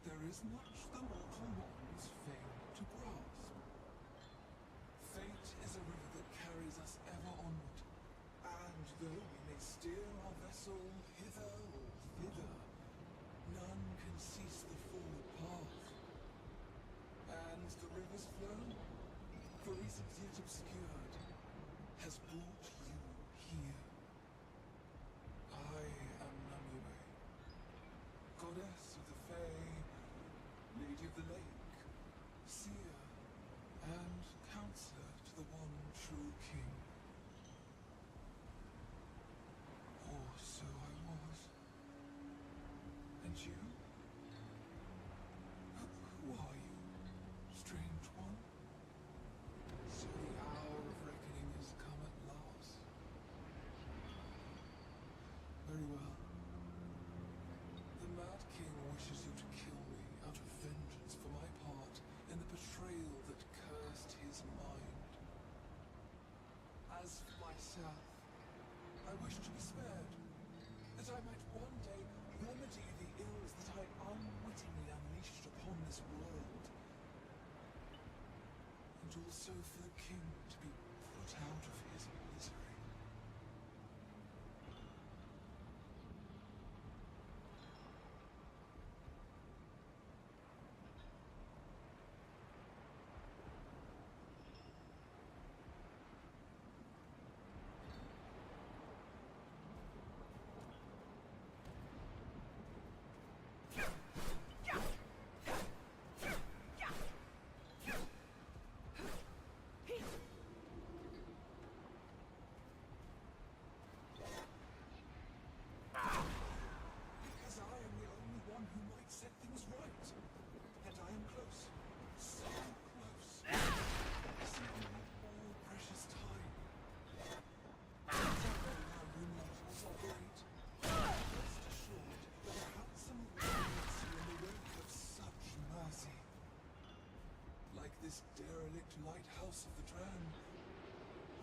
There is much the mortal ones fail to grasp. Fate is a river that carries us ever onward, and though we may steer our vessel hither or thither, none can cease the forward path. And the river's flow, for reasons yet obscured, has brought you here. I am Namue, goddess of the Fae, lady of the lake, seer, and counselor to the one true king. Or so I was. And you? Who are you, strange one? So the hour of reckoning has come at last. Very well. The Mad King wishes you to kill me out of vengeance for my part in the betrayal that cursed his mind. As for myself, I wish to be spared, that I might one day remedy the ills that I unwittingly unleashed upon this world. And also for the king to be put out of his misery. Because I am the only one who might set things right. And I am close. So close. Saving all precious time. Now you mortals are great. Rest assured that a handsome reward waits you in the wake of such mercy. Like this derelict lighthouse of the Dran,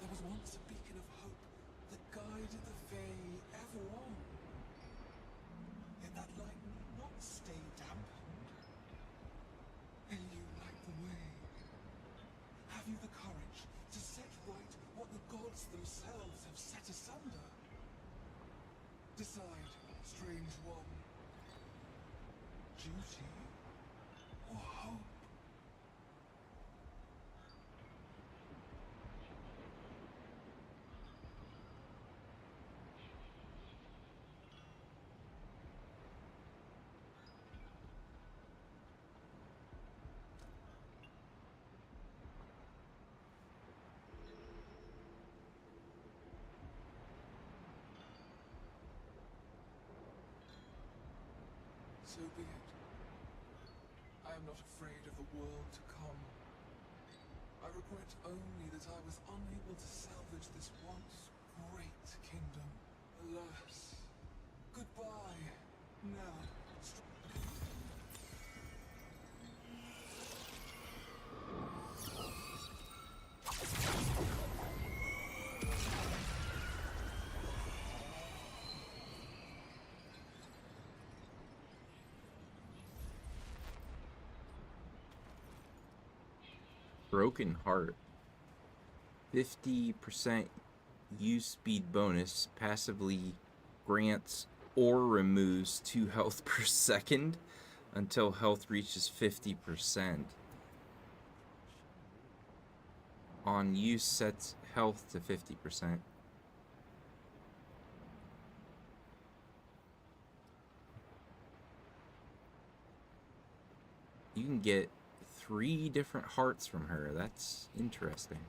there was once a beacon of hope that guided the Fae ever on. And that light need not stay dampened. And you light the way. Have you the courage to set right what the gods themselves have set asunder? Decide, strange one. Duty or hope? So be it. I am not afraid of the world to come. I regret only that I was unable to salvage this once great kingdom. Alas. Goodbye. Now. Broken Heart. 50% use speed bonus passively grants or removes 2 health per second until health reaches 50%. On use sets health to 50%. You can get 3 different hearts from her. That's interesting.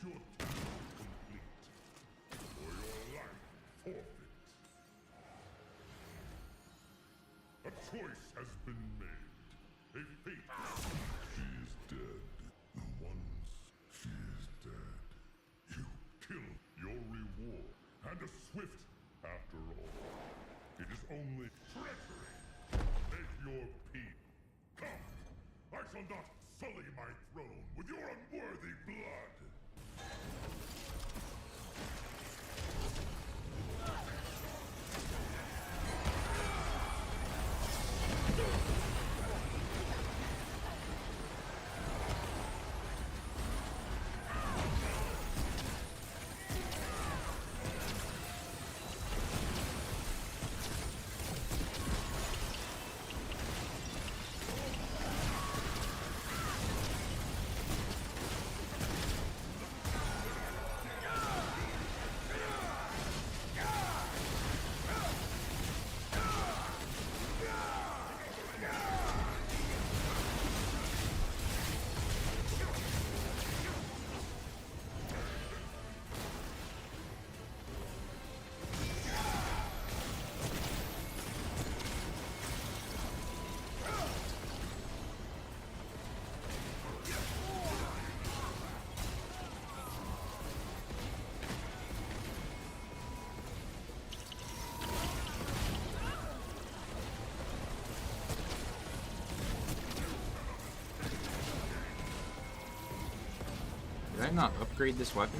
your task complete, or your life forfeit. A choice has been made. A fate. She is dead. Once she is dead, you kill your reward. And a swift, after all. It is only treachery. Make your peace. Come! I shall not sully my throne with your unworthy blood! Did I not upgrade this weapon?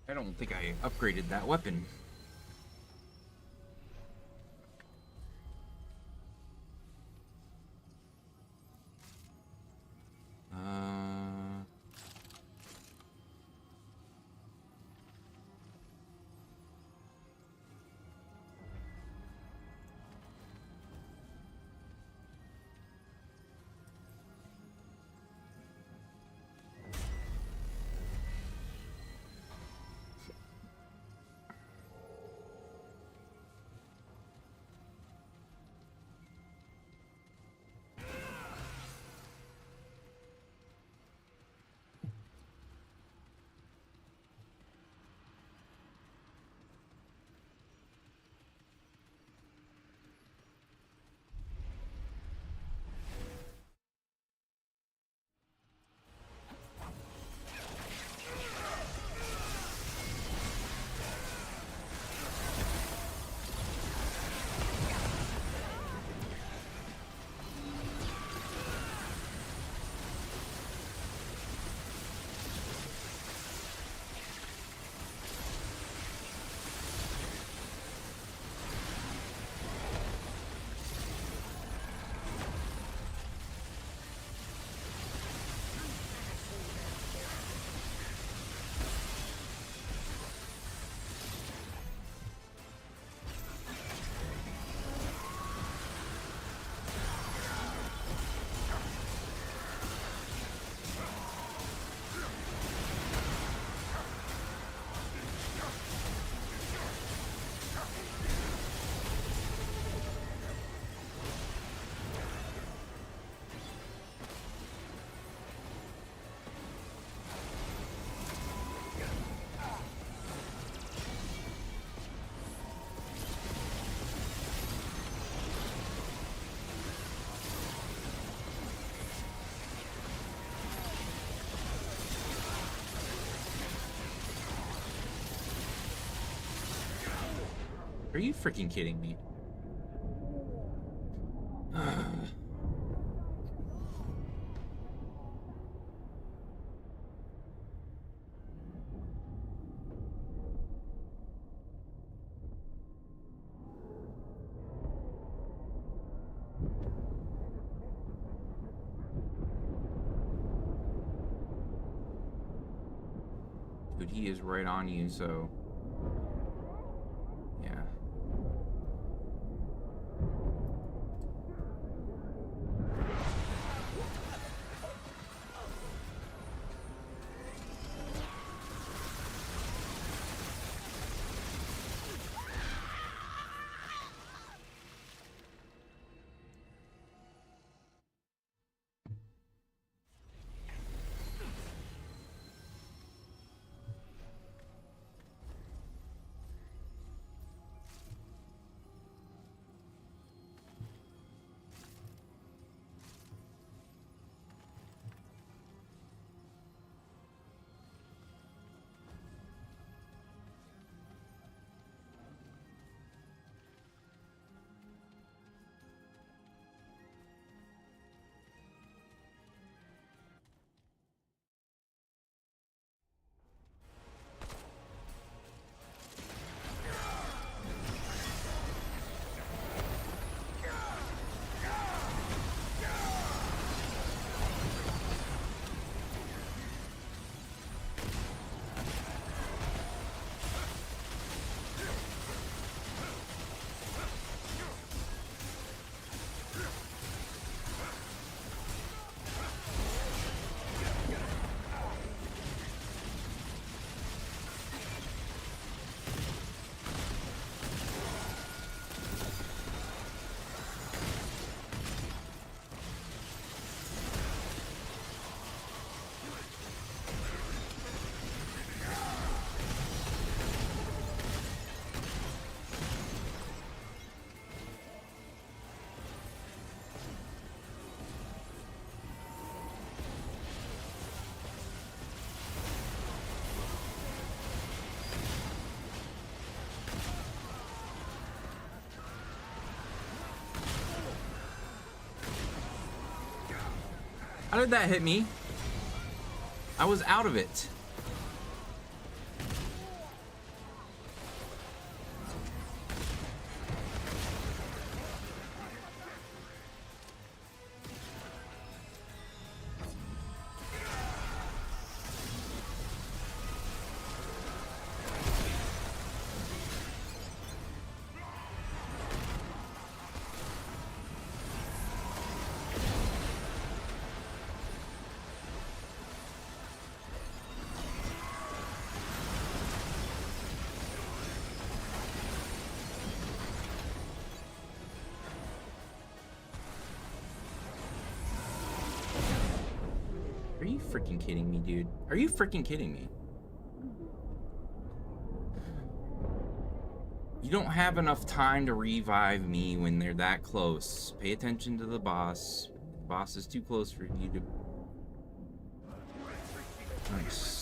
I don't think I upgraded that weapon. Are you freaking kidding me? Dude, he is right on you, so... yeah. How did that hit me? I was out of it. Are you freaking kidding me, dude? Are you freaking kidding me? You don't have enough time to revive me when they're that close. Pay attention to the boss. The boss is too close for you to... Nice.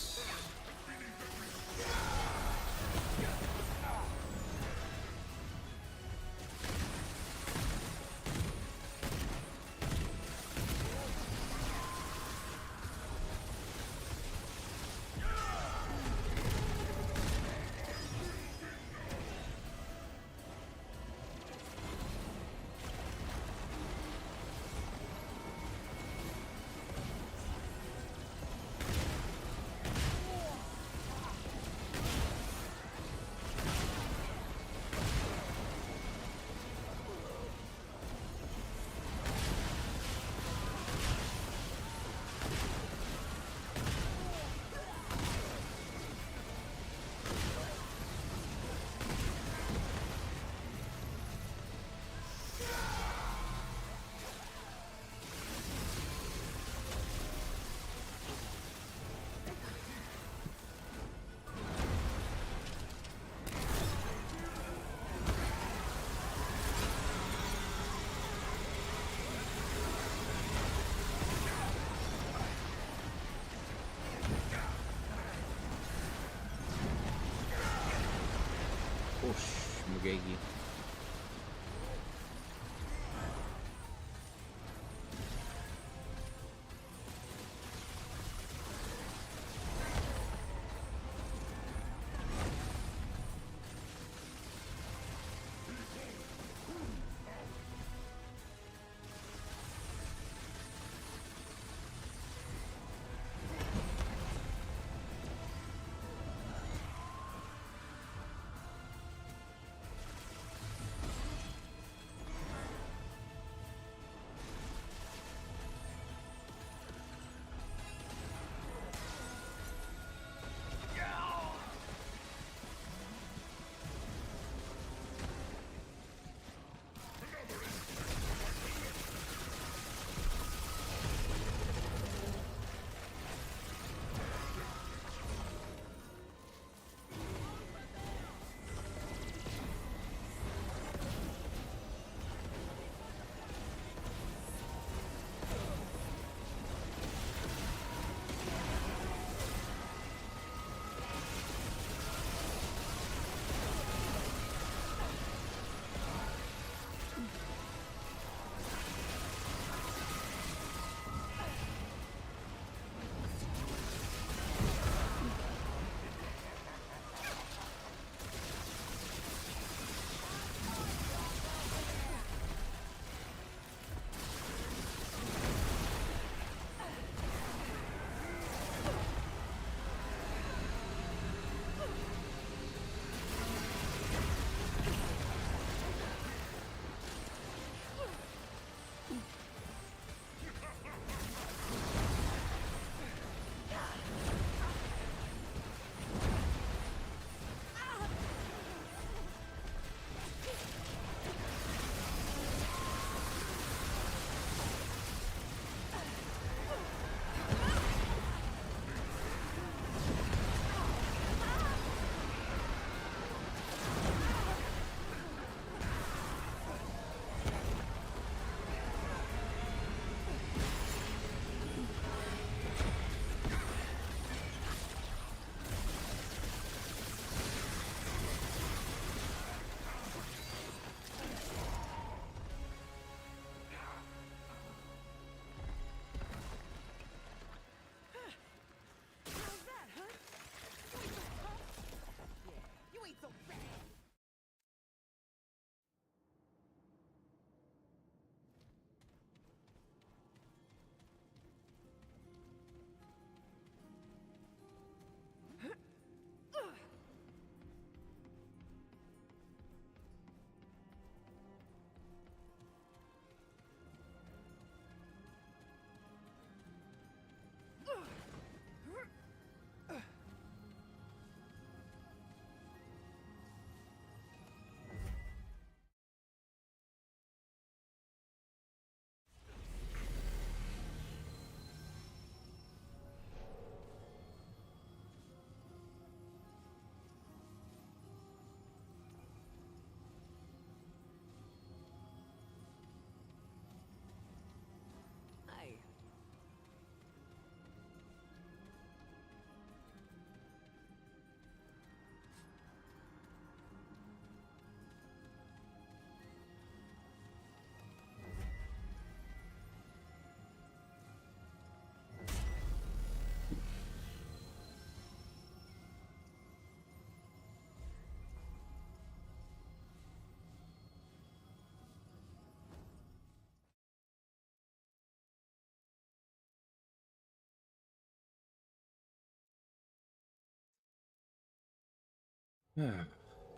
Mugegi.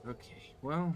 Okay, well.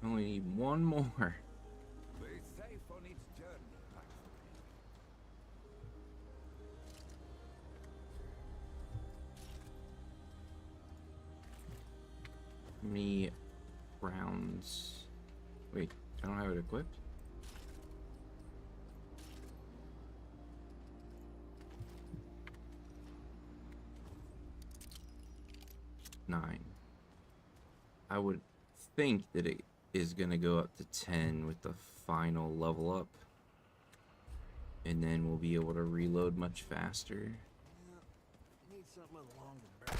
Only need one more. Be safe on its journey, thankfully. How many rounds? Wait, I don't have it equipped? Nine. I would think that it is going to go up to 10 with the final level up. And then we'll be able to reload much faster. Need something with a longer barrel.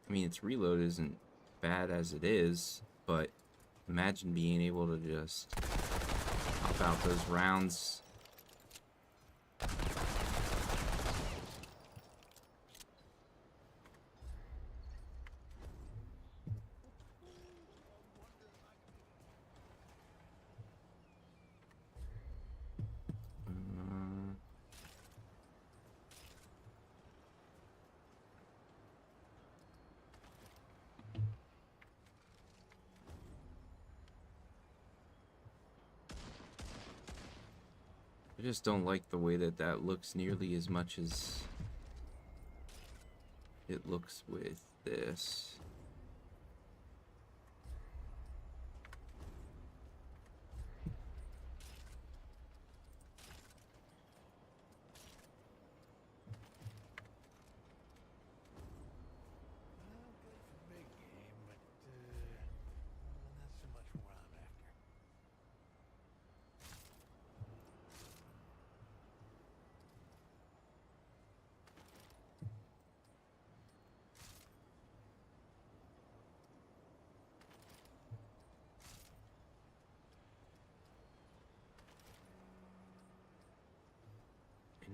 I mean, its reload isn't bad as it is, but imagine being able to just pop out those rounds. I just don't like the way that that looks nearly as much as it looks with this. Good for big game, but not so much what I'm after.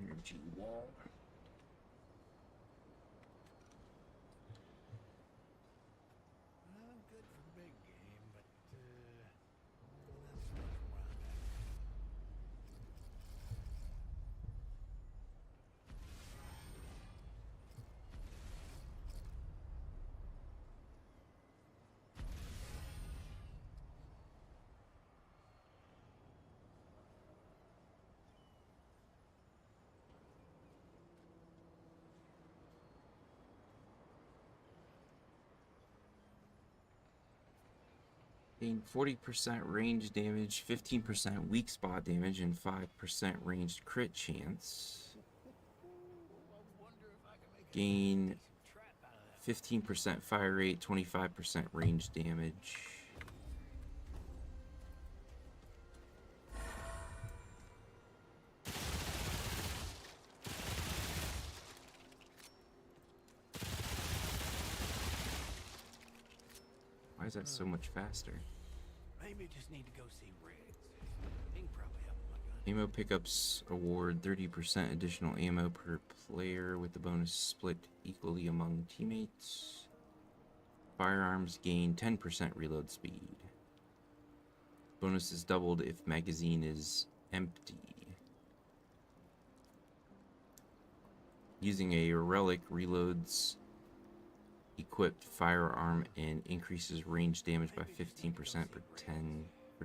Energy wall. Good for big game, but not so much what I'm after. Gain 40% range damage, 15% weak spot damage, and 5% ranged crit chance. Gain 15% fire rate, 25% range damage. Why is that so much faster? Maybe just need to go see Riggs. He can probably help with my gun. Ammo pickups award 30% additional ammo per player with the bonus split equally among teammates. Firearms gain 10% reload speed. Bonus is doubled if magazine is empty. Using a relic reloads equipped firearm and increases range damage by 15% for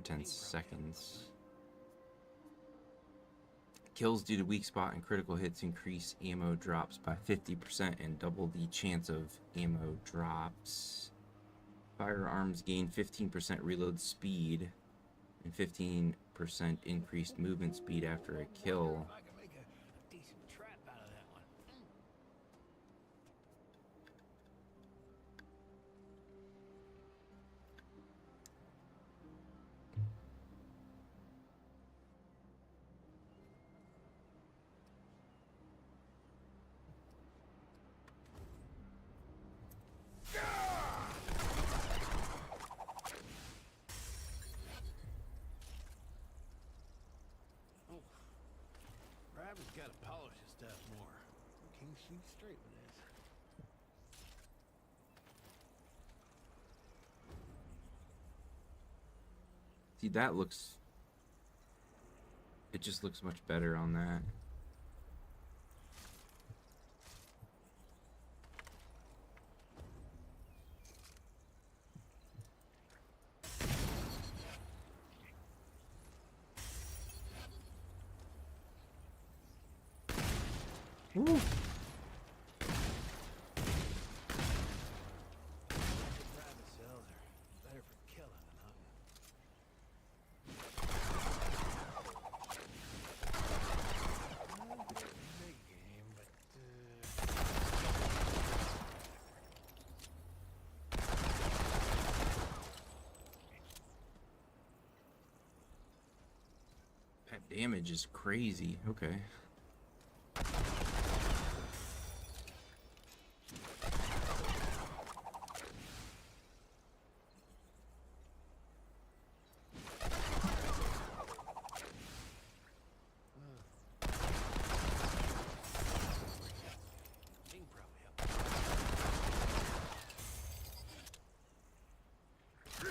10 seconds. Kills due to weak spot and critical hits increase ammo drops by 50% and double the chance of ammo drops. Firearms gain 15% reload speed and 15% increased movement speed after a kill. I can make a decent trap out of that one. Rabbit's got to polish his stuff more. Can't shoot straight with this. See, that looks... It just looks much better on that. Woo. Rabbit cells are better for killing than hunting. Big game, but That damage is crazy. Okay. he can probably help. Good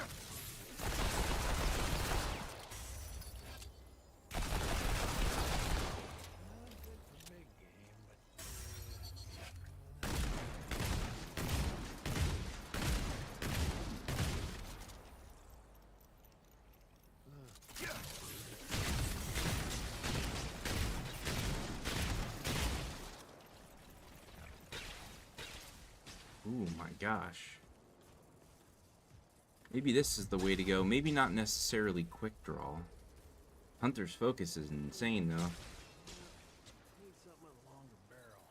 for big game, but Ooh, my gosh. Maybe this is the way to go. Maybe not necessarily quick draw. Hunter's Focus is insane, though. need something with a longer barrel.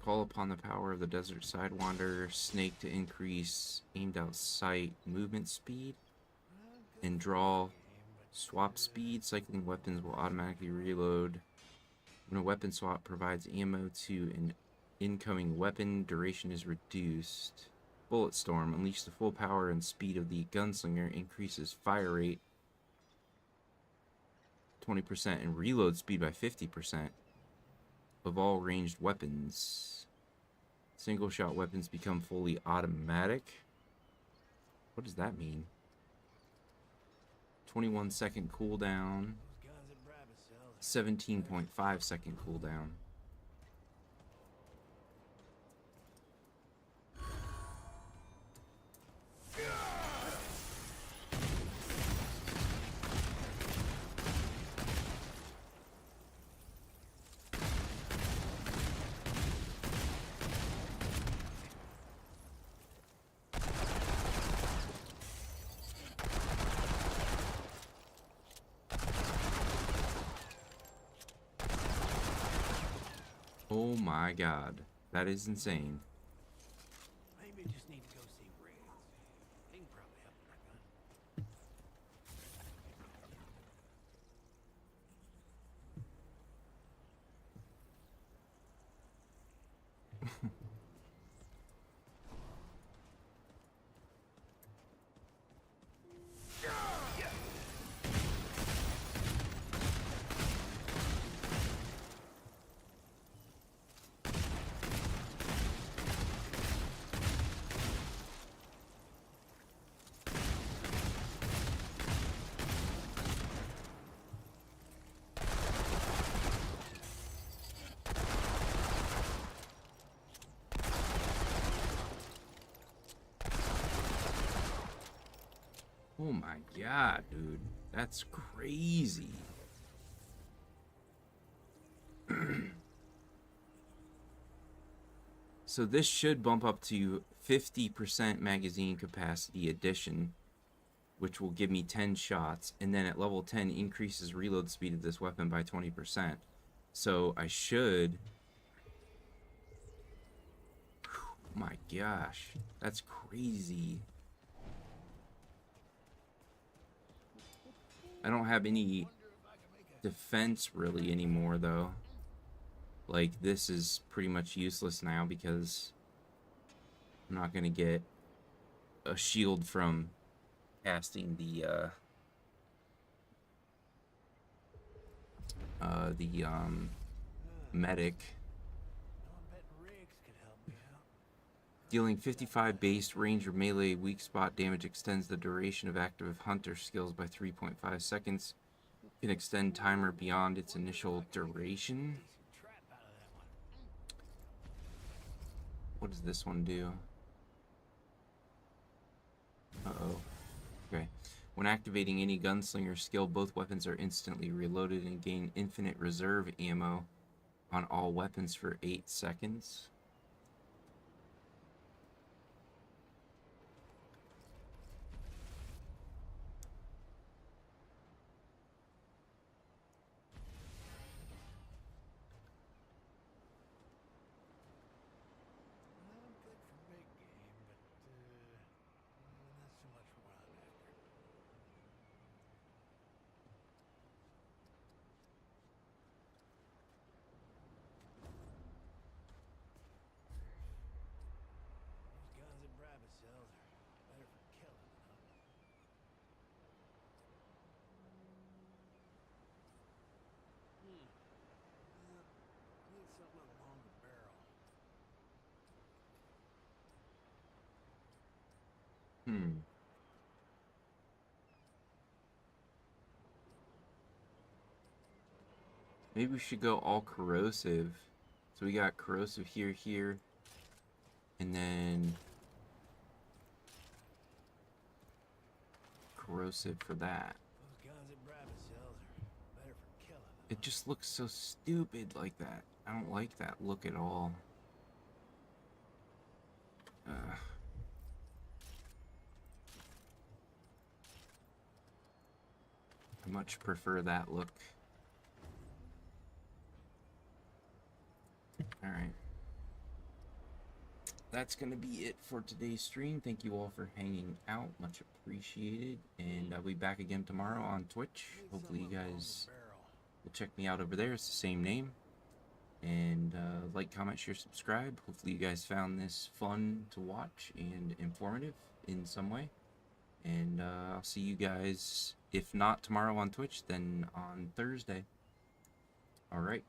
Call upon the power of the Desert Sidewinder Snake to increase aimed out sight movement speed and draw swap speed. Cycling weapons will automatically reload. When a weapon swap provides ammo to an incoming weapon, duration is reduced. Bullet Storm. Unleash the full power and speed of the gunslinger. Increases fire rate 20% and reload speed by 50% of all ranged weapons. Single shot weapons become fully automatic. What does that mean? 21-second cooldown. Those guns at Rabbit cells. 17.5-second cooldown. Oh my god. That is insane. Maybe you just need to go see Riggs. He can probably help with that gun. Oh my god, dude. That's crazy. So this should bump up to 50% magazine capacity addition, which will give me 10 shots, and then at level 10 increases reload speed of this weapon by 20%. So I should... My gosh, that's crazy. I don't have any defense really anymore though. Like this is pretty much useless now because I'm not gonna get a shield from casting the medic. I'm betting Riggs could help me out. Dealing 55 base range or melee weak spot damage extends the duration of active hunter skills by 3.5 seconds. Can extend timer beyond its initial duration. Decent trap out of that one. What does this one do? Uh-oh. Okay. When activating any gunslinger skill, both weapons are instantly reloaded and gain infinite reserve ammo on all weapons for 8 seconds. I'm good for big game, but not so much more I'm after. Those guns that Brabus sells are better for killing, huh? Need something with a longer barrel. Maybe we should go all corrosive. So we got corrosive here, and then corrosive for that. Those guns that Brabus sells are better for killing. It just looks so stupid like that. I don't like that look at all. I much prefer that look. Alright. That's going to be it for today's stream. Thank you all for hanging out. Much appreciated. And I'll be back again tomorrow on Twitch. Hopefully you guys will check me out over there. It's the same name. And like, comment, share, subscribe. Hopefully you guys found this fun to watch and informative in some way. And I'll see you guys, if not tomorrow on Twitch, then on Thursday. Alright.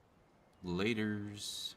Laters.